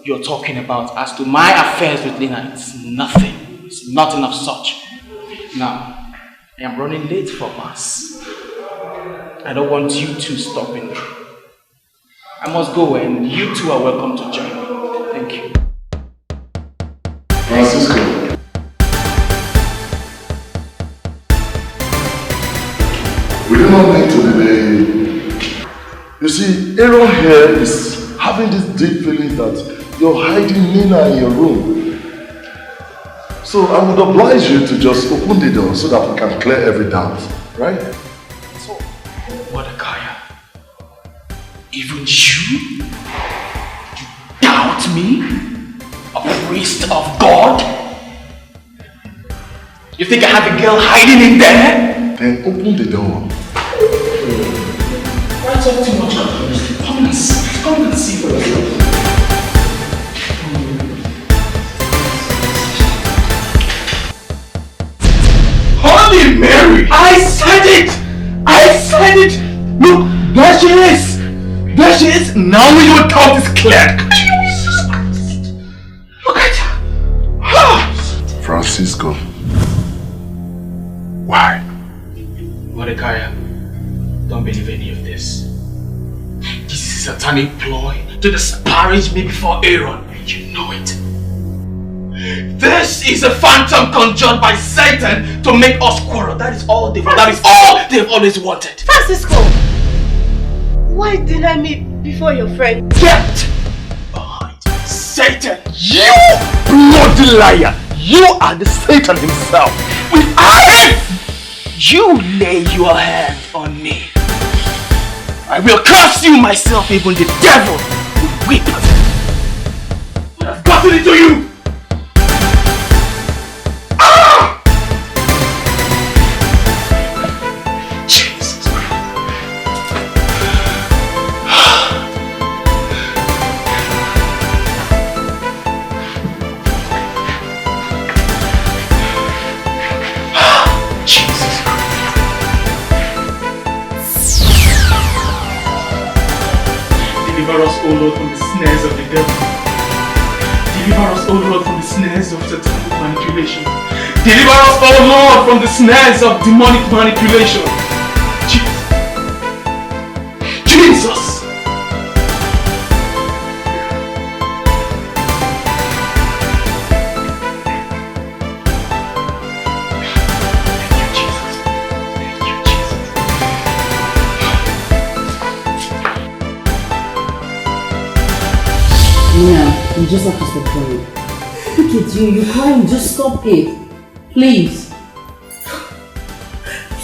you're talking about. As to my affairs with Nina, it's nothing. It's nothing of such. Now, I am running late for mass. I don't want you two stopping me. I must go and you two are welcome to join me. Thank you. Francisco. We do not need to delay. You see, Aaron here is having this deep feeling that you're hiding Nina in your room. So I would oblige you to just open the door so that we can clear every doubt, right? So, Mordecai, even you doubt me? A priest of God? You think I have a girl hiding in there? Then open the door. Why talk too much? Come and see for yourself. Holy Mary! I said it! I said it! Look, there she is! There she is! Now your count is clear! Jesus Christ! Look at her! Francisco. Why? Mordecai, don't believe any of this. This is a satanic ploy to disparage me before Aaron. You know it. This is a phantom conjured by Satan to make us quarrel. That is all they've always wanted. Francisco! Why did I meet before your friend? Get behind Satan! You bloody liar! You are the Satan himself. Without him, you lay your hand on me. I will curse you myself, even the devil will weep. What has gotten into you? Deliver us, O Lord, from the snares of the devil. Deliver us, O Lord, from the snares of satanic manipulation. Deliver us, O Lord, from the snares of demonic manipulation. Jesus! Nina, you just have to stop crying. Look at you, you're crying, just stop it. Please.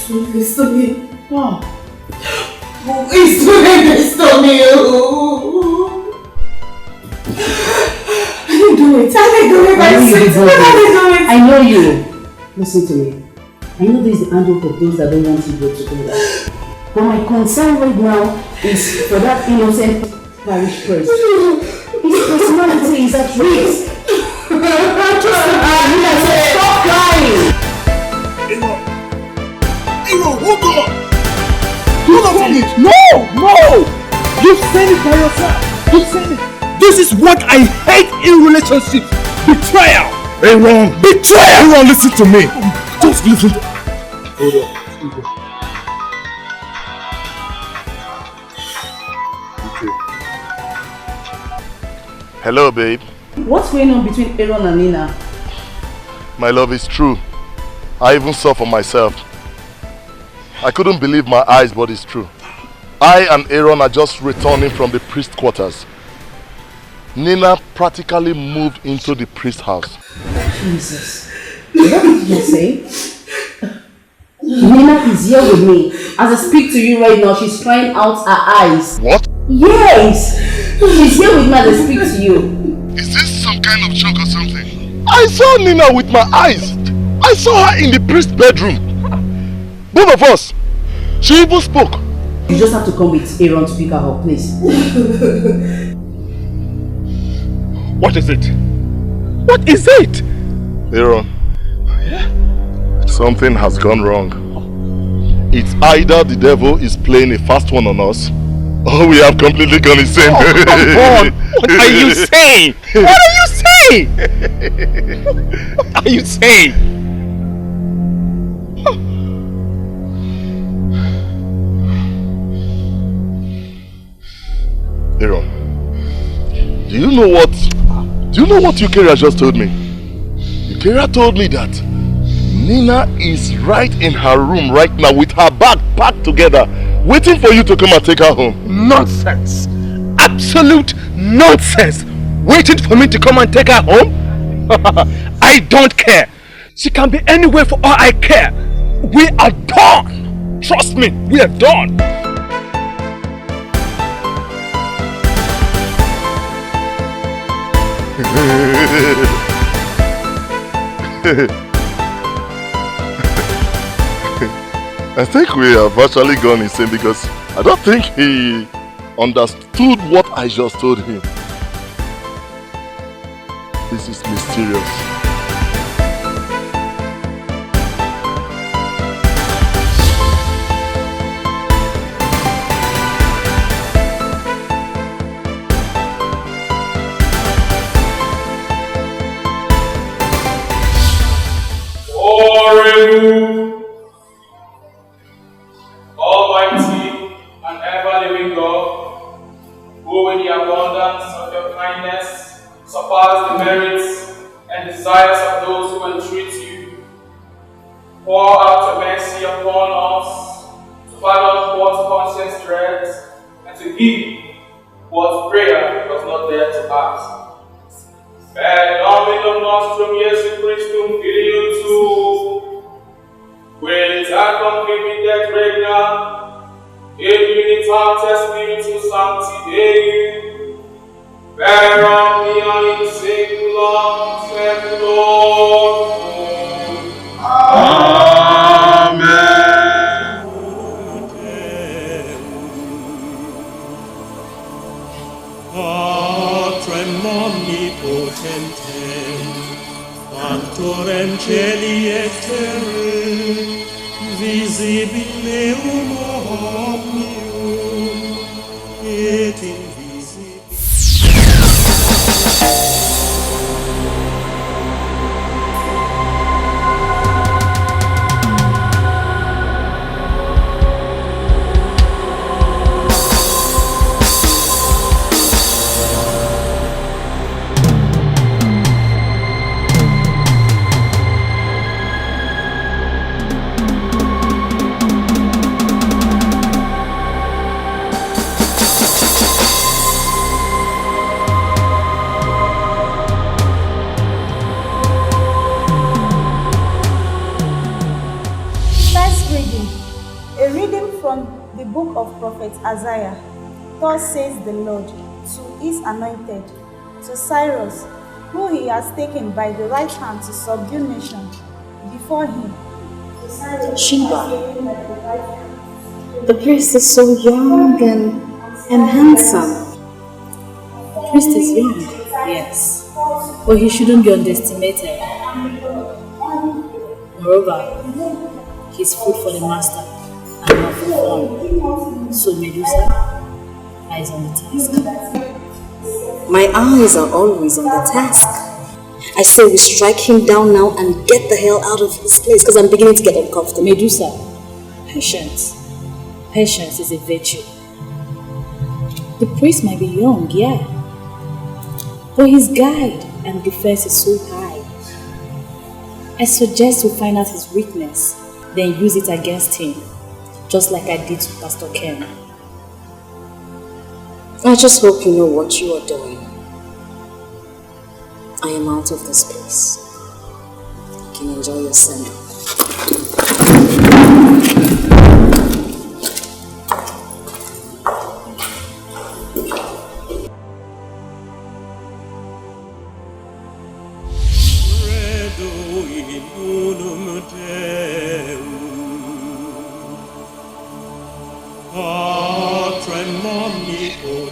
Please to me. Oh. Please do this to me. I didn't do it. I know you. Listen to me. I know this is the handbook of those that don't want you to do that. But my concern right now is for that innocent parish priest. His personality is at risk. Stop crying! Aaron, hold on! Do not say it! No! You've said it by yourself! You've said it! This is what I hate in relationships! Betrayal! Aaron! Betrayal! Aaron, listen to me! Just listen to me! Hold on. Hello, babe. What's going on between Aaron and Nina? My love is true. I even saw for myself. I couldn't believe my eyes, but it's true. I and Aaron are just returning from the priest quarters. Nina practically moved into the priest house. Jesus. What did you say? Nina is here with me. As I speak to you right now, she's crying out her eyes. What? Yes! She's here with me as I speak to you. Is this some kind of joke or something? I saw Nina with my eyes. I saw her in the priest's bedroom. Both of us. She even spoke. You just have to come with Aaron to pick her up, please. What is it? What is it? Aaron. Something has gone wrong. It's either the devil is playing a fast one on us, or we have completely gone insane. Oh, come on! What are you saying? What are you saying? What are you saying? Aaron, do you know what Eukaria just told me? Eukaria told me that Nina is right in her room right now with her bag packed together, waiting for you to come and take her home. Nonsense! Absolute nonsense! Waiting for me to come and take her home? I don't care! She can be anywhere for all I care! We are done! Trust me, we are done! I think we have actually gone insane because I don't think he understood what I just told him. This is mysterious. Remove, Almighty and ever-living God, who in the abundance of your kindness surpass the merits and desires of those who entreat you, pour out your mercy upon us, to pardon what conscience dreads, and to give what prayer does not dare to ask. Per nomine nostrum Iesu Christum Filii tuo, Quae confidet regna, et unitate Spiritus Sancti Dei, per omnia in saeculum saeculorum. Amen. Patrem omnipotentem, Factorem celi et terrae, visibileum omnium, et invisibileum. book of prophet Isaiah, thus says the Lord to his anointed, to Cyrus, who he has taken by the right hand to subdue nations before him. Sheba, the priest is so young and handsome. The priest is young, yes, but he shouldn't be underestimated. Moreover, he's food for the master and not for fun. So Medusa, eyes on the task. My eyes are always on the task. I say we strike him down now and get the hell out of this place because I'm beginning to get uncomfortable. Medusa, patience. Patience is a virtue. The priest might be young, yeah, but his guide and defense is so high. I suggest we find out his weakness, then use it against him, just like I did to Pastor Ken. I just hope you know what you are doing. I am out of this place. You can enjoy your sermon.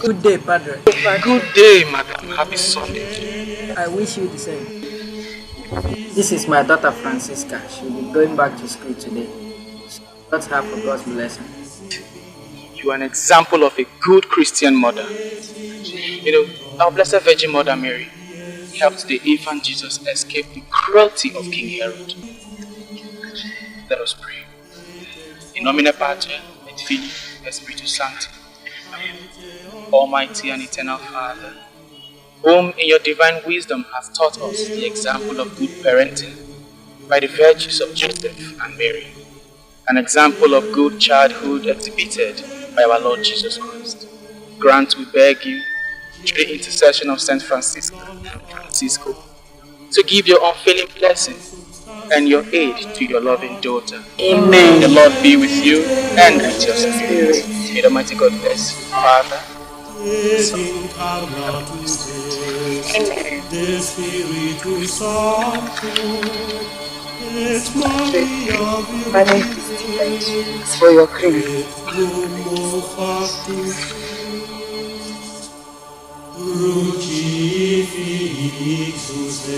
Good day, Padre. Good day, madam. Happy Sunday. I wish you the same. This is my daughter Francisca. She'll be going back to school today. Let's have for God's blessing. You are an example of a good Christian mother. You know, our Blessed Virgin Mother Mary helped the infant Jesus escape the cruelty of King Herod. Let us pray. In nomine Patri, et Filii, et Spiritus Sancti. Amen. Almighty and eternal Father, whom in your divine wisdom has taught us the example of good parenting by the virtues of Joseph and Mary, an example of good childhood exhibited by our Lord Jesus Christ. Grant, we beg you, through the intercession of Saint Francisco, to give your unfailing blessing and your aid to your loving daughter. Amen. The Lord be with you and with your spirit. May the Almighty God bless you, Father, Son, and Holy Spirit. Amen. My name is for your cream. Crucifixus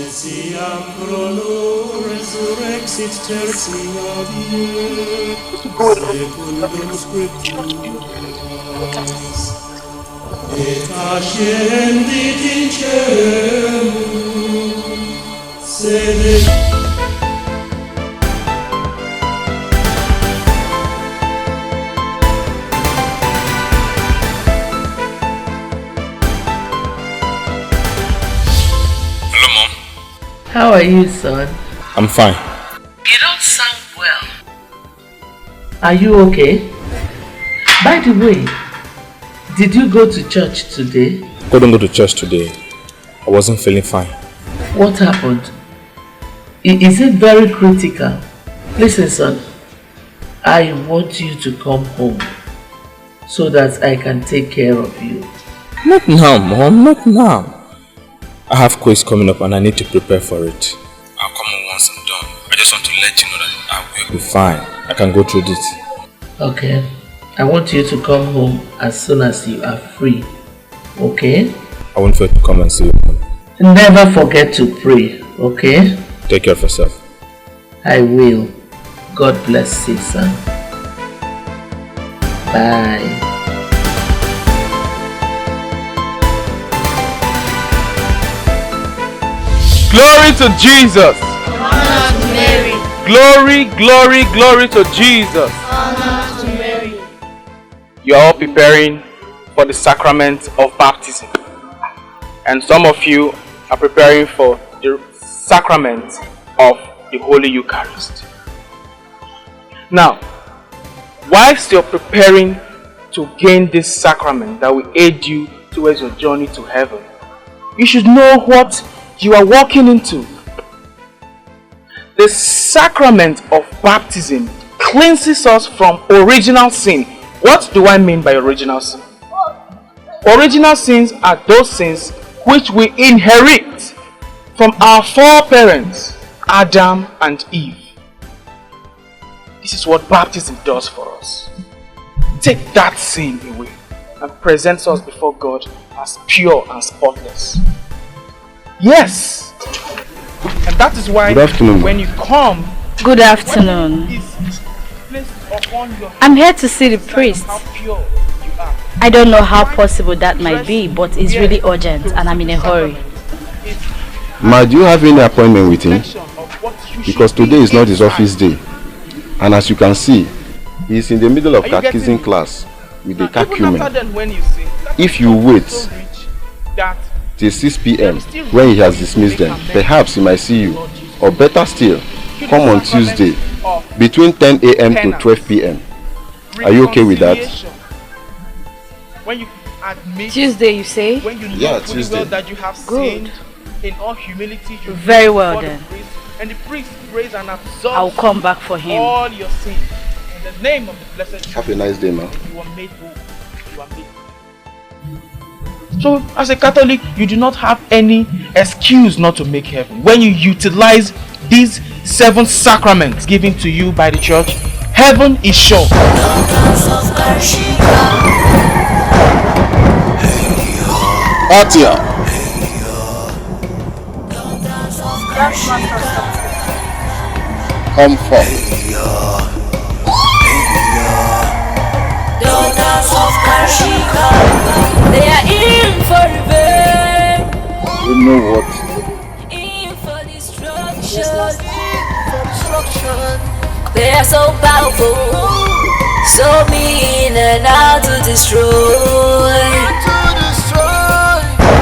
etiam prolo resurrexit tertia die, secundum scripturas, et ascendit in caelum, sede. How are you, son? I'm fine. You don't sound well. Are you okay? By the way, did you go to church today? I couldn't go to church today. I wasn't feeling fine. What happened? Is it very critical? Listen, son. I want you to come home so that I can take care of you. Not now, Mom. Not now. I have quiz coming up and I need to prepare for it. I'll come home once I'm done. I just want to let you know that I will be fine. I can go through this. Okay. I want you to come home as soon as you are free. Okay? I want you to come and see you. Never forget to pray. Okay? Take care of yourself. I will. God bless you, son. Bye. Glory to Jesus. Honor to Mary. Glory, glory, glory to Jesus. Honor to Mary. You are all preparing for the sacrament of baptism. And some of you are preparing for the sacrament of the Holy Eucharist. Now, whilst you're preparing to gain this sacrament that will aid you towards your journey to heaven, you should know what you are walking into. The sacrament of baptism cleanses us from original sin. What do I mean by original sin? Original sins are those sins which we inherit from our foreparents, Adam and Eve. This is what baptism does for us. Take that sin away and presents us before God as pure and spotless. Yes, and that is why when you come, good afternoon. I'm here to see the priest. I don't know how possible that might be, but it's really urgent and I'm in a hurry. Ma, do you have any appointment with him? Because today is not his office day. And as you can see, he is in the middle of catechism class with the catechumen. If you wait till 6 p.m. when he has dismissed them, perhaps he might see you. Or better still, come on Tuesday between 10 a.m. to 12 p.m. Are you okay with that? Tuesday, you say? Yeah, Tuesday. Good. In all humility, very well then. And the priest prays and absolves I'll come back for him. all your sins. In the name of the blessed Have a nice day, man. You are made whole. You are made whole. So, as a Catholic, you do not have any excuse not to make heaven. When you utilize these 7 sacraments given to you by the church, heaven is sure. Atia. Come forth. Daughters of Karshika, they are in for revenge. You know what? In for destruction. They are so powerful, so mean and out to destroy.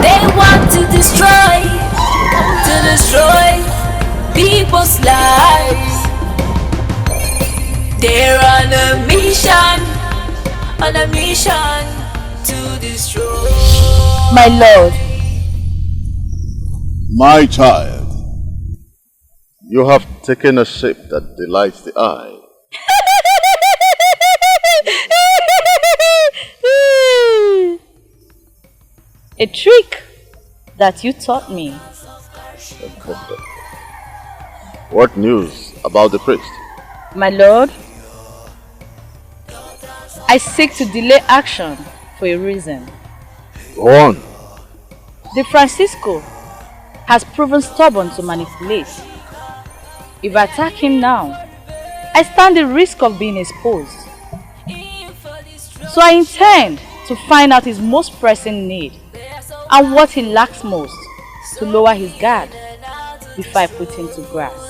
They want to destroy people's lives. They're on a mission to destroy. My lord. My child, you have taken a shape that delights the eye. A trick that you taught me. What news about the priest? My lord, I seek to delay action for a reason. Go on. The Francisco has proven stubborn to manipulate. If I attack him now, I stand the risk of being exposed. So I intend to find out his most pressing need and what he lacks most to lower his guard before I put him to grass.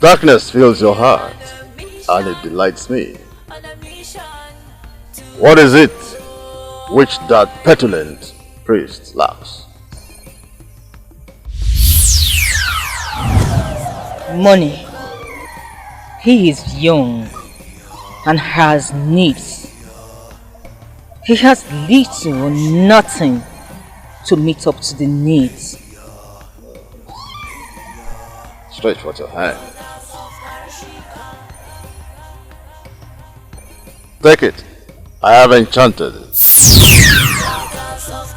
Darkness fills your heart and it delights me. What is it which that petulant priest lacks? Money. He is young and has needs. He has little or nothing to meet up to the needs. Stretch forth your hand. Take it. I have enchanted it.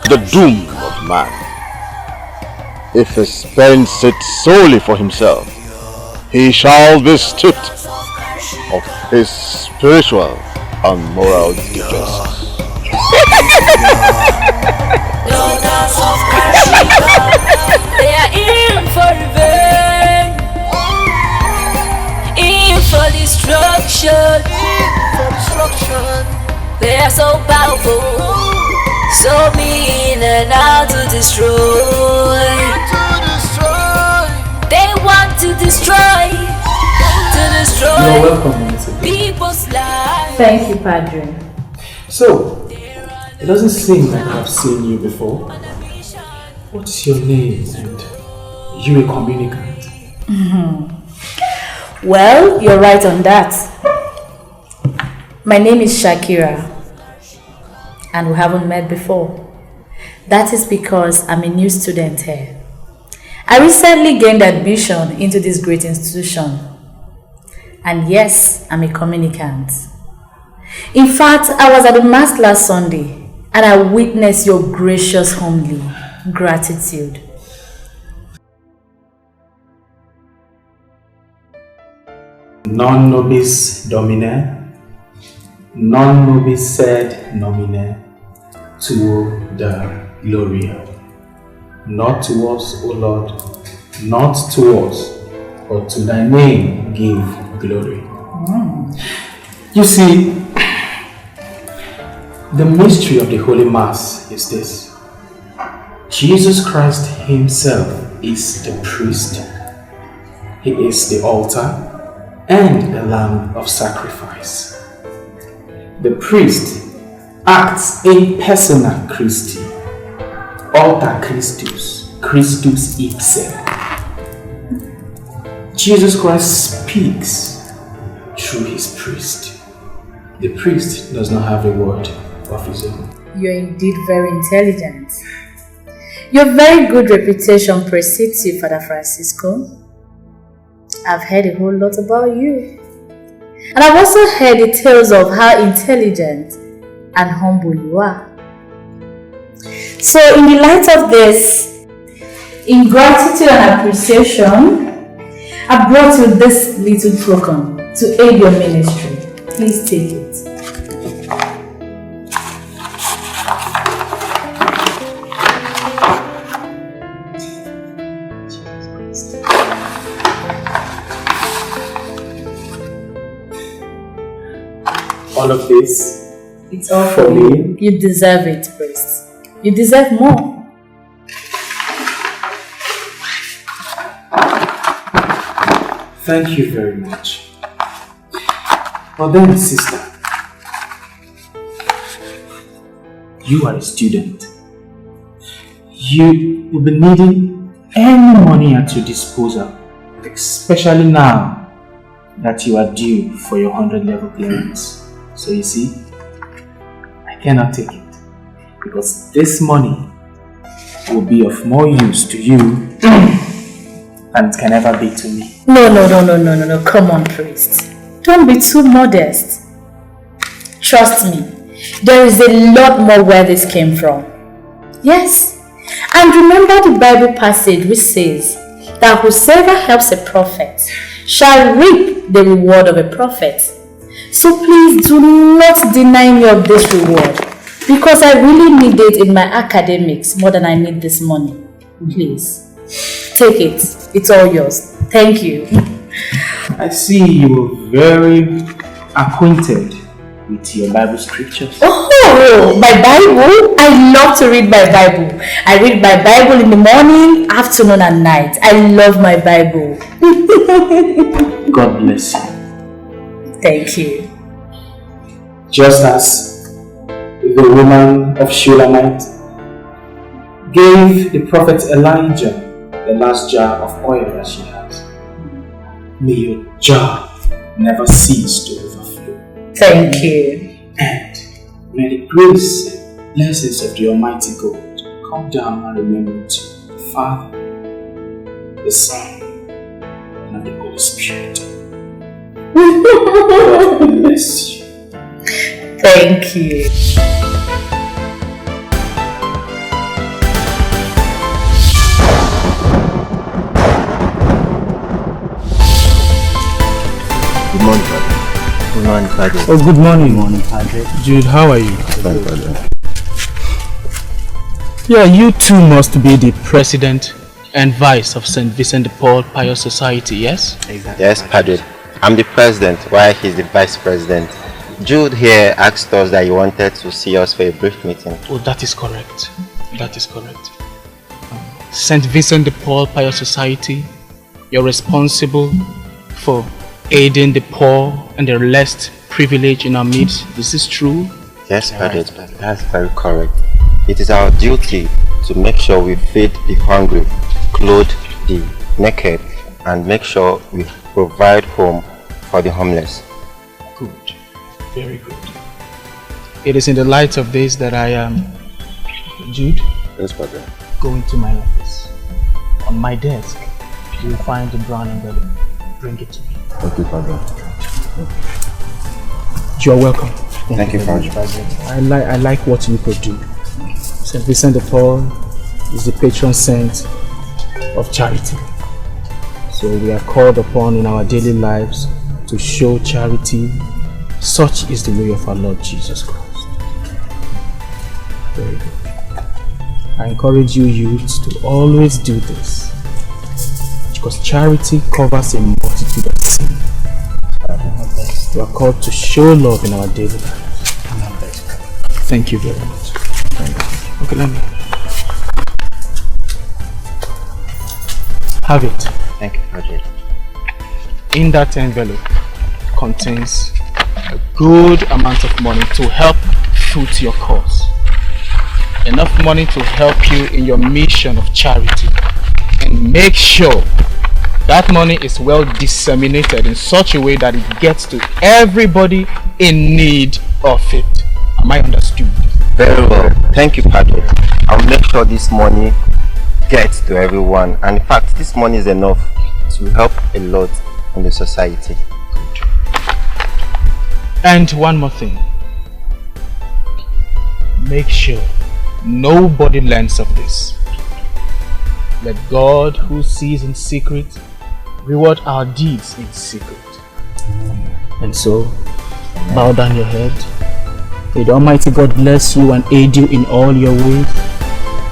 The doom of man. If he spends it solely for himself, he shall be stripped of his spiritual and moral distresses. Daughters of Karshika, they are in for revenge, in for destruction. They are so powerful, so mean and out to destroy. They want to destroy You're welcome, people's lives. Thank you, Padre. So, it doesn't seem like I've seen you before. What's your name and you a communicant? Well, you're right on that. My name is Shakira and we haven't met before. That is because I'm a new student here. I recently gained admission into this great institution. And yes, I'm a communicant. In fact, I was at the Mass last Sunday and I witnessed your gracious homily. Gratitude. Non nobis Domine, non nobis sed nomine, tuo da gloria. Not to us, O Lord, not to us, but to thy name give glory. You see, the mystery of the Holy Mass is this. Jesus Christ himself is the priest. He is the altar and the lamb of sacrifice. The priest acts in persona Christi, alter Christus, Christus ipse. Jesus Christ speaks through his priest. The priest does not have a word of his own. You're indeed very intelligent. Your very good reputation precedes you, Father Francisco. I've heard a whole lot about you. And I've also heard the tales of how intelligent and humble you are. So in the light of this, in gratitude and appreciation, I brought you this little token to aid your ministry. Please take it. All of this, it's all for you. You deserve it, priest. You deserve more. Thank you very much. But then, sister, you are a student. You will be needing any money at your disposal, especially now that you are due for your 100 level clearance. So you see, I cannot take it because this money will be of more use to you than it can ever be to me. No. Come on, priest. Don't be too modest. Trust me, there is a lot more where this came from. Yes. And remember the Bible passage which says that whosoever helps a prophet shall reap the reward of a prophet. So please do not deny me of this reward because I really need it in my academics more than I need this money. Please, take it. It's all yours. Thank you. I see you are very acquainted with your Bible scriptures. Oh, my Bible? I love to read my Bible. I read my Bible in the morning, afternoon and night. I love my Bible. God bless you. Thank you. Just as the woman of Shulamite gave the prophet Elijah the last jar of oil that she has, may your jar never cease to overflow. Thank you. And may the grace and blessings of the Almighty God come down and remain with you, the Father, the Son, and the Holy Spirit. God bless you. Thank you. Good morning, Padre. Good morning, Padre. Oh, good morning. Good morning, Padre. Jude, how are you? Fine, Padre. Yeah, you too must be the president and vice of St. Vincent de Paul Pious Society, yes? Exactly. Yes, Padre. I'm the president, while he's the vice president. Jude here asked us that he wanted to see us for a brief meeting. Oh, that is correct. That is correct. St. Vincent de Paul Pious Society, you're responsible for aiding the poor and the less privileged in our midst. Is this true? Yes, Padre. That's very correct. It is our duty to make sure we feed the hungry, clothe the naked, and make sure we provide home for the homeless. Good. Very good. It is in the light of this that I am, Jude. Yes, Padre. Go into my office. On my desk, you will find the brown envelope. Bring it to me. Thank you, Padre. You are welcome. Thank you, Padre. I like what you could do. St. Vincent de Paul is the patron saint of charity. So we are called upon in our daily lives to show charity. Such is the way of our Lord Jesus Christ. Very good. I encourage you youths to always do this, because charity covers a multitude of sins. We are called to show love in our daily lives. Thank you very much. Thank you. Okay, let me have it. Thank you, Padre. In that envelope contains a good amount of money to help foot your cause. Enough money to help you in your mission of charity. And make sure that money is well disseminated in such a way that it gets to everybody in need of it. Am I understood? Very well. Thank you, Padre. I'll make sure this money gets to everyone. And in fact, this money is enough to help a lot in the society. And one more thing. Make sure nobody learns of this. Let God, who sees in secret, reward our deeds in secret. And so, bow down your head. May the Almighty God bless you and aid you in all your ways,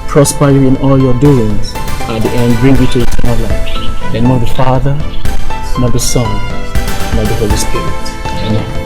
prosper you in all your doings, at the end bring you to eternal life. In the name of the Father, and of the Son, and of the Holy Spirit. Amen.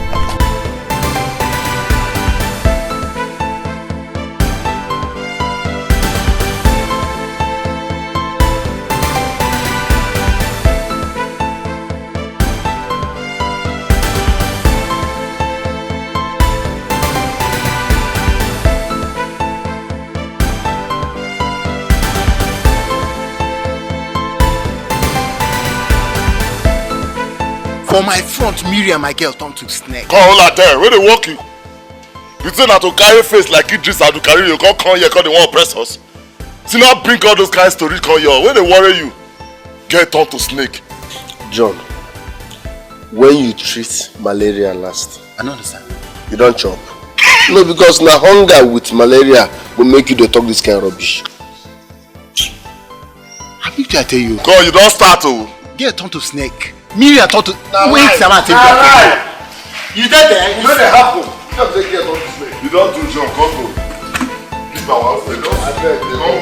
For my front, Miriam, my girl, turned to snake. Come on, there. Where they walk you? You say not to carry face like Idris and to carry you. Come here, come they want to oppress us. See now bring all those kind of stories come here. Where they worry you? Get turned to snake. John, when you treat malaria last, I don't understand. You don't chop. No, because now hunger with malaria will make you to talk this kind of rubbish. I think I tell you. Come, you don't start to. Get turned to snake. Miriam thought to wait, Samantha. You did there? You know they happen. You don't take care of this way. You don't do John, come go. Keep our house. They don't. I beg, they don't.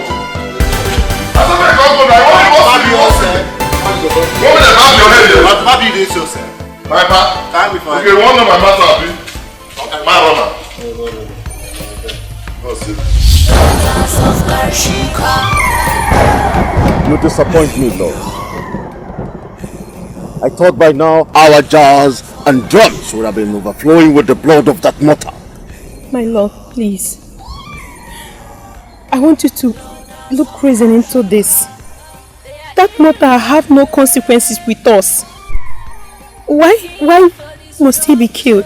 I said they come go now. What do you want to say? What will they have your head here? What do you do yourself? My pa? Okay, one of my matter will be. My runner. You disappoint me, Lord. I thought by now our jars and drums would have been overflowing with the blood of that mortal. My Lord, please. I want you to look reason into this. That mortal have no consequences with us. Why must he be killed?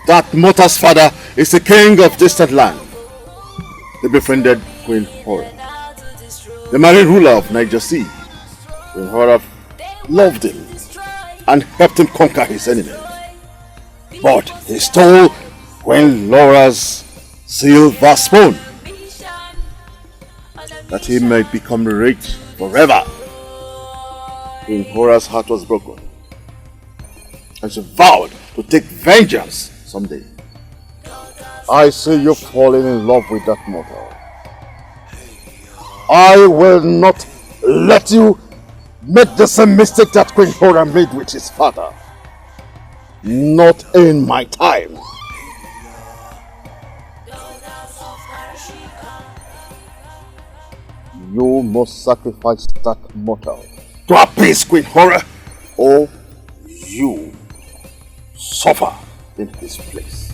That mortal's father is the king of distant land. He befriended Queen Hora, the married ruler of Niger Sea. Queen Hora loved him and helped him conquer his enemy. But he stole Queen Laura's silver spoon, that he might become rich forever. Queen Hora's heart was broken, and she vowed to take vengeance someday. I see you falling in love with that mortal. I will not let you make the same mistake that Queen Hora made with his father. Not in my time. You must sacrifice that mortal to appease Queen Hora, or you suffer in his place.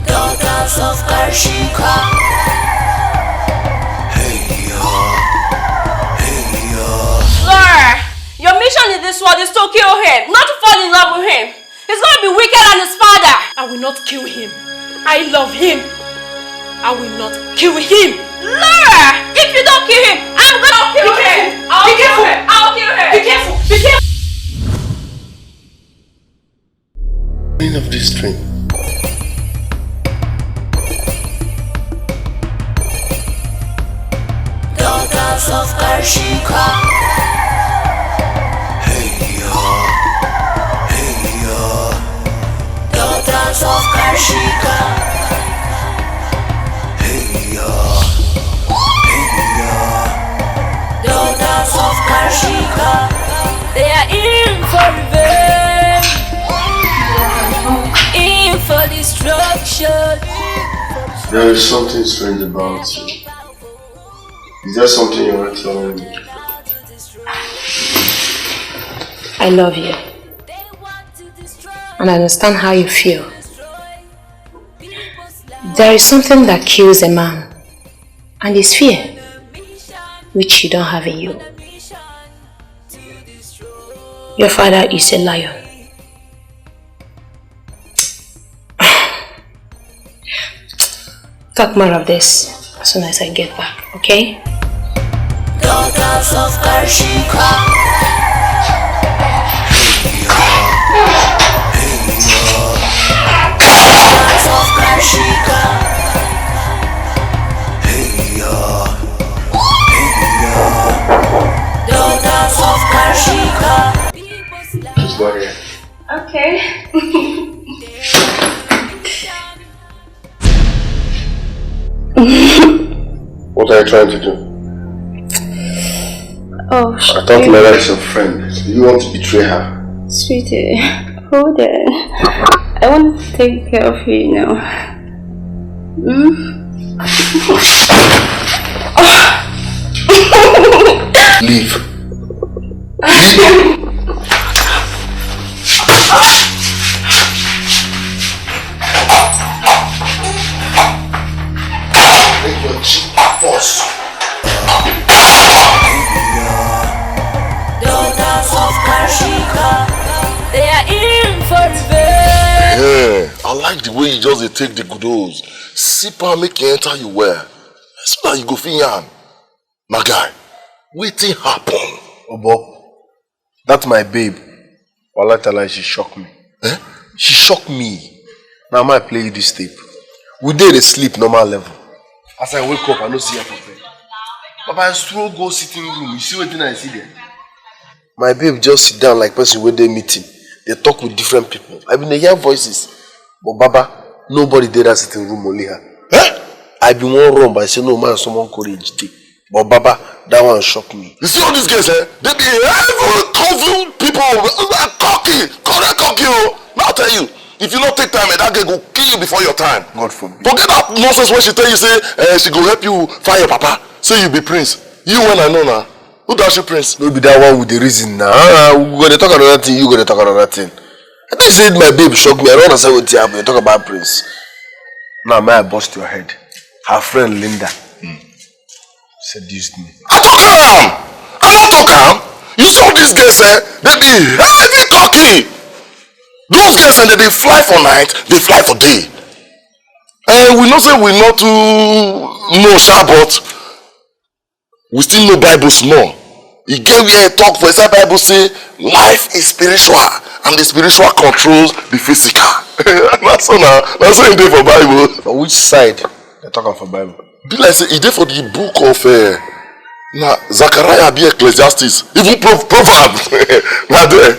Daughters of Karshika. Laura, your mission in this world is to kill him, not to fall in love with him. He's going to be wicked and his father. I will not kill him. I love him. I will not kill him. Laura, if you don't kill him, I'm going to kill him. I'll kill him. I'll kill him. Be careful. Be careful. End of this dream. Daughters of Karshika. Daughters of Karshika. Daughters of Karshika. They are in for revenge, in for destruction. There is something strange about you. Is there something you are telling me? I love you. And I understand how you feel. There is something that kills a man, and it's fear, which you don't have in you. Your father is a lion. Talk more of this as soon as I get back, okay? Daughters of Karshika. Daughters of Karshika. Okay. What are you trying to do? Oh, I thought Mera is your friend. Do you want to betray her? Sweetie, hold on. I want to take care of you now. Leave. Make your cheek boss. Daughters of Karshika, they are in for Yeah, I like the way you just dey take the goodos. Sip am make you enter you well. So that you go fit yarn. My guy, wetin happen? Obo, that's my babe. Wallahi, she shocked me. Eh? She shocked me. Now I play you this tape. We did a sleep normal level. As I wake up, I don't see her for bed. But I stroll go sitting room. You see what I see there? My babe just sit down like person when they meeting. They talk with different people. I mean, they hear voices. But Baba, nobody did that sitting room, only her. Eh? I been one wrong, but I say no man, someone courage. But Baba, that one shocked me. You see all these guys, eh? They be evil, cousin people, cocky, correct cocky. Now I tell you, if you don't take time, that girl go kill you before your time. God forbid. Forget that nonsense when she tell you, say, she go help you find your papa. Say you be prince. You when I know now. Who does you prince? No be that one with the reason now. We gonna talk another thing, you gonna talk another thing. I think you said my babe shocked me. I don't understand what happened. You talk about prince. Now may I bust your head? Her friend Linda seduced me. I don't talk am. You saw these girls, they be heavy cocky. Those girls, they fly for night, they fly for day. And we know say we not too know sha, but we still know Bible small. You get where talk for inside Bible say life is spiritual and the spiritual controls the physical. That's so now. That's so in there for Bible. For which side they talking for Bible? Be like say it there for the book of now Zachariah be Ecclesiastes, even Proverbs. Now there.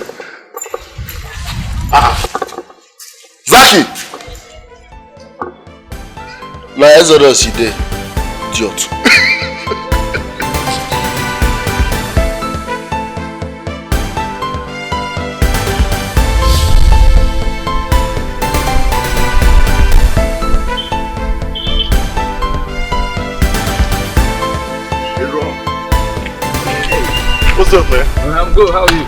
Zaki. Now Exodus you there, idiot. What's up, man? I'm good, how are you?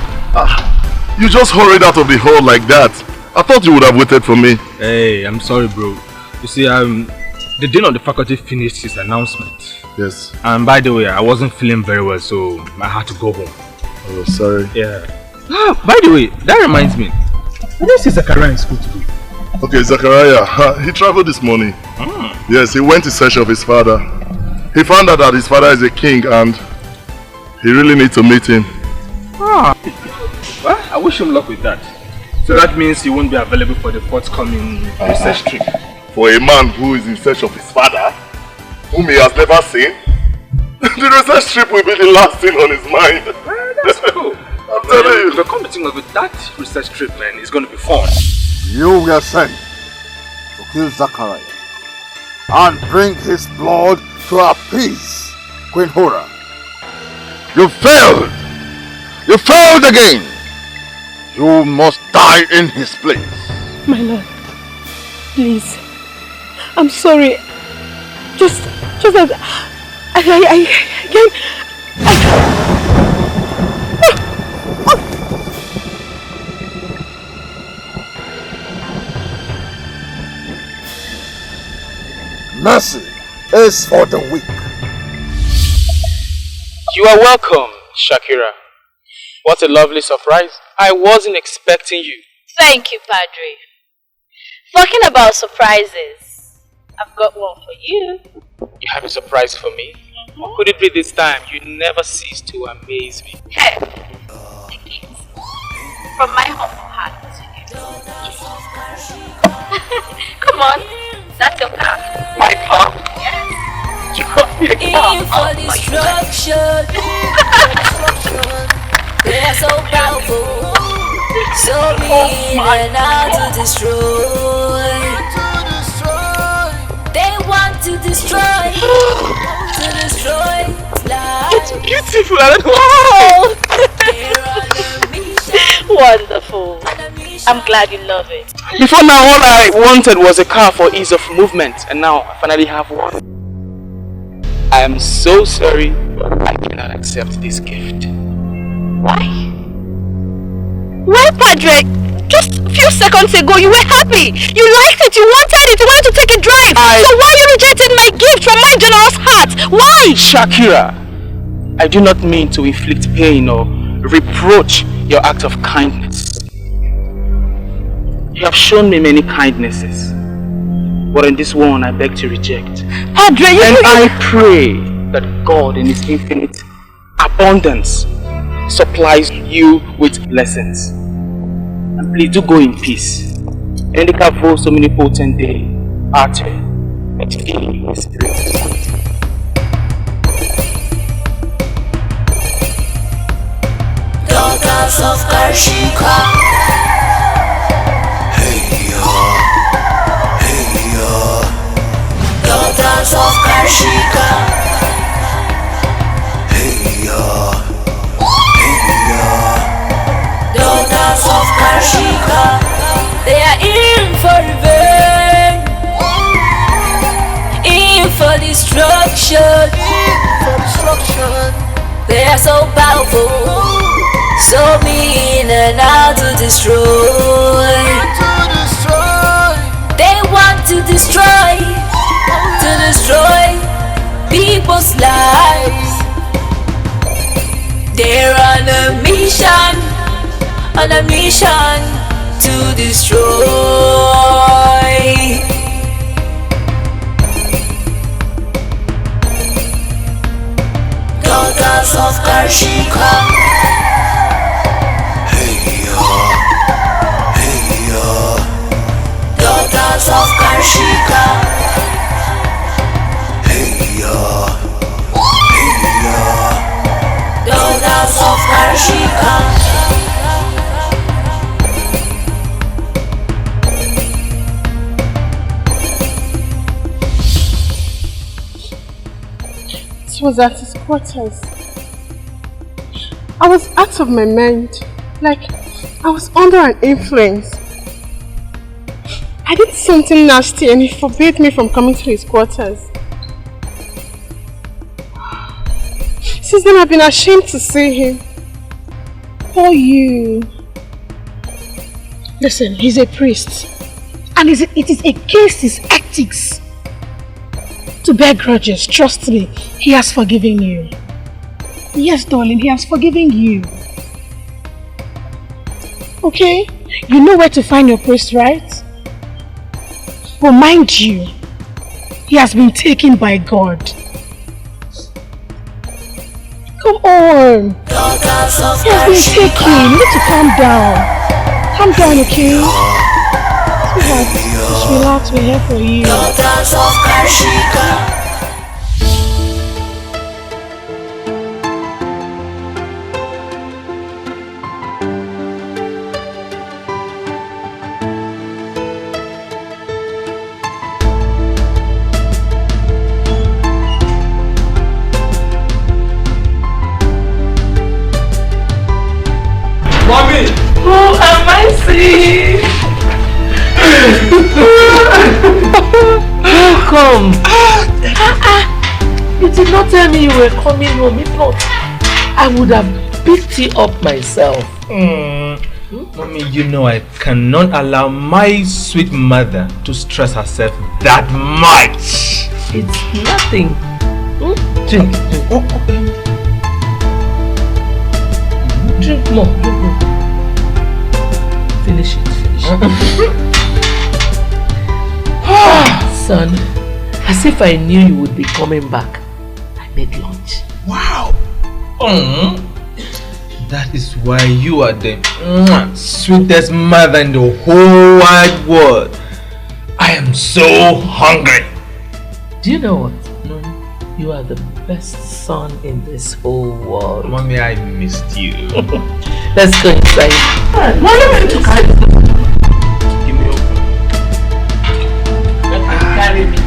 You just hurried out of the hall like that. I thought you would have waited for me. Hey, I'm sorry, bro. You see, the dean of the faculty finished his announcement. Yes. And by the way, I wasn't feeling very well, so I had to go home. Oh, sorry. Yeah. Ah, by the way, that reminds me. I didn't see Zachariah in school today. Okay, Zachariah, he traveled this morning. Yes, he went to search of his father. He found out that his father is a king and he really needs to meet him. Ah. Well, I wish him luck with that. So that means he won't be available for the forthcoming research trip. For a man who is in search of his father, whom he has never seen, the research trip will be the last thing on his mind. That's cool. I'm telling you. The coming of it, that research trip, man, is going to be fun. You were sent to kill Zachariah and bring his blood to appease Queen Hora. You failed! You failed again! You must die in his place. My lord, please. I'm sorry. Just that I Mercy is for the weak. You are welcome, Shakira. What a lovely surprise. I wasn't expecting you. Thank you, Padre. Talking about surprises, I've got one for you. You have a surprise for me? What could it be this time? You never cease to amaze me. Hey, the gift from my humble heart to you. Come on, that's your car. My car? Yes. You got me a car. In for destruction. They are so powerful, So mean and how to destroy. They want to destroy. It's beautiful. Wow. Wonderful. I'm glad you love it. Before now, all I wanted was a car for ease of movement, and now I finally have one. I am so sorry, but I cannot accept this gift. Why? Well, Padre, just a few seconds ago you were happy. You liked it, you wanted to take a drive. So why you rejected my gift from my generous heart? Why? Shakira, I do not mean to inflict pain or reproach your act of kindness. You have shown me many kindnesses, but in this one I beg to reject. Padre, I pray that God in His infinite abundance supplies you with blessings. And please do go in peace. Endika vo so many potent day, Arte, and Spirit. Daughters of Karshika. Daughters of Karshika. Daughters of Karshika. They are in for revenge, in for destruction. They are so powerful, so mean and how to destroy. They want to destroy people's lives. They're on a mission to destroy. Daughters of Karshika. Daughters of Karshika. Daughters of Karshika. It was at his quarters. I was out of my mind, like I was under an influence. I did something nasty and he forbade me from coming to his quarters. Since then I've been ashamed to see him. Oh, you. Listen, he's a priest. And it is against his ethics to bear grudges. Trust me, he has forgiven you. Yes, darling, he has forgiven you. Okay? You know where to find your priest, right? But mind you, he has been taken by God. Come on. He has been taken. You need to calm down. Calm down, okay? Sweetheart, just relax. We're here for you. Daughters of Karshika. Mommy! Who am I seeing? Welcome! You did not tell me you were coming home. If not, I would have picked you up myself. Mommy, you know I cannot allow my sweet mother to stress herself that much. It's nothing. Drink. Drink more. Finish it. Son, as if I knew you would be coming back, I made lunch. Wow! That is why you are the sweetest mother in the whole wide world. I am so hungry. Do you know what? You are the best son in this whole world. Mommy, I missed you. Let's go inside. Alright, why are you to carry this? Give me your phone. Carry me.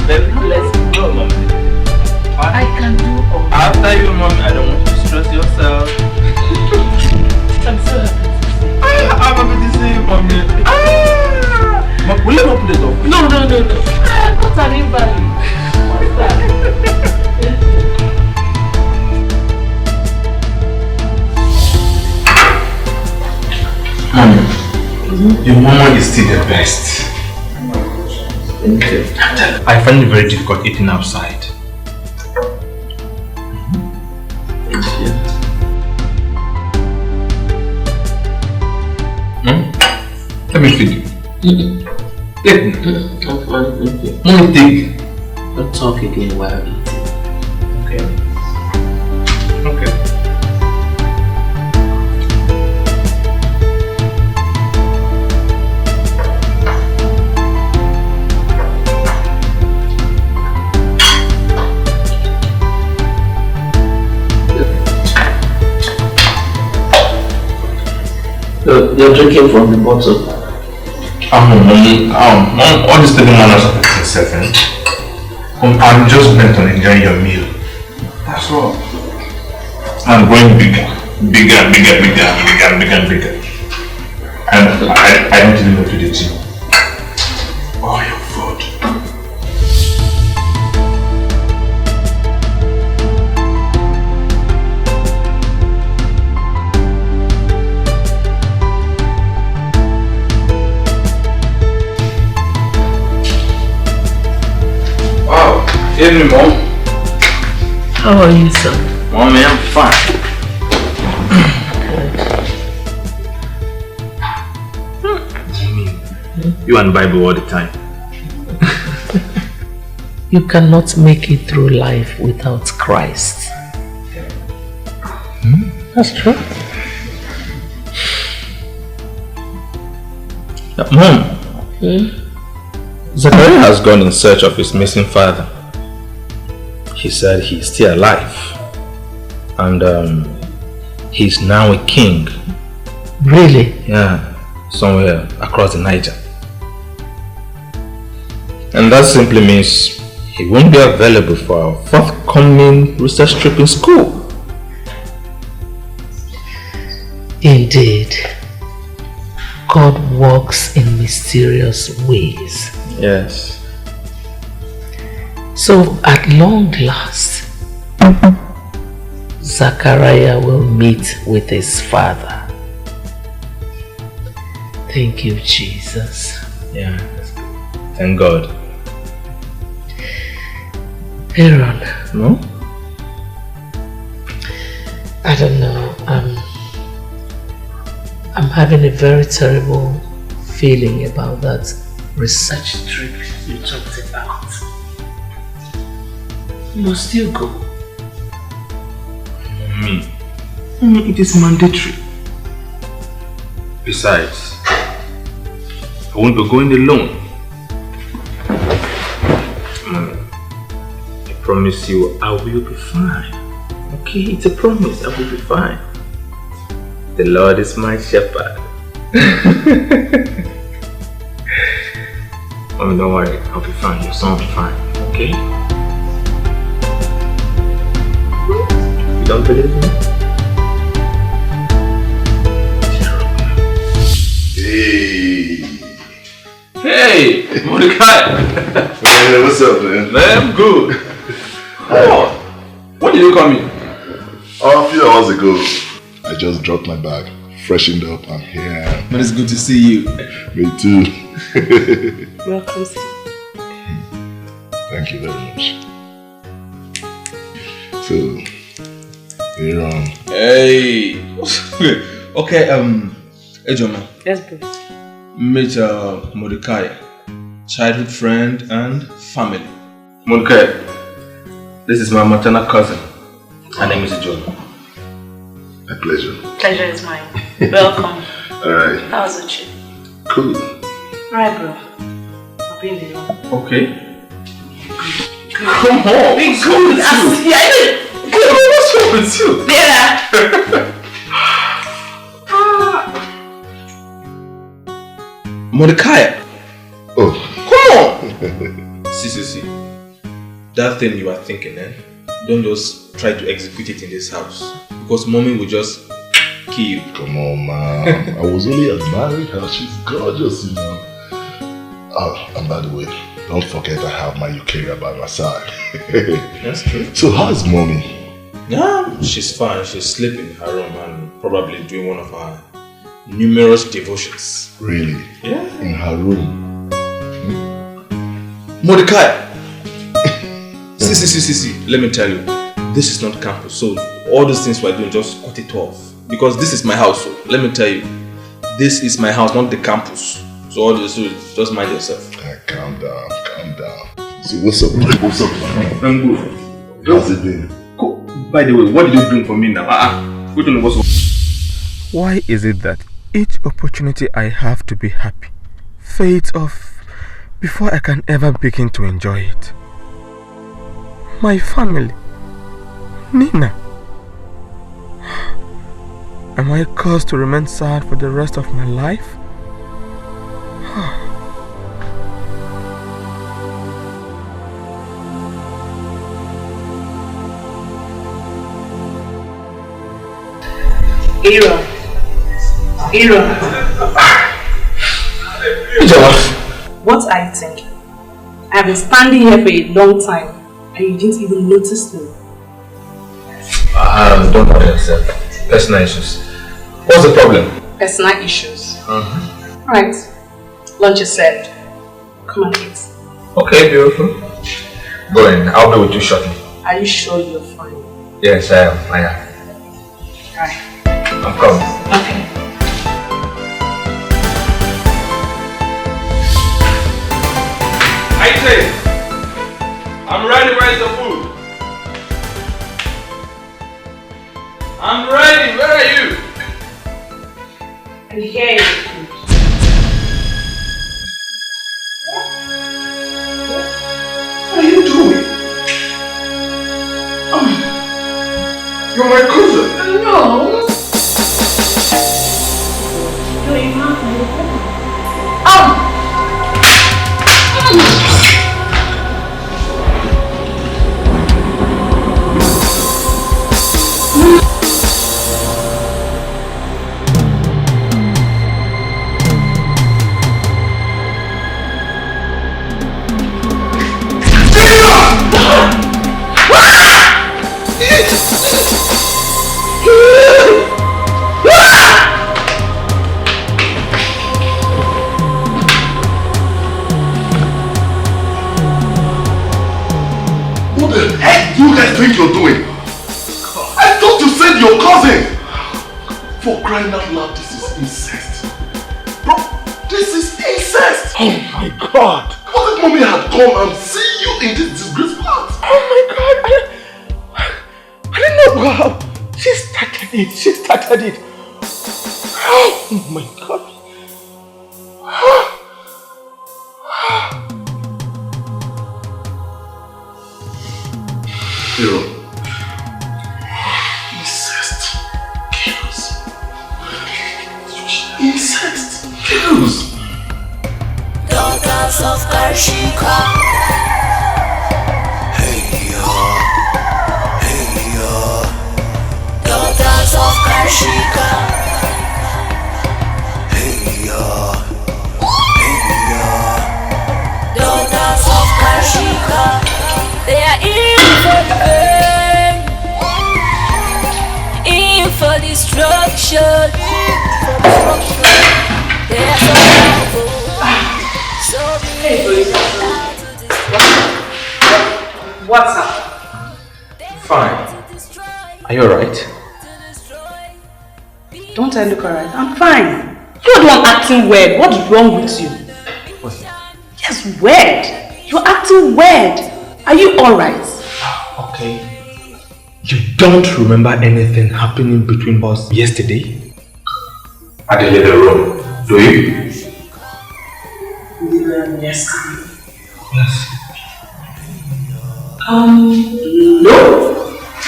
Baby, let's go, mommy. I can do all. After you, mommy, I don't want you to stress yourself. I'm so happy to see you. I'm happy to see you, mommy. Mom, will you open the door? No. Not an invalid. What's that? Mommy, your mama is still the best. I find it very difficult eating outside. Let me feed you. Take me. Mommy, take. Don't talk again while eating. Okay. Okay. You're drinking from the bottle. All these little manners of yourself, I'm just bent on enjoying your meal. That's all. I'm growing bigger. And I don't even know what to do to you. Oh, your food. Evening, Mom. How are you, son? Mommy, I'm fine. You and Bible all the time. You cannot make it through life without Christ. That's true. Mom, Zachariah has gone in search of his missing father. He said he's still alive and he's now a king. Really? Yeah, somewhere across the Niger. And that simply means he won't be available for our forthcoming research trip in school. Indeed. God works in mysterious ways. Yes. So at long last, Zachariah will meet with his father. Thank you, Jesus. Yeah, thank God. Aaron. No? I don't know. I'm having a very terrible feeling about that research trip you talked about. You must still go. Mommy, it is mandatory. Besides, I won't be going alone. Mommy, I promise you I will be fine. Okay, it's a promise, I will be fine. The Lord is my shepherd. Mommy, don't worry, I'll be fine. Your son will be fine, okay? You don't believe me? Hey, Mordecai! Man, what's up, man? Man, I'm good. Oh, when did you come in? A few hours ago. I just dropped my bag, freshened up, and here I am. Man, it's good to see you. Me too. Welcome, sir. Thank you very much. So, Aaron. Hey. Okay, Ejoma. Yes, bro. Meet Mordecai, childhood friend and family. Mordecai, this is my maternal cousin. Her name is John. My pleasure. Pleasure is mine. Welcome. Alright. How was the trip? Cool. Alright, bro. I'll be in the room. Okay. Come on. Be good. good. What's wrong with you? Later. Mordecai! Oh. Come on! See. That thing you are thinking, don't just try to execute it in this house. Because mommy will just kill you. Come on, man. I was only admiring her. She's gorgeous, you know. Oh, and by the way, don't forget I have my Eukarya by my side. That's true. So how's mommy? Yeah, she's fine. She's sleeping in her room and probably doing one of her numerous devotions. Really? Yeah. In her room? Mordecai! See. Let me tell you. This is not campus. So all those things we're doing, just cut it off. Because this is my house. So let me tell you. This is my house, not the campus. So all this, just mind yourself. Calm down. So what's up? I'm good. How's it been? Cool. By the way, what did you bring for me now? Why is it that each opportunity I have to be happy fades off before I can ever begin to enjoy it? My family, Nina. Am I caused to remain sad for the rest of my life? Aaron. What are you thinking? I have been standing here for a long time and you didn't even notice me. Don't bother yourself. Personal issues. What's the problem? Personal issues. Right. Lunch is served. Come and eat. Okay, beautiful. Go in. I'll be with you shortly. Are you sure you're fine? Yes, I am. Alright. I'm coming. Okay. I say, I'm ready. Where's the food? I'm ready. Where are you? I'm here. What are you doing? You're my cousin. No. Think you're doing? I thought you said your cousin. For crying out loud, this is incest. Bro, this is incest. Oh my God. What if mommy had come and seen you in this disgraceful act? Oh my God. I didn't know how. She started it. Oh my God. Hero. Incest kills. Incest kills. Daughters of Karshika. Hey yo. Daughters of Karshika. Hey yo. Daughters of Karshika. They are in for pain, in for destruction. They are so powerful, so beautiful. What's up? Fine. Are you alright? Don't I look alright? I'm fine. You're the one acting weird. What's wrong with you? What? Yes, weird. You're acting weird. Are you alright? Okay. You don't remember anything happening between us yesterday? At the living room, do you? Yesterday? Yes. No.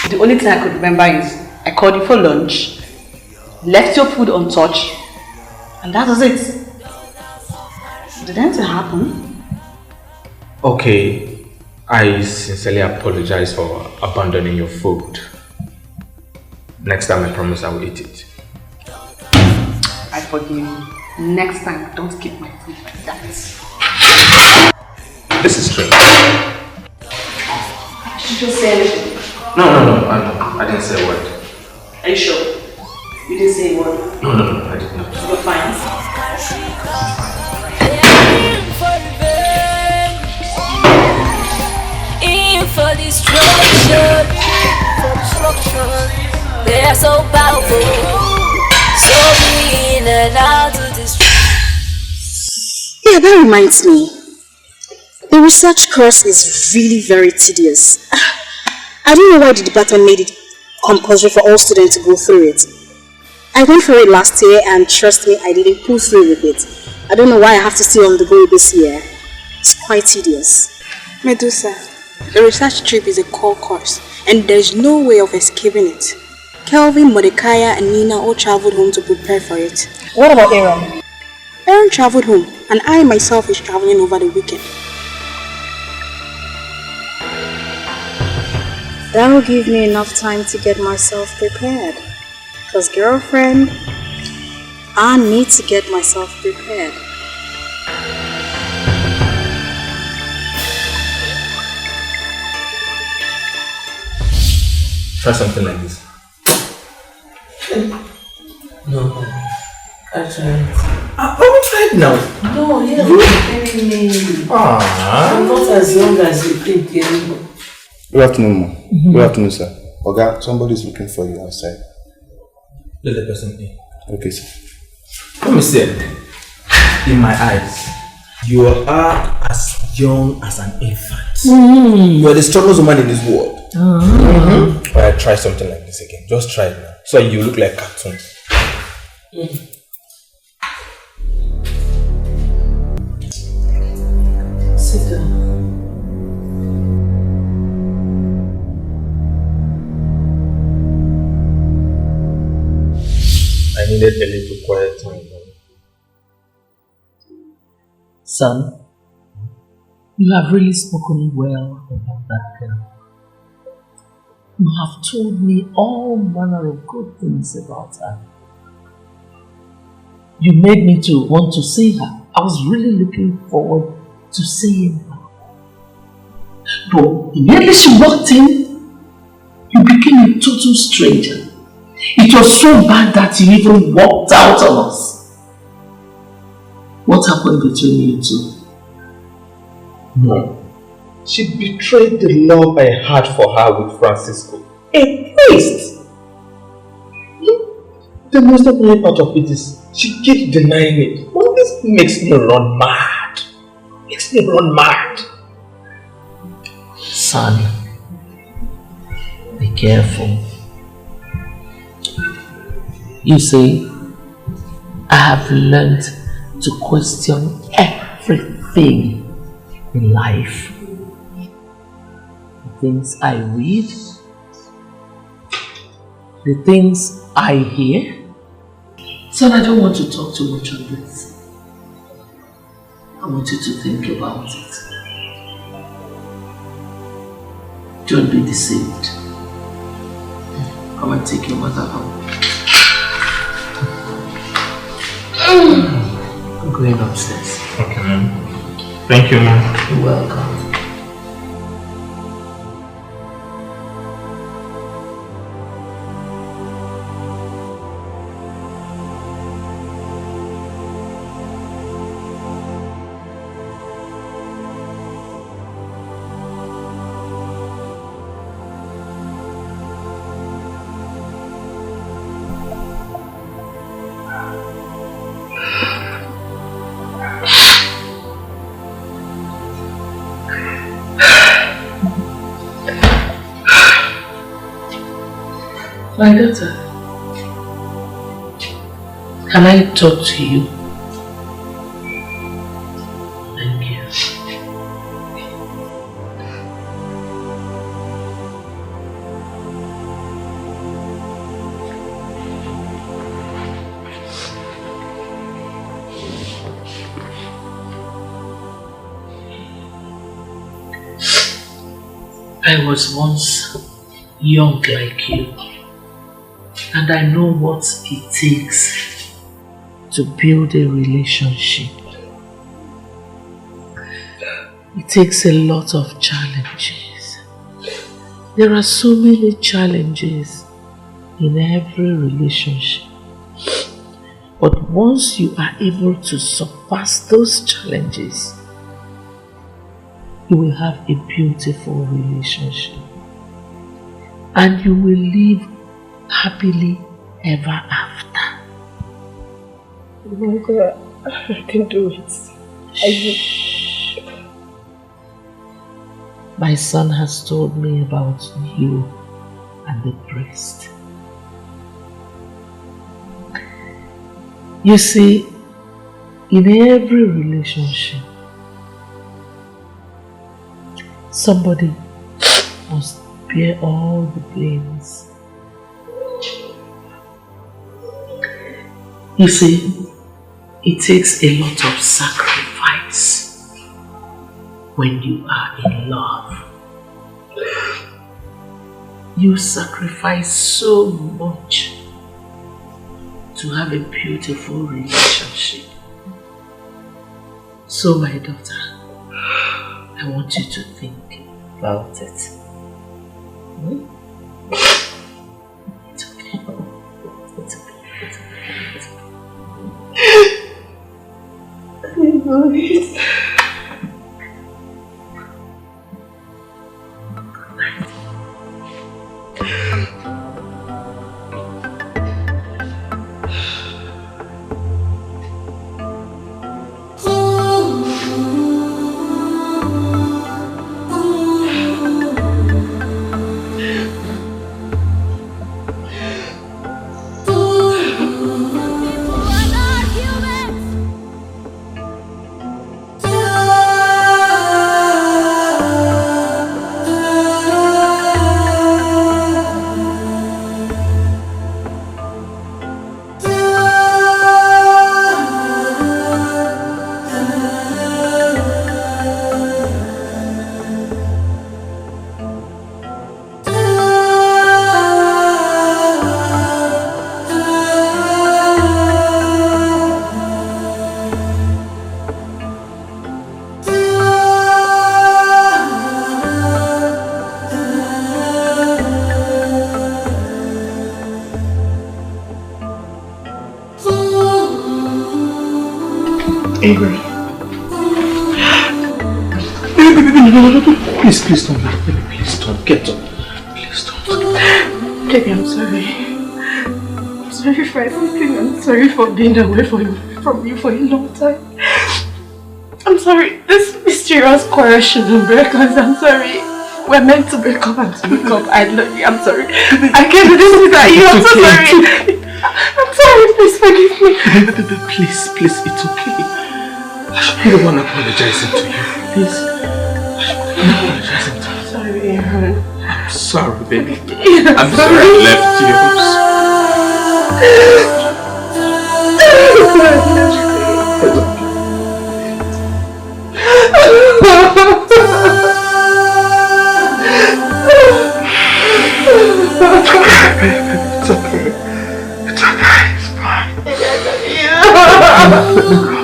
The only thing I could remember is I called you for lunch, left your food untouched, and that was it. Did anything happen? Okay, I sincerely apologize for abandoning your food. Next time I promise I will eat it. I forgive you. Next time, don't keep my food like that. This is strange. Did you just say anything? No, I didn't say a word. Are you sure? You didn't say a word? No, I did not. You're fine. For destruction, they are so powerful, so mean and out to destroy. Yeah, that reminds me. The research course is really very tedious. I don't know why the department made it compulsory for all students to go through it. I went for it last year and trust me, I didn't pull through with it. I don't know why I have to stay on the go this year. It's quite tedious. Medusa, the research trip is a core course and there's no way of escaping it. Kelvin, Mordecai and Nina all traveled home to prepare for it. What about Aaron? Aaron traveled home and I myself is traveling over the weekend. That will give me enough time to get myself prepared. Because girlfriend, I need to get myself prepared. Try something like this. No, I tried. I will try it now. No, you're telling me. I'm not as young as you think anymore. Good afternoon, ma. Good afternoon, sir. Oga, somebody is looking for you outside. Let the person in. Okay, sir. Let me see. In my eyes, you are as young as an infant. You are the strongest woman in this world. Alright, try something like this again. Just try it now. So you look like cartoon. Sit down. I needed a little quiet time. Son, you have really spoken well about that girl. You have told me all manner of good things about her. You made me to want to see her. I was really looking forward to seeing her. But immediately she walked in, you became a total stranger. It was so bad that you even walked out on us. What happened between you two? No. She betrayed the love I had for her with Francisco, a priest. The most important part of it is she keeps denying it. Well, this makes me run mad. Son, be careful. You see, I have learned to question everything in life. The things I read, the things I hear. Son, I don't want to talk too much on this. I want you to think about it. Don't be deceived. Come and take your mother home. I'm going upstairs. Okay, ma'am. Thank you, ma'am. You're welcome. My daughter, can I talk to you? Thank you. I was once young like you, and I know what it takes to build a relationship. It takes a lot of challenges. There are so many challenges in every relationship. But once you are able to surpass those challenges, you will have a beautiful relationship. And you will live happily ever after. Oh my God, I can do it. My son has told me about you and the priest. You see, in every relationship, somebody must bear all the blames. You see, it takes a lot of sacrifice when you are in love. You sacrifice so much to have a beautiful relationship. So my daughter, I want you to think about it. Hmm? It's okay. It's okay. It's okay. I know it. Avery. Please don't. Baby, please don't. Get up. Please don't. Baby, I'm sorry. I'm sorry for everything. I'm sorry for being away from you for a long time. I'm sorry. This mysterious quarrel shouldn't break us. I'm sorry. We're meant to break up and to make up. I love you. I'm sorry. I can't do this without you. I'm so sorry. I'm sorry. Please forgive me. Please, it's okay. I should be the one apologizing to you. Please. I'm apologizing to you. Sorry, Aaron. I'm sorry, baby. I'm sorry I left you. It's okay. It's okay. It's fine. Let me go.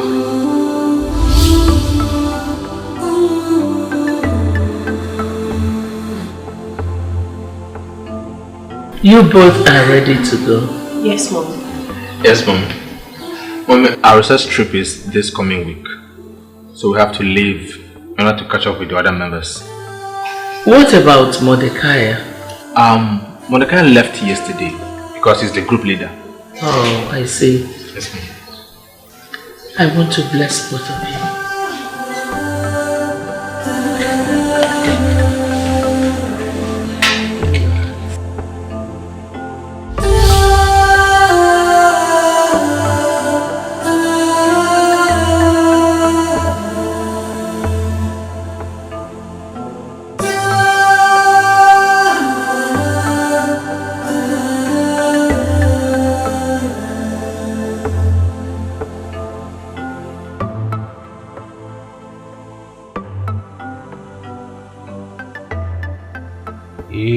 You both are ready to go? Yes, Mom. Yes, Mom. Mom, our research trip is this coming week. So we have to leave in order to catch up with the other members. What about Mordecai? Mordecai left yesterday because he's the group leader. Oh, I see. Yes, Mom. I want to bless both of you.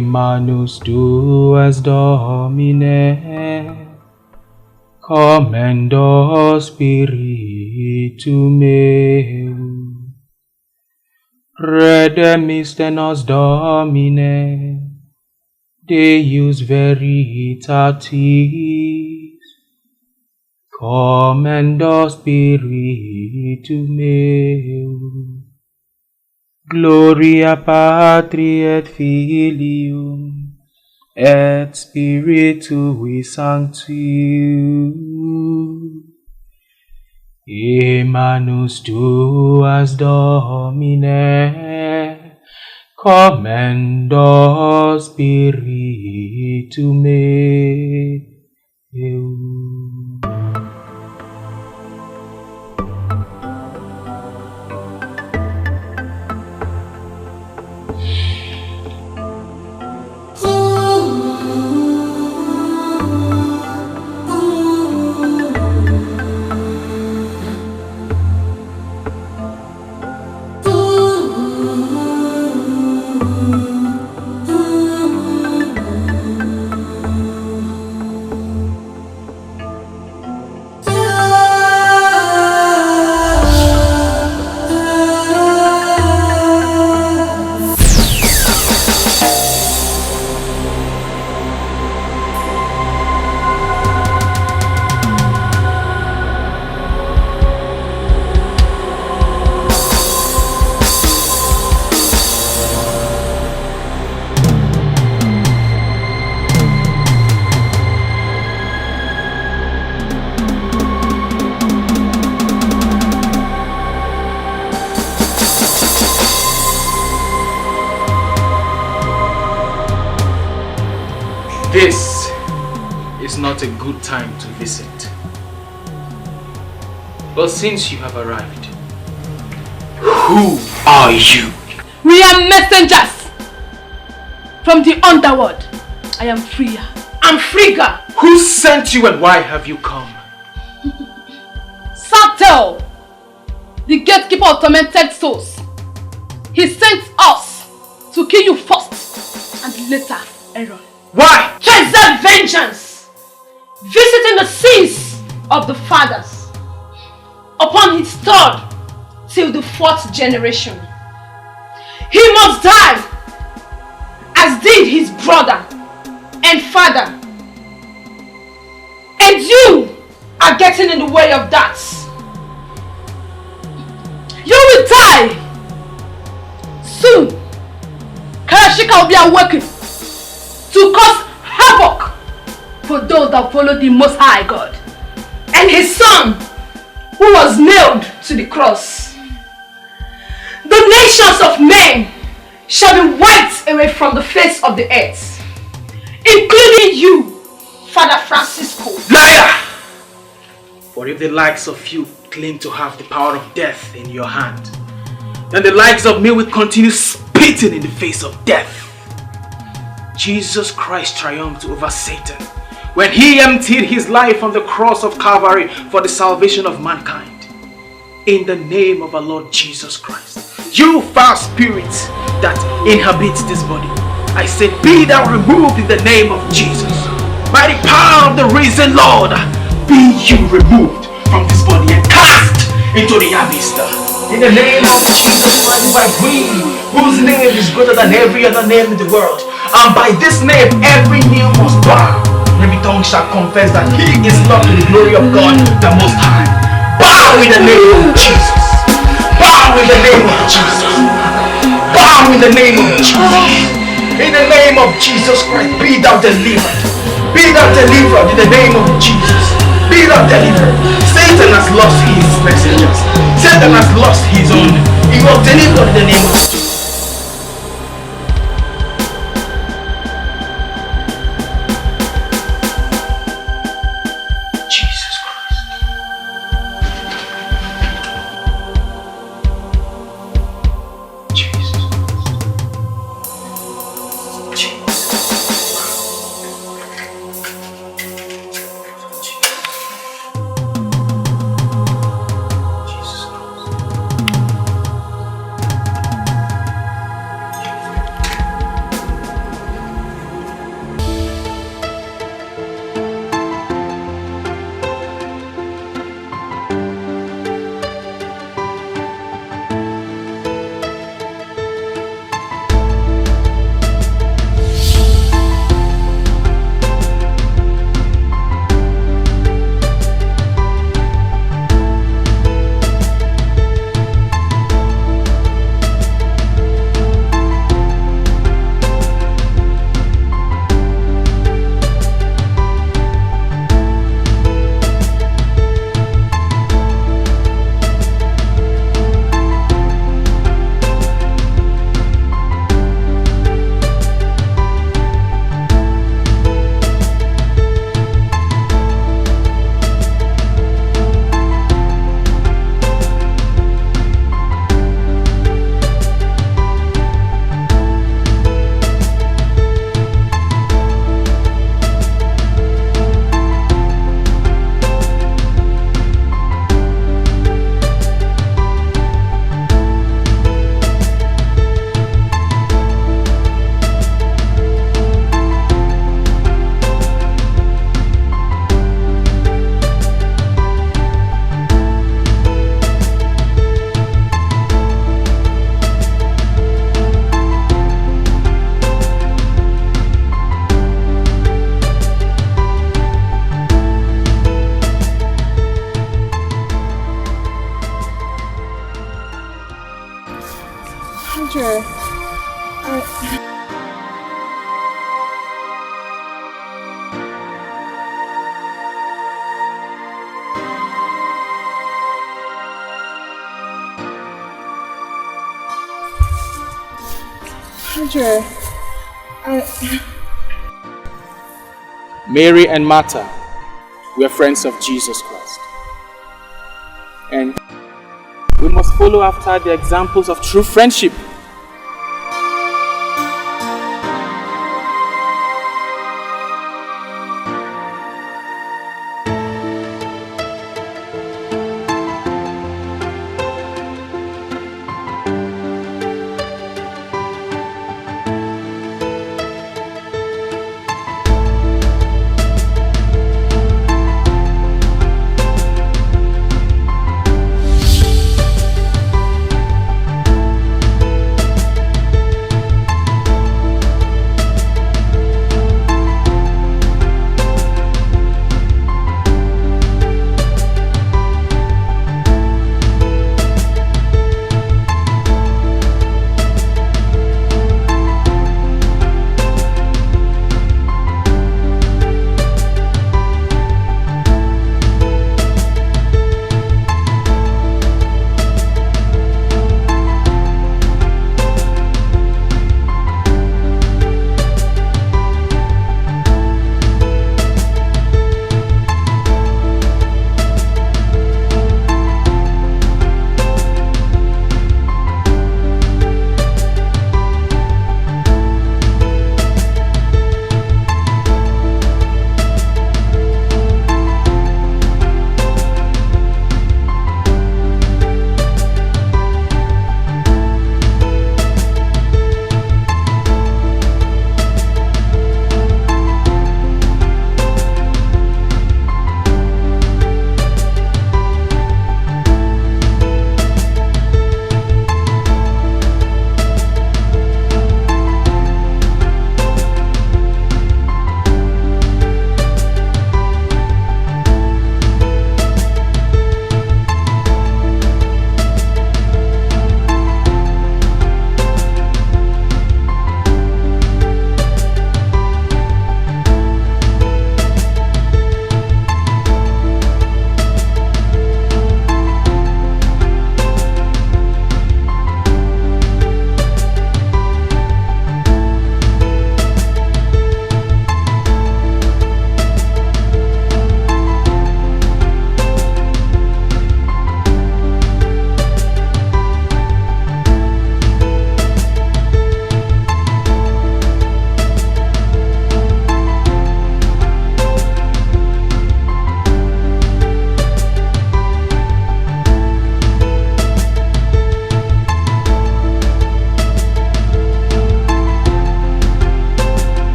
Manus tuas Domine, commendo spiritu meum, redemister nos Domine, Deus veritatis, commendo spiritu meum. Gloria Patri et Filium et Spiritui Sancti, e manus tuas Domine, commendo spiritu meum. This is not a good time to visit. But since you have arrived, who are you? We are messengers from the underworld. I am Freya. I'm Frigga. Who sent you and why have you come? Satel, the gatekeeper of tormented souls. He sent us to kill you first and later Aaron. Why? To exert vengeance, visiting the sins of the fathers upon his third till the fourth generation. He must die as did his brother and father. And you are getting in the way of that. You will die soon. Karashika will be awakened to cause havoc for those that follow the Most High God and his Son who was nailed to the cross. The nations of men shall be wiped away from the face of the earth, including you, Father Francisco. Liar! For if the likes of you claim to have the power of death in your hand, then the likes of me will continue spitting in the face of death. Jesus Christ triumphed over Satan when he emptied his life on the cross of Calvary for the salvation of mankind. In the name of our Lord Jesus Christ, you foul spirit that inhabits this body, I say, be thou removed in the name of Jesus. By the power of the risen Lord, be you removed from this body and cast into the abyss. In the name of Jesus Christ, by we, whose name is greater than every other name in the world, and by this name every knee must bow, and every tongue shall confess that he is Lord to the glory of God the Most High. Bow in the name of Jesus. Bow in the name of Jesus. Bow in the name of Jesus. In the name of Jesus Christ, be thou delivered. Be thou delivered in the name of Jesus. Be thou delivered. Satan has lost his messengers. Satan has lost his own. He was delivered in the name of Jesus. Padre, Mary and Martha were friends of Jesus Christ. And we must follow after the examples of true friendship.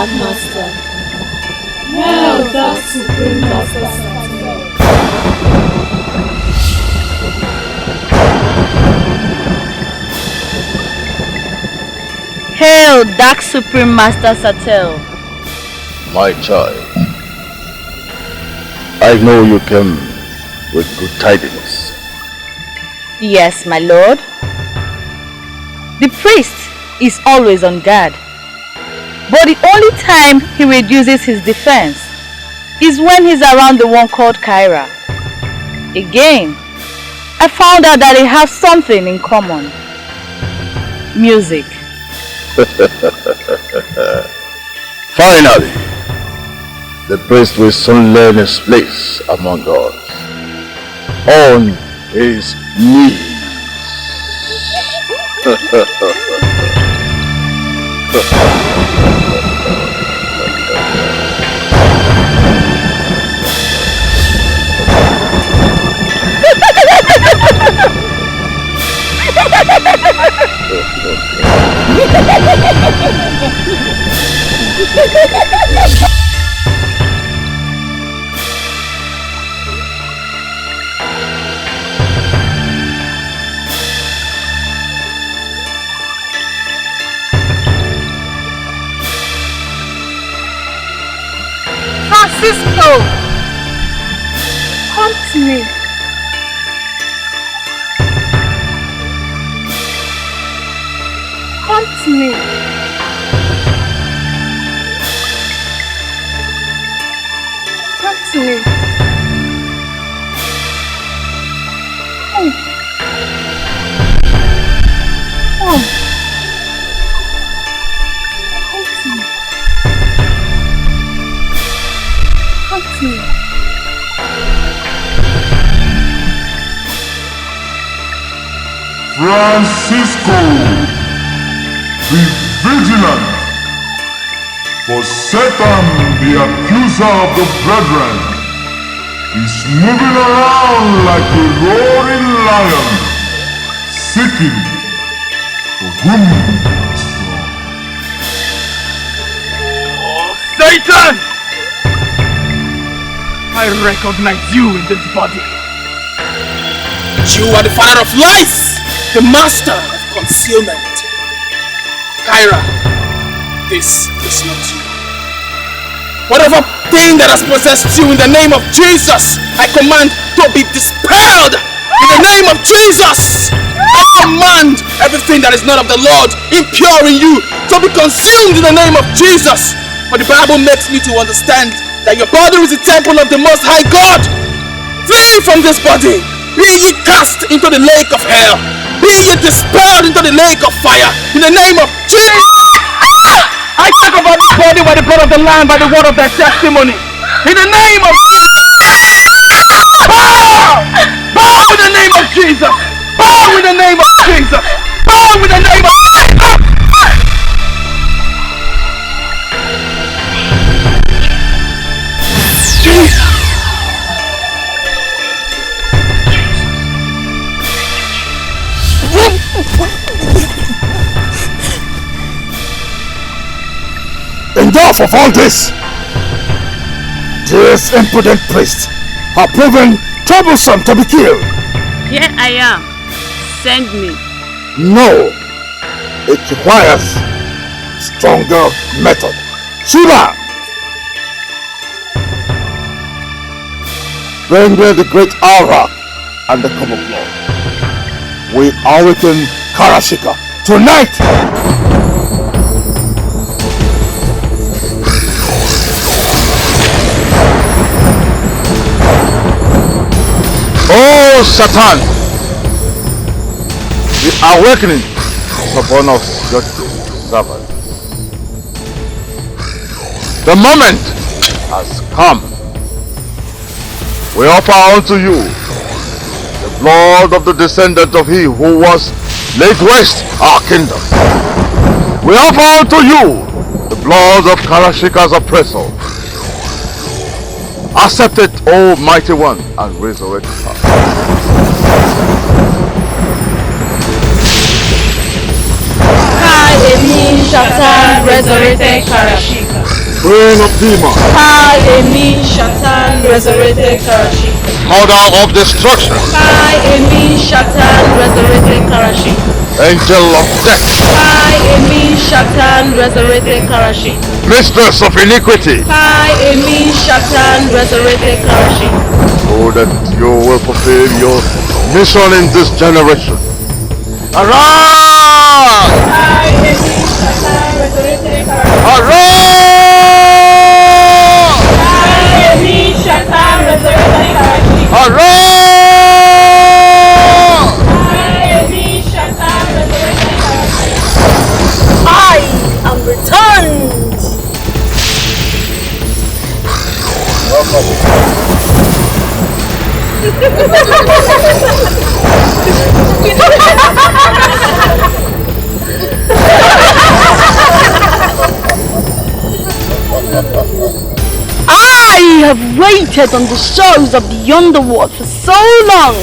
Dark Master. Hail, Dark Supreme Master Saturn. Hail, Dark Supreme Master Satel. My child, I know you came with good tidings. Yes, my lord. The priest is always on guard. But the only time he reduces his defense is when he's around the one called Kyra. Again, I found out that they have something in common. Music. Finally, the priest will soon learn his place among us. On his knees. Francisco! Come to me. Come to me. Come to me. Come. Come. Come to me. Come to me. Francisco, be vigilant, for Satan, the accuser of the brethren, is moving around like a roaring lion, seeking for whom to destroy. Oh, Satan! I recognize you in this body. You are the father of lies, the master of concealment. Kyra, this is not you. Whatever thing that has possessed you, in the name of Jesus, I command to be dispelled. In the name of Jesus, I command everything that is not of the Lord, impure in you, to be consumed in the name of Jesus. For the Bible makes me to understand that your body is the temple of the Most High God. Flee from this body. Be ye cast into the lake of hell. Be ye dispelled into the lake of fire. In the name of Jesus. I take over this body by the blood of the Lamb, by the word of their testimony. In the name of Jesus. Bow! Bow in the name of Jesus. Bow in the name of Jesus. Bow in the name of Jesus. Enough of all this! These impudent priests are proven troublesome to be killed. Here I am. Send me. No, it requires stronger method. Shiva! Bring me the great aura and the cup of blood. We awaken Karashika tonight! Oh, Satan! The awakening is upon us, your servant. The moment has come. We offer unto you the blood of the descendant of he who was laid waste our kingdom. We offer unto you the blood of Karashika's oppressor. Accept it, O mighty one, and resurrect her. Emi Shatan resurrected Karashika. Brain of demon. Emi Shatan resurrected Karashika. Mother of destruction. Emi Shatan resurrected Karashika. Angel of death. Emi Shatan resurrected Karashika. Mistress of iniquity. Emi Shatan resurrected Karashika. So that you will fulfill your mission in this generation. Arise! Emi Shatan resurrected Karashika. Arise! Emi Shatan resurrected Karashika. Arise! Emi Shatan resurrected Karashika. I am returned. I have waited on the shores of the underworld for so long.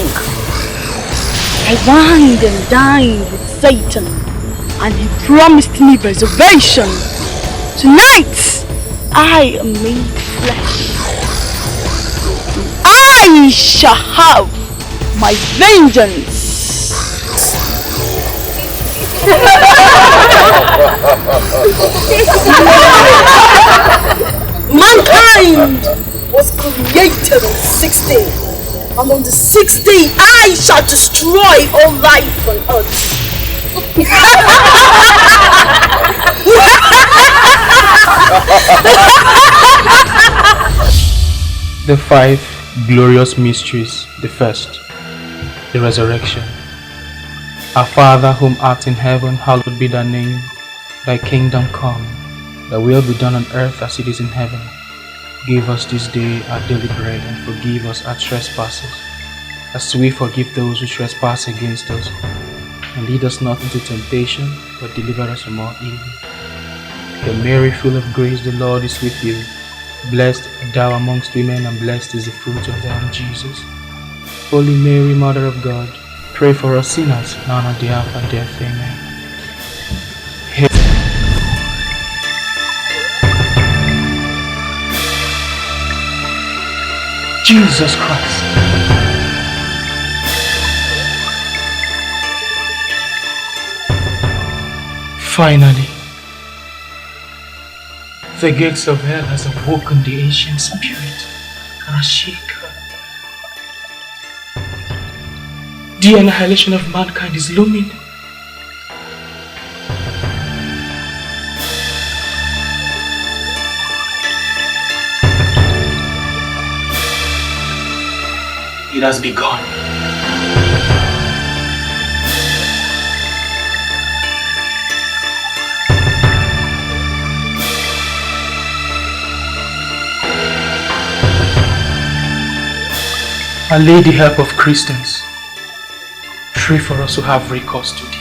I wined and dined with Satan, and he promised me resurrection. Tonight, I am made flesh. I shall have my vengeance. Mankind 6th day. And on the 6th day, I shall destroy all life on earth. The 5 glorious mysteries. The first, the resurrection. Our Father whom art in heaven, hallowed be thy name. Thy kingdom come, thy will be done on earth as it is in heaven. Give us this day our daily bread, and forgive us our trespasses, as we forgive those who trespass against us. And lead us not into temptation, but deliver us from all evil. Hail Mary, full of grace, the Lord is with you. Blessed art thou amongst women, and blessed is the fruit of thy womb, Jesus. Holy Mary, Mother of God, pray for us sinners, now and at the hour of our death. Amen. Jesus Christ. Finally, the gates of hell has awoken the ancient spirit, Karashika. The annihilation of mankind is looming. It has begun. Our Lady, help of Christians, pray for us who have recourse to thee.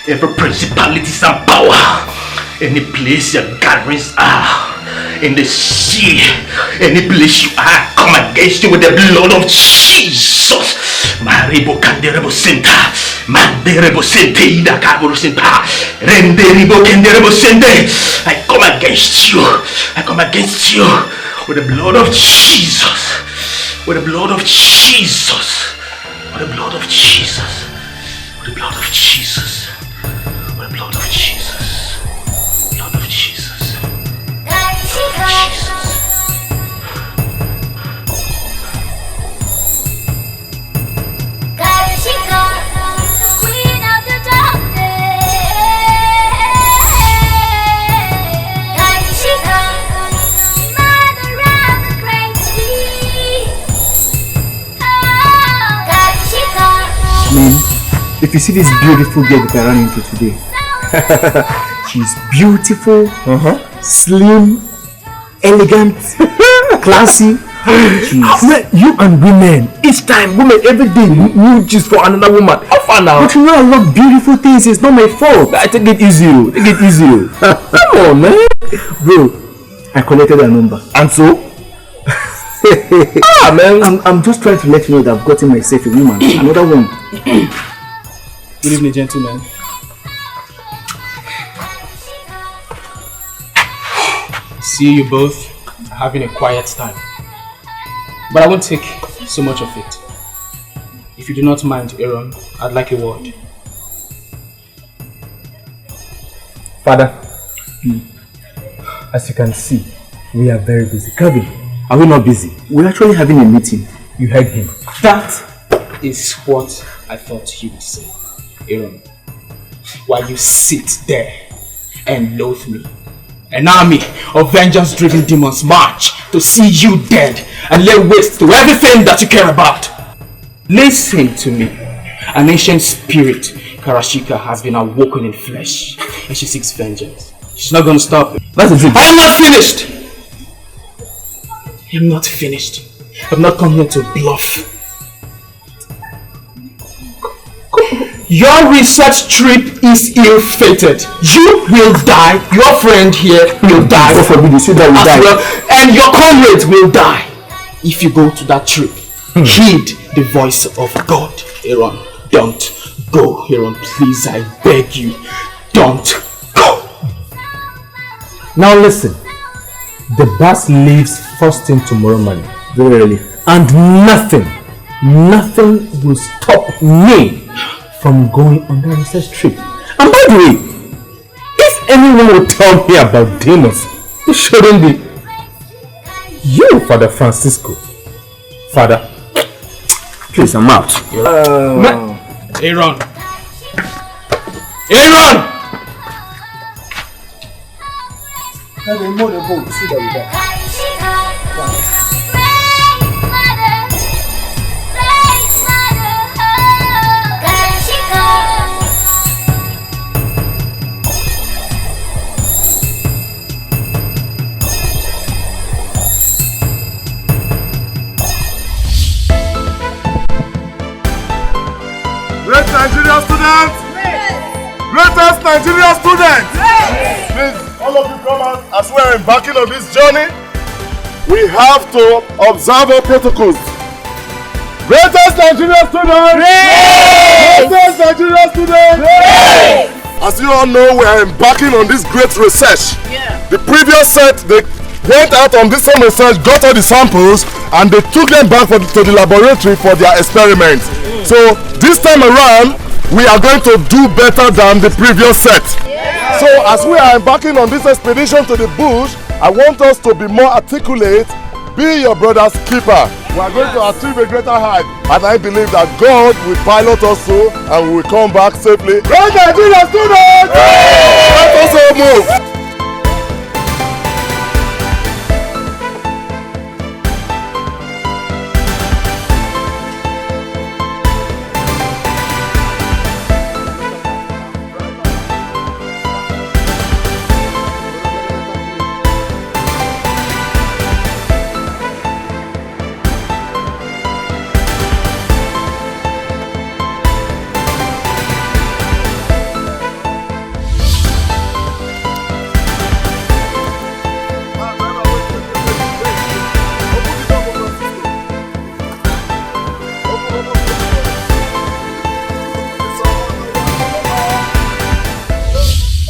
Every principalities and power, any place your gatherings are, in the sea, any place you are, come against you with the blood of Jesus. Maribo Canderebo Senta, Manderebo Sente, Ida Cabro Senta, Renderibo Canderebo Sente. I come against you, I come against you with the blood of Jesus, with the blood of Jesus, with the blood of Jesus, with the blood of Jesus. Blood of Jesus. Blood of Jesus. If you see this beautiful girl that I ran into today, she's beautiful, slim, elegant, classy. You and women, each time, women every day you just for another woman. How far now? But you know I love beautiful things. It's not my fault. I take it easy. Take it easy. Come on, man, bro. I collected her number, and so. Man, I'm just trying to let you know that I've gotten myself a woman. Another one. Good evening, gentlemen. See you both having a quiet time, but I won't take so much of it. If you do not mind, Aaron, I'd like a word. Father, as you can see, we are very busy. Kevin, are we not busy? We're actually having a meeting. You heard him. That is what I thought you would say, Aaron. While you sit there and loathe me, an army of vengeance-driven demons march to see you dead and lay waste to everything that you care about. Listen to me. An ancient spirit, Karashika, has been awoken in flesh and she seeks vengeance. She's not going to stop it. That's the thing. I am not finished! I am not finished. I've not come here to bluff. Your research trip is ill-fated. You will die. Your friend here will die. God forbid you say that we die. Well, and your comrades will die if you go to that trip. Heed the voice of God. Aaron, don't go. Aaron, please, I beg you. Don't go. Now listen. The bus leaves first thing tomorrow morning. Very early. And nothing will stop me from going on that research trip. And by the way, if anyone will tell me about demons, it shouldn't be you, Father Francisco. Father, please, I'm out. Aaron! Aaron! Great Nigerian students! Greatest Nigerian students! Please, all of you come out as we are embarking on this journey. We have to observe our protocols. Greatest Nigerian students! Greatest Nigerian students! As you all know, we are embarking on this great research. The previous set, they went out on this same research, got all the samples, and they took them back to the laboratory for their experiments. So this time around, we are going to do better than the previous set. So as we are embarking on this expedition to the bush, I want us to be more articulate. Be your brother's keeper. We are going to achieve a greater height, and I believe that God will pilot us through and we will come back safely. Great Nigerian students! Let us all move.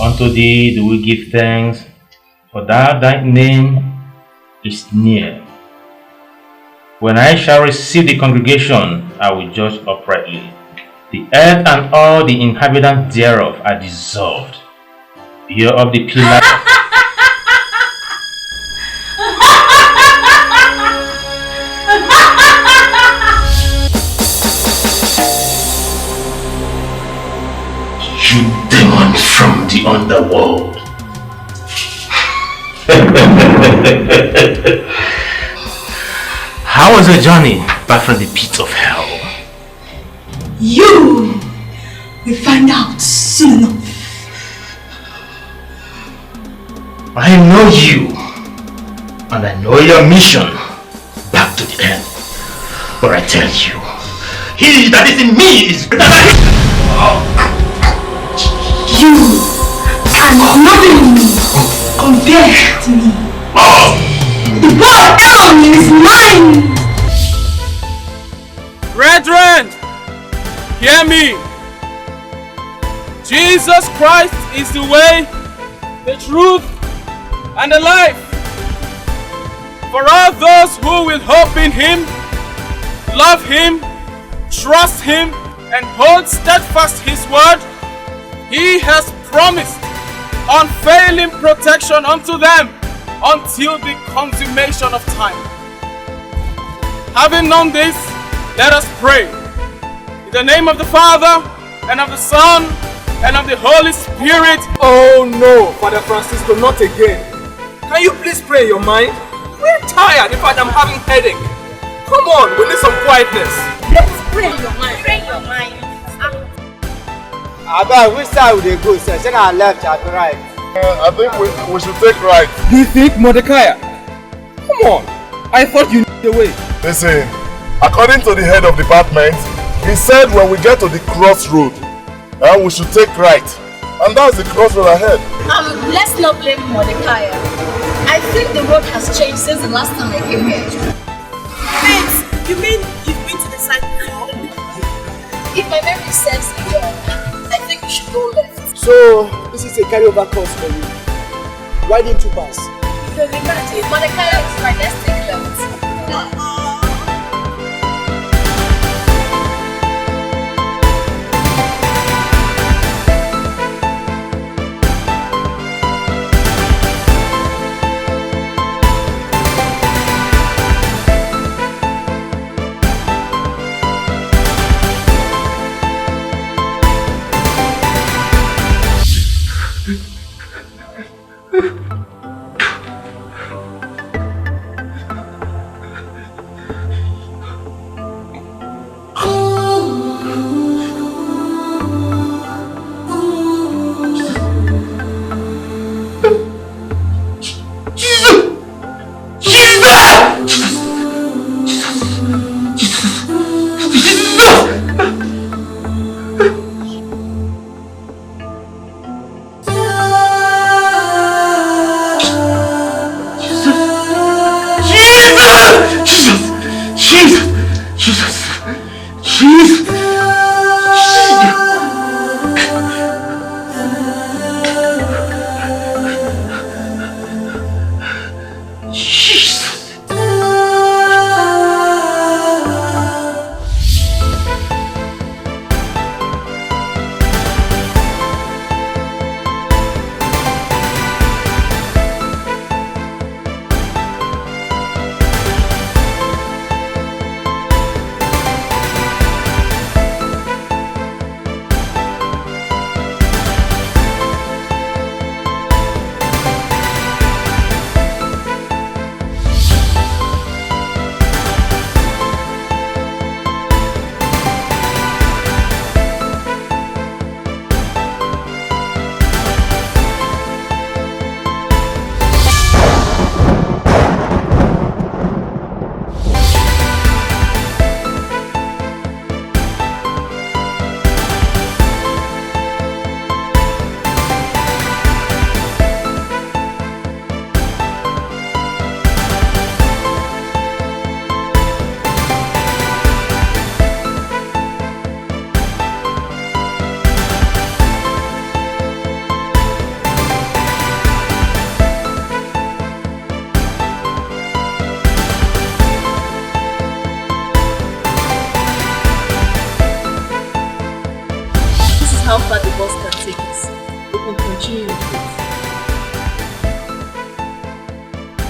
Unto thee do we give thanks, for that thy name is near. When I shall receive the congregation, I will judge uprightly. The earth and all the inhabitants thereof are dissolved. Bear up the pillar. You demon from the underworld. How was your journey back from the pit of hell? You will find out soon enough. I know you, and I know your mission back to the end. But I tell you, he that is in me is greater than he. You are nothing compared to me. The boy Aaron is mine. Brethren, hear me. Jesus Christ is the way, the truth, and the life. For all those who will hope in Him, love Him, trust Him, and hold steadfast His word, He has promised unfailing protection unto them until the consummation of time. Having known this, let us pray. In the name of the Father, and of the Son, and of the Holy Spirit. Oh no, Father Francisco, not again. Can you please pray in your mind? We're tired. In fact, I'm having headache. Come on, we need some quietness. Let's pray your mind. Pray your mind. Abba, which side would they go, sir? Should I left or right? I think we should take right. You think, Mordecai? Come on. I thought you knew the way. Listen, according to the head of department, he said when we get to the crossroad, we should take right. And that's the crossroad ahead. Let's not blame Mordecai. I think the road has changed since the last time I came here. Wait, you mean you've been to the side before? If my memory serves me well, I think we should go left. So, this is a carryover course for you. Why didn't you pass? Because imagine, Mordecai is right, let's take left.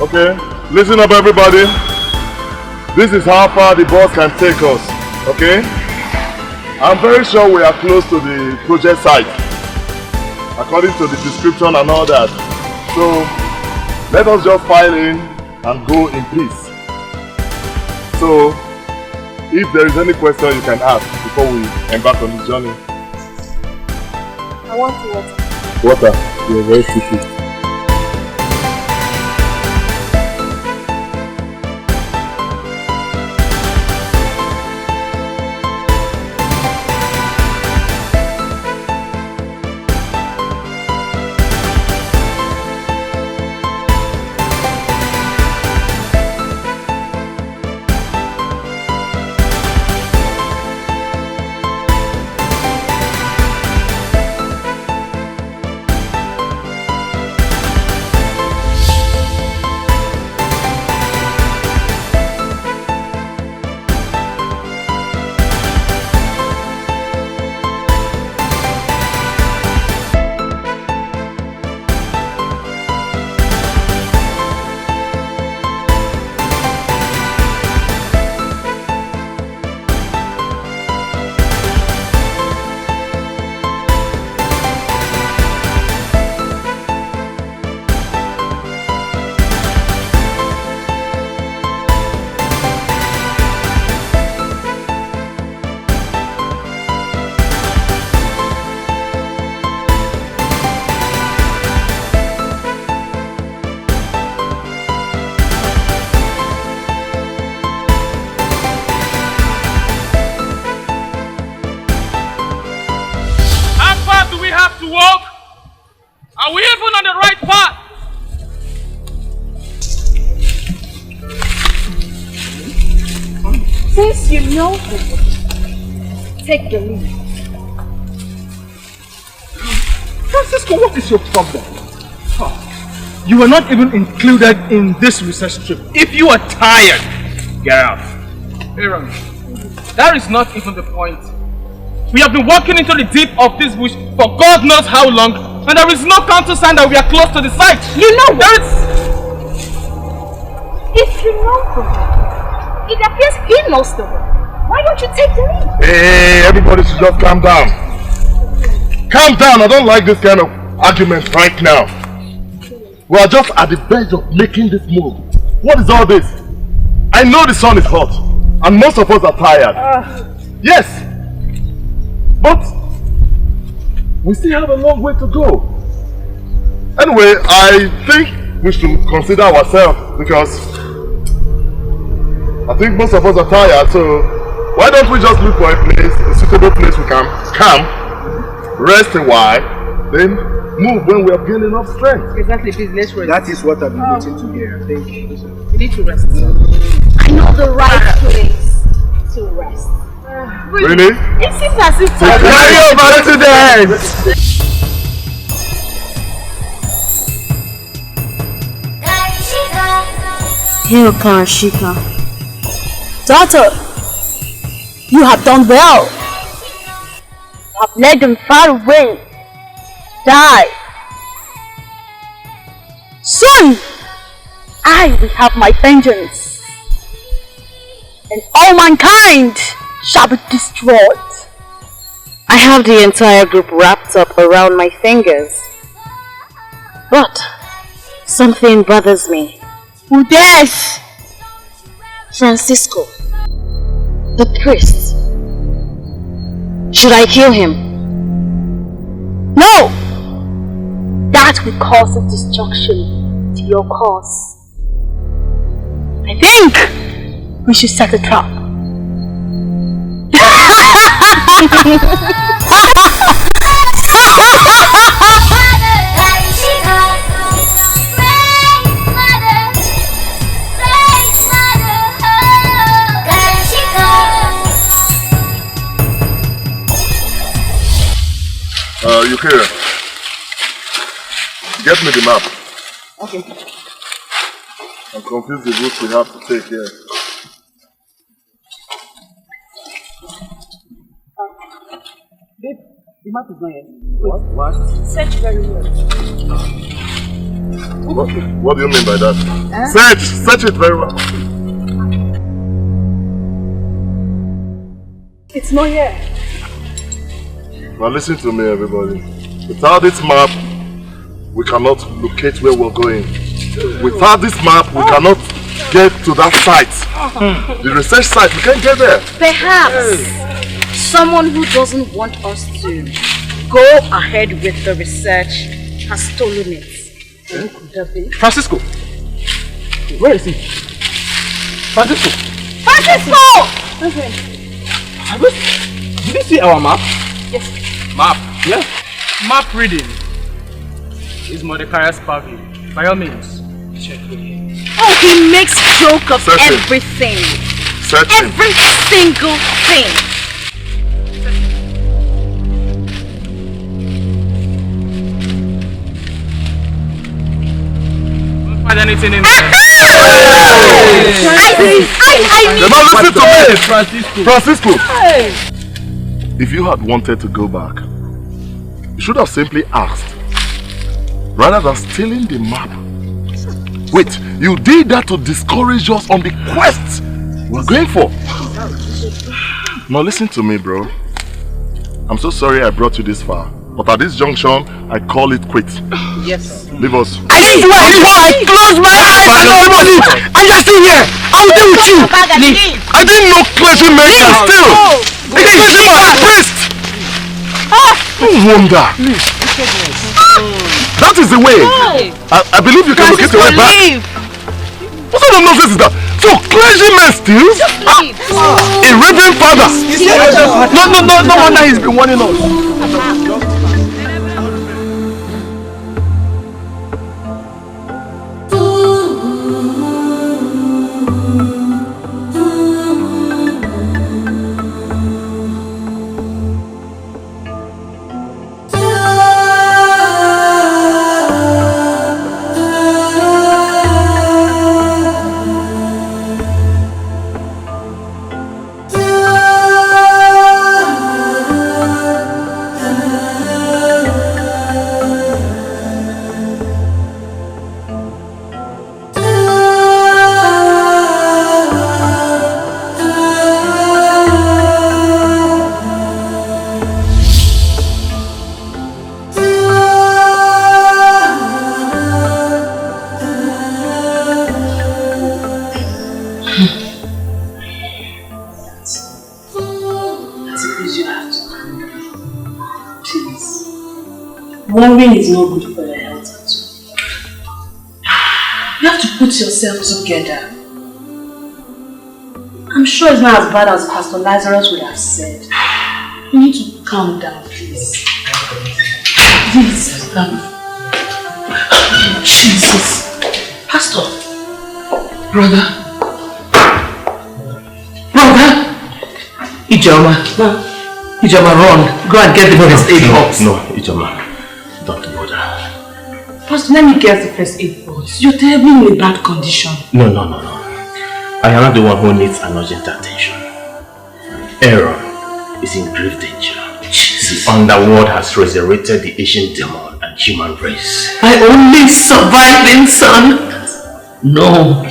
Okay, listen up everybody. This is how far the bus can take us, okay? I'm very sure we are close to the project site, according to the description and all that. So, let us just file in and go in peace. So, if there is any question you can ask before we embark on this journey. I want water. Water? You're very stupid. Since you know him, take the lead. Francisco, what is your problem? You were not even included in this research trip. If you are tired, get out. Aaron, that is not even the point. We have been walking into the deep of this bush for God knows how long, and there is no counter sign that we are close to the site. You know what? There is... If you know the way, it appears he knows the way. Why don't you take the lead? Hey, everybody should just calm down. Calm down, I don't like this kind of argument right now. We are just at the verge of making this move. What is all this? I know the sun is hot, and most of us are tired. Yes, but we still have a long way to go. Anyway, I think we should consider ourselves because I think most of us are tired, so why don't we just look for a place, a suitable place we can camp, rest a while, then move when we have gained enough strength. Exactly, please, let's rest. That is what I've been waiting to hear. Thank you. We need to rest. I know the right place to rest. Really? It seems as if Carry over to them! Hail Karashika. Daughter, you have done well. You have led them far away. Die. Soon, I will have my vengeance, and all mankind shall be destroyed. I have the entire group wrapped up around my fingers, but something bothers me. Who dares? Francisco, the priest. Should I kill him? No! That will cause a destruction to your cause. I think we should set a trap. Yukira, get me the map. Okay. I'm confused the route we have to take here. Babe, the map is not yet. Wait. What? Search very well. What do you mean by that? Search it very well. It's not here. Now listen to me, everybody. Without this map, we cannot locate where we're going. Without this map, we cannot get to that site. The research site, we can't get there. perhaps someone who doesn't want us to go ahead with the research has stolen it. Who could that be? Francisco! Where is he? Francisco! Francisco! Did you see our map? Yes. Map? Yes. Map reading is Mordecai's purview. By all means, check with him. Oh, he makes joke of Search him. everything. Search him. Every single thing. Don't find anything in there. You're not listening to me! Francisco! Hey. If you had wanted to go back, you should have simply asked, rather than stealing the map. Wait, you did that to discourage us on the quest we're going for. Now listen to me, bro. I'm so sorry I brought you this far, but at this junction, I call it quits. Yes. Leave us. I swear, before I close my eyes and everybody, and you're still here. I'll deal with you. I didn't know clergy men can steal. A clergyman, priest. No wonder. That is the way. I believe you can locate your way back. What kind of nonsense is that? So clergymen steal? A reverend father. No wonder he's been warning us. Worrying is not good for your health at all. You have to put yourself together. I'm sure it's not as bad as Pastor Lazarus would have said. You need to calm down, please. Please, Jesus. Pastor. Brother. Ijoma. Ijoma, run. Go and get the first aid box. No, Ijoma. Don't bother. Pastor, let me get the first aid box. You're terribly in a bad condition. No. I am not the one who needs an urgent attention. Aaron is in grave danger. Jesus. The underworld has resurrected the ancient demon and human race. My only surviving son. No.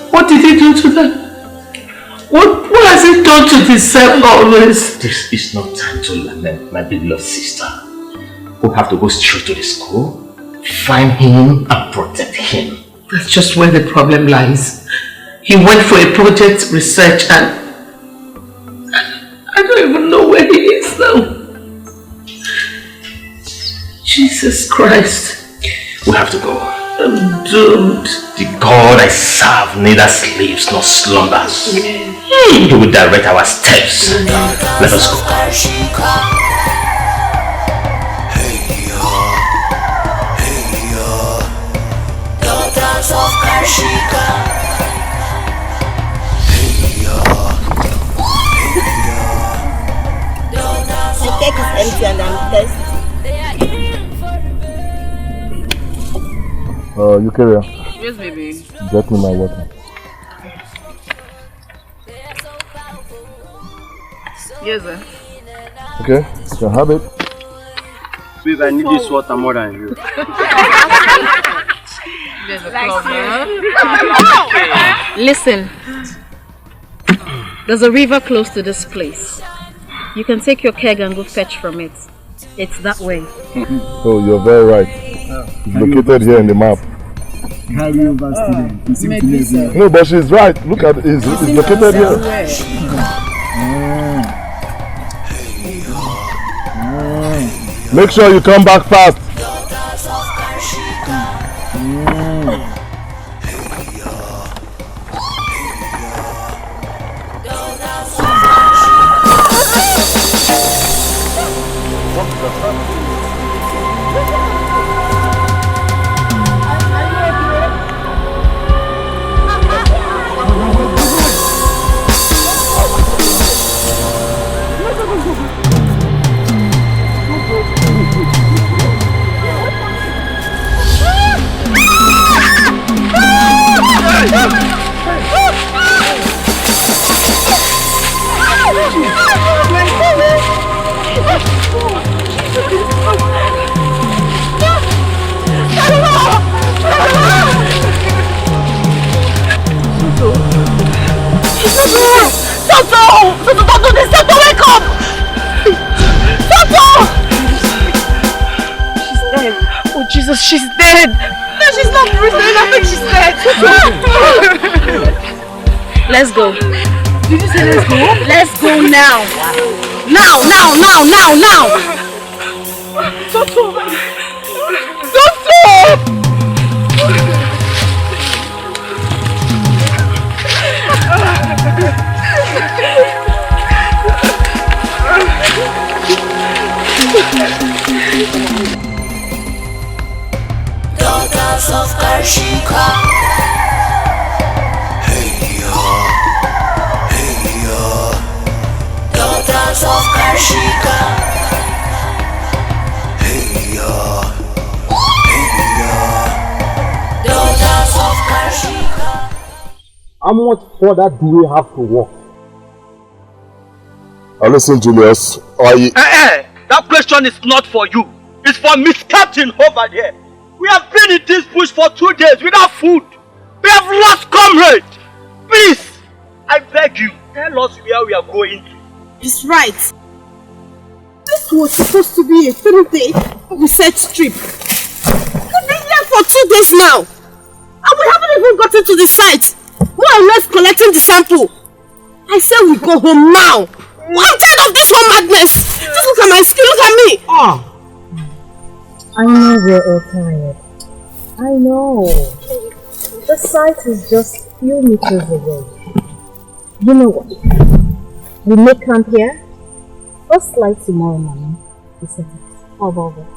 What did he do to them? What has he done to deserve all this? This is not time to lament my beloved sister. We'll have to go straight to the school, find him and protect him. That's just where the problem lies. He went for a project research and I don't even know where he is now. Jesus Christ. We have to go. I'm doomed. The God I serve neither sleeps nor slumbers. He will direct our steps. Let us go. Daughters of Karshika. The cake is empty and I'm thirsty. Eukarya. Yes, baby. Get me my water. Yes, sir. Okay, you can have it. Please, I need this water more than you. There's a problem. Listen. There's a river close to this place. You can take your keg and go fetch from it. It's that way. Oh, you're very right. It's located here in the map. No, but she's right. Look at it. It's located here. Make sure you come back fast. Jesus, she's dead! No, she's not breathing. I think she's dead. Let's go. Did you say let's go? Let's go now. Now. Tonto! Daughters of Karshika. Daughters of Karshika. Daughters of Karshika. How much further do we have to walk? Listen, Julius. That question is not for you. It's for Miss Captain over there. We have been in this bush for 2 days without food. We have lost comrade. Please, I beg you, tell us where we are going to. It's right. This was supposed to be a 3-day research trip. We've been here for 2 days now. And we haven't even gotten to the site. More or less collecting the sample. I said we go home now. I'm tired of this whole madness. Just look at my skin, look at me. I know we're all tired. I know. The site is just a few meters away. You know what? We make camp here. First light tomorrow morning. We set it. How about that?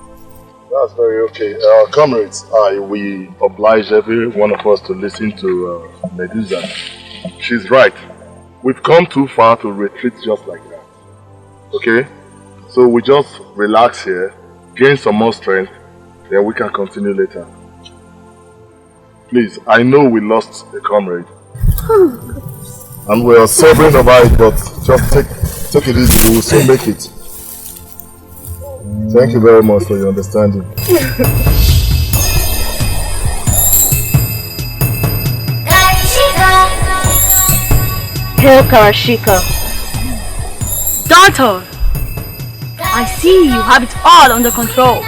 That's very okay. Comrades, we oblige every one of us to listen to Medusa. She's right. We've come too far to retreat just like that. Okay? So we just relax here, gain some more strength, then we can continue later. Please, I know we lost a comrade. And we are sobbing about it, but just take it easy, we will soon make it. Thank you very much for your understanding. Hail Karashika. Tonto, I see you have it all under control.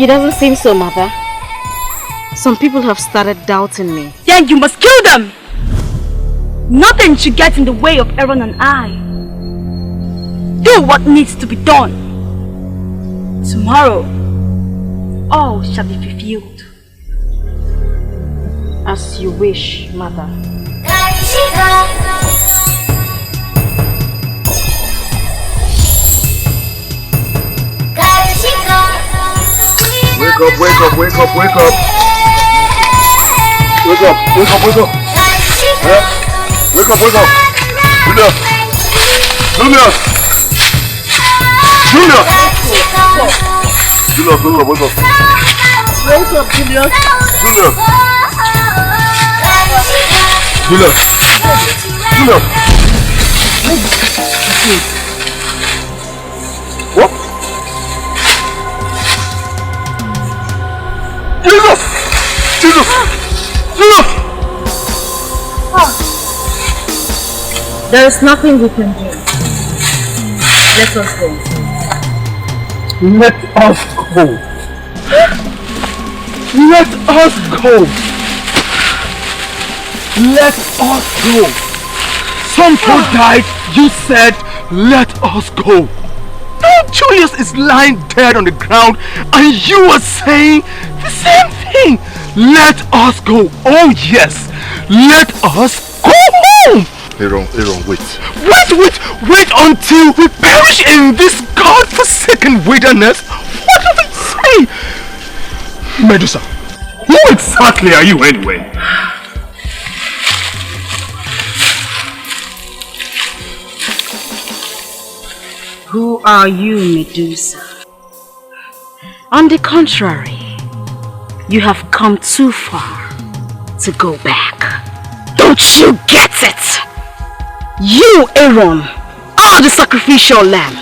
It doesn't seem so, Mother. Some people have started doubting me. Then you must kill them. Nothing should get in the way of Aaron and I. Do what needs to be done. Tomorrow, all shall be fulfilled. As you wish, Mother. Wake up, wake up, wake up, wake up! Wake up, wake up, wake up! Wake up, wake up! Julius! Julius! Julius! Julius, wake up, wake up! Wake up, Julius! Julius! Julius! Julius! What? Jesus! Jesus! Jesus! There is nothing we can do. Let us go. Let us go. Let us go. Let us go. Some people died. You said, let us go. Now Julius is lying dead on the ground and you are saying the same thing. Let us go. Oh yes. Let us go home. Aaron, wait. Wait until we perish in this God-forsaken wilderness. What do they say? Medusa, who exactly are you anyway? Who are you, Medusa? On the contrary, you have come too far to go back. Don't you get it? You, Aaron, are the sacrificial lamb.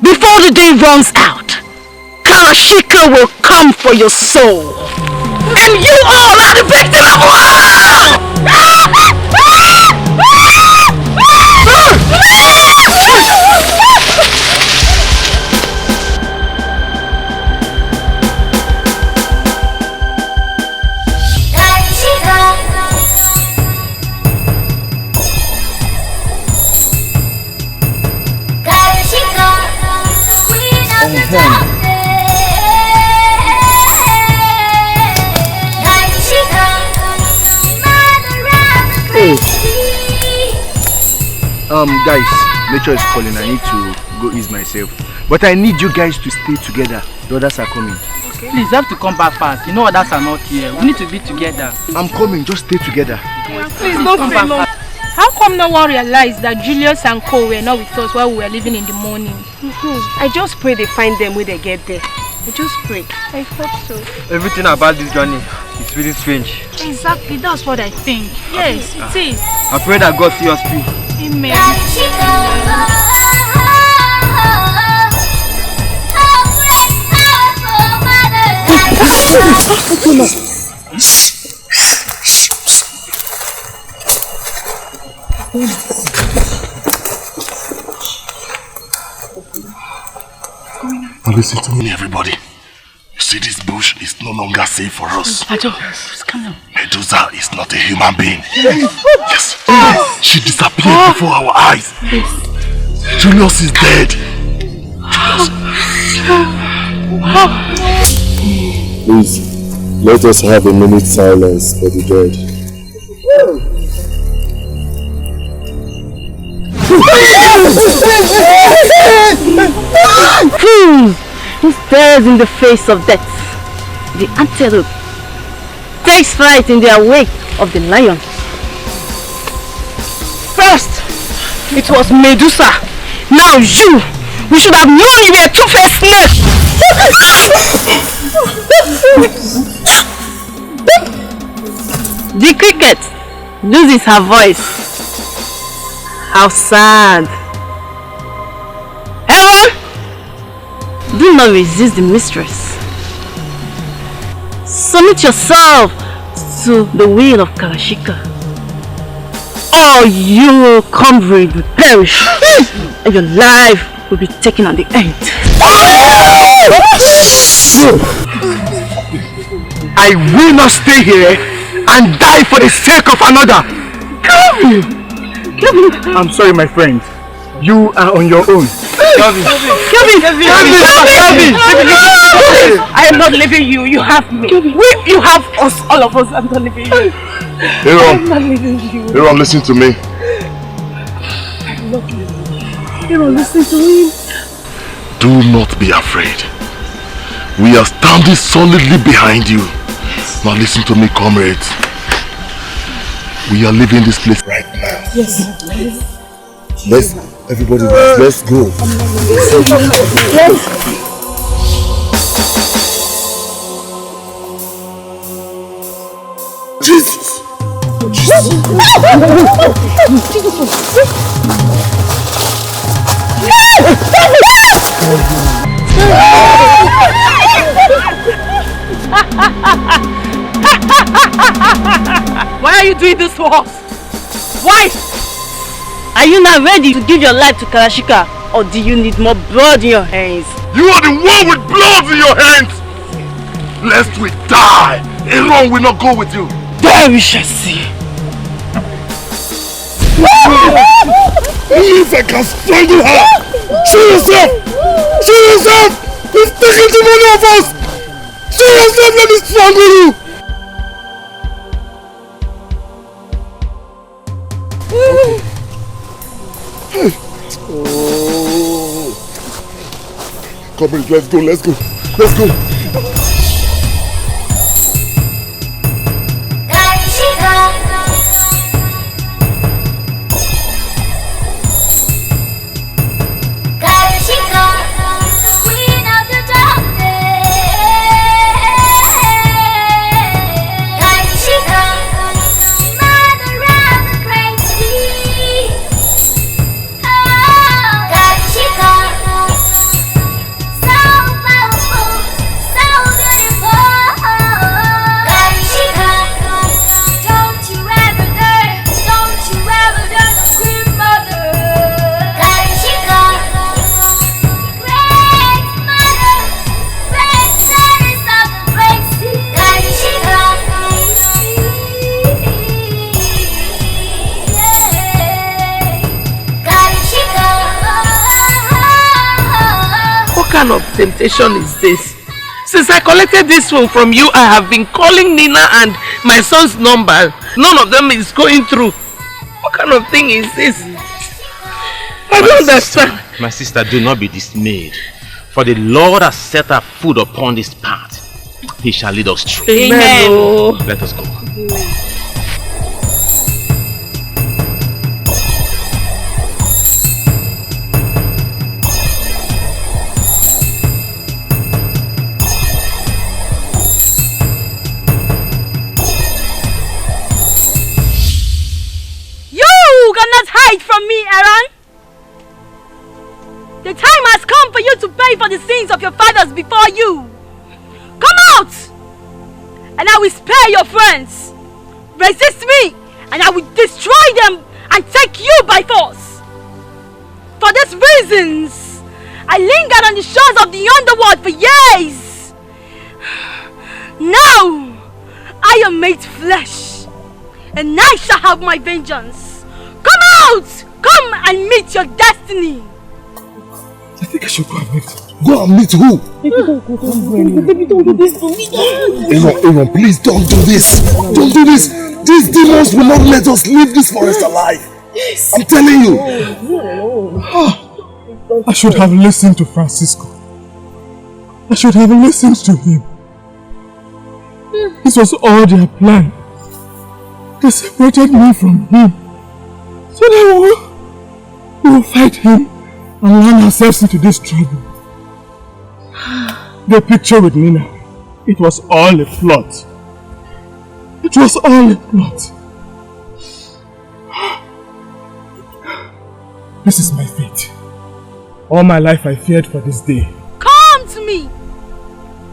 Before the day runs out, Karashika will come for your soul. And you all are the victim of war! Guys, nature is calling. I need to go ease myself. But I need you guys to stay together. The others are coming. Okay. Please, you have to come back fast. You know others are not here. We need to be together. I'm coming. Just stay together. Please don't come back. How come no one realized that Julius and Co were not with us while we were leaving in the morning? I just pray they find them when they get there. I just pray. I hope so. Everything about this journey is really strange. Exactly, that's what I think. Yes, it is. I pray that God see us through. Amen. Now listen to me, everybody. You see, this bush is no longer safe for us. Medusa is not a human being. Yes. She disappeared before our eyes. Julius is dead. Please, let us have a minute's silence for the dead. He stares in the face of death. The antelope takes flight in the wake of the lion. First, it was Medusa. Now you! We should have known you were a two-faced snake! The cricket loses her voice. How sad. Heaven! Do not resist the mistress. Submit yourself to the will of Karashika, or your comrade will perish and your life will be taken at the end. I will not stay here and die for the sake of another. Kelvin! I'm sorry, my friend. You are on your own. Kelvin! I am not leaving you. You have me. You have us, all of us. I'm not leaving you. Aaron, I'm not leaving you. Aaron, listen to me. I love you. Aaron, listen to him. Do not be afraid. We are standing solidly behind you. Now listen to me, comrades. We are leaving this place right now. Yes. Everybody, let's go. Jesus! Why are you doing this to us? Why? Are you not ready to give your life to Karashika, or do you need more blood in your hands? You are the one with blood in your hands! Lest we die, Aaron will not go with you. There we shall see. Please, I can strangle her! Show yourself! Show yourself! He's taking too many of us! Show yourself, let me strangle you! Oh. Come on, let's go. What kind of temptation is this? Since I collected this phone from you, I have been calling Nina and my son's number. None of them is going through. What kind of thing is this? I don't understand. My sister, do not be dismayed. For the Lord has set our foot upon this path. He shall lead us through. Amen. Let us go. You cannot hide from me, Aaron. The time has come for you to pay for the sins of your fathers before you. Come out, and I will spare your friends. Resist me, and I will destroy them and take you by force. For these reasons, I lingered on the shores of the underworld for years. Now, I am made flesh, and I shall have my vengeance. Come out! Come and meet your destiny! I think I should go and meet Go and meet who? Baby, don't do this to me. Aaron, please don't do this. Don't do this. These demons will not let us leave this forest alive. I'm telling you. I should have listened to Francisco. I should have listened to him. This was all their plan. They separated me from him. So now we will fight him and run ourselves into this trouble. The picture with Nina, it was all a plot. It was all a plot. This is my fate. All my life I feared for this day. Come to me!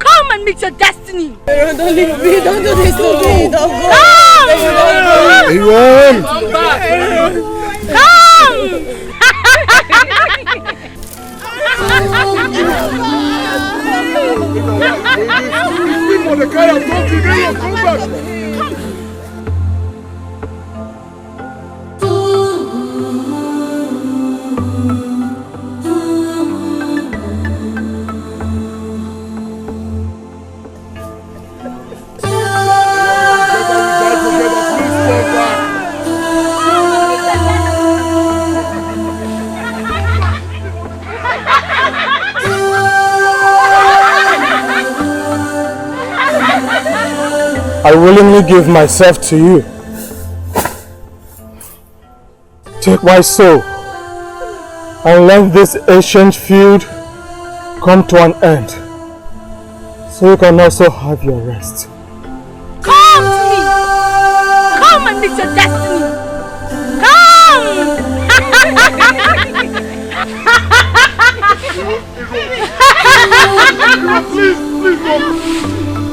Come and meet your destiny! Aaron, don't leave me. Don't do this to me. Don't go. Come! Aaron! Come back. Come! I willingly give myself to you. Take my soul and let this ancient feud come to an end, so you can also have your rest. Come to me! Come and meet your destiny!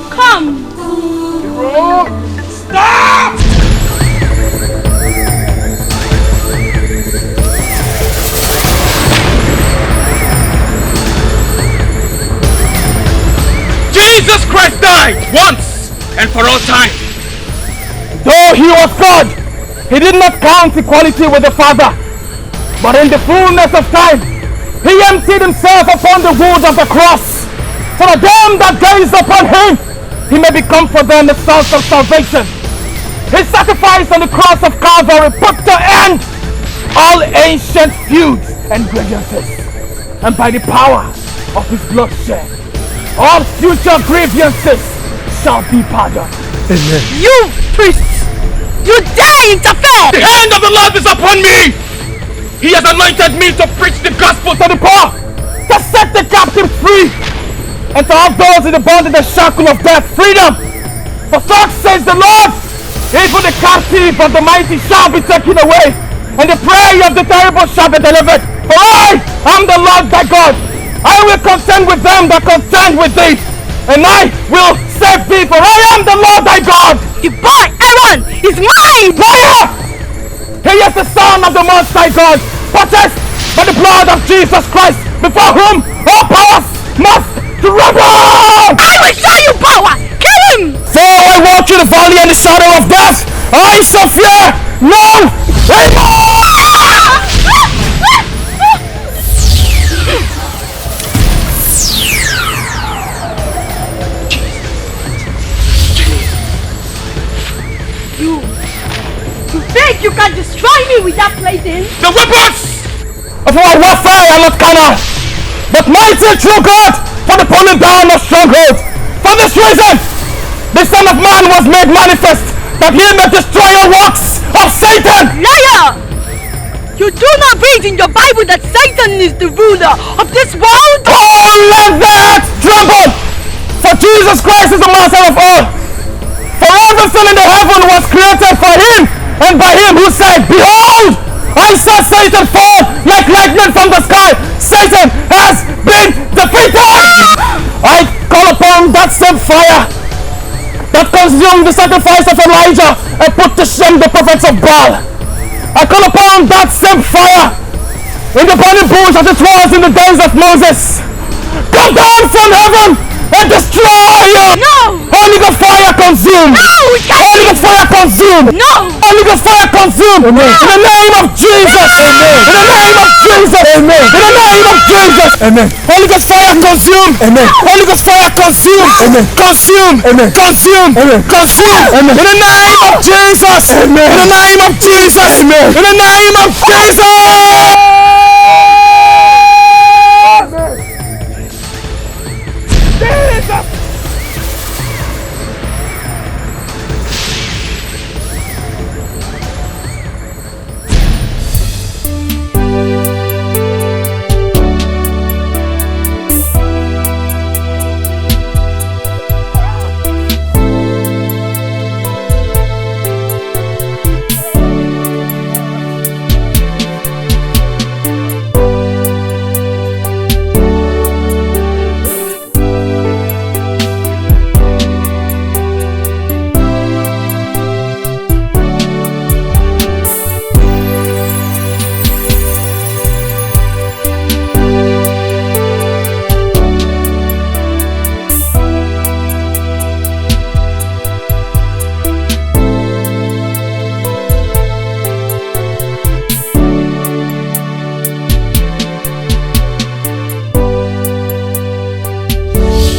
Come! Come! Stop! Jesus Christ died once and for all time. Though he was God, he did not count equality with the Father, but in the fullness of time, he emptied himself upon the wood of the cross, so that them that gaze upon him, he may become for them the source of salvation. His sacrifice on the cross of Calvary put to end all ancient feuds and grievances, and by the power of his bloodshed, all future grievances shall be pardoned. Amen. You priests! You dare interfere! The hand of the Lord is upon me! He has anointed me to preach the gospel to the poor, to set the captives free, and to have those in the bond in the shackle of death freedom. For such says the Lord, even the captive of the mighty shall be taken away, and the prey of the terrible shall be delivered. For I am the Lord thy God. I will contend with them that contend with thee, and I will save thee, for I am the Lord thy God. You boy, Aaron, is mine! Liar! He is the Son of the Most High God, purchased by the blood of Jesus Christ, before whom all powers must tremble! I will show you power! Kill him! Though I walk through the valley and the shadow of death, I shall fear no evil! You think you can destroy me with that blazing? The weapons of our warfare are not carnal, but mighty through God for the pulling down of strongholds. For this reason, the Son of Man was made manifest, that he may destroy the works of Satan. Liar! You do not read in your Bible that Satan is the ruler of this world? Oh, let the earth tremble! For Jesus Christ is the master of all. For everything in the heaven was created for him, and by him who said, Behold, I saw Satan fall like lightning from the sky. Satan has been defeated! I call upon that same fire that consumed the sacrifice of Elijah and put to shame the prophets of Baal. I call upon that same fire in the burning bush as it was in the days of Moses. Come down from heaven and destroy you! No! Holy Ghost fire consume! No! Holy Ghost fire consume! No! Holy Ghost fire consume! No! In the name of Jesus! Jesus. Amen. In the name of Jesus. Amen. In the name of Jesus. Amen. Holy Ghost fire consume. Amen. Holy Ghost fire consume. Amen. Consume. Amen. Consume. Amen. Consume. Amen. In the name of Jesus. Amen. In the name of Jesus. Amen. In the name of Jesus.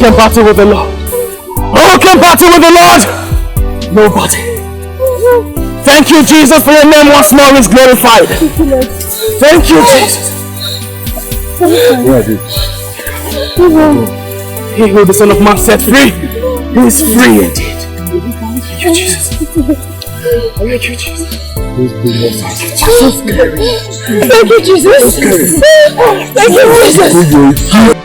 Can battle with the Lord? Who can battle with the Lord? Nobody. Thank you, Jesus, for your name once more is glorified. Thank you, Jesus. He who the Son of Man set free, he is free indeed. Thank you, Jesus. Thank you, Jesus. Thank you, Jesus. Thank you, Jesus. Thank you, Jesus.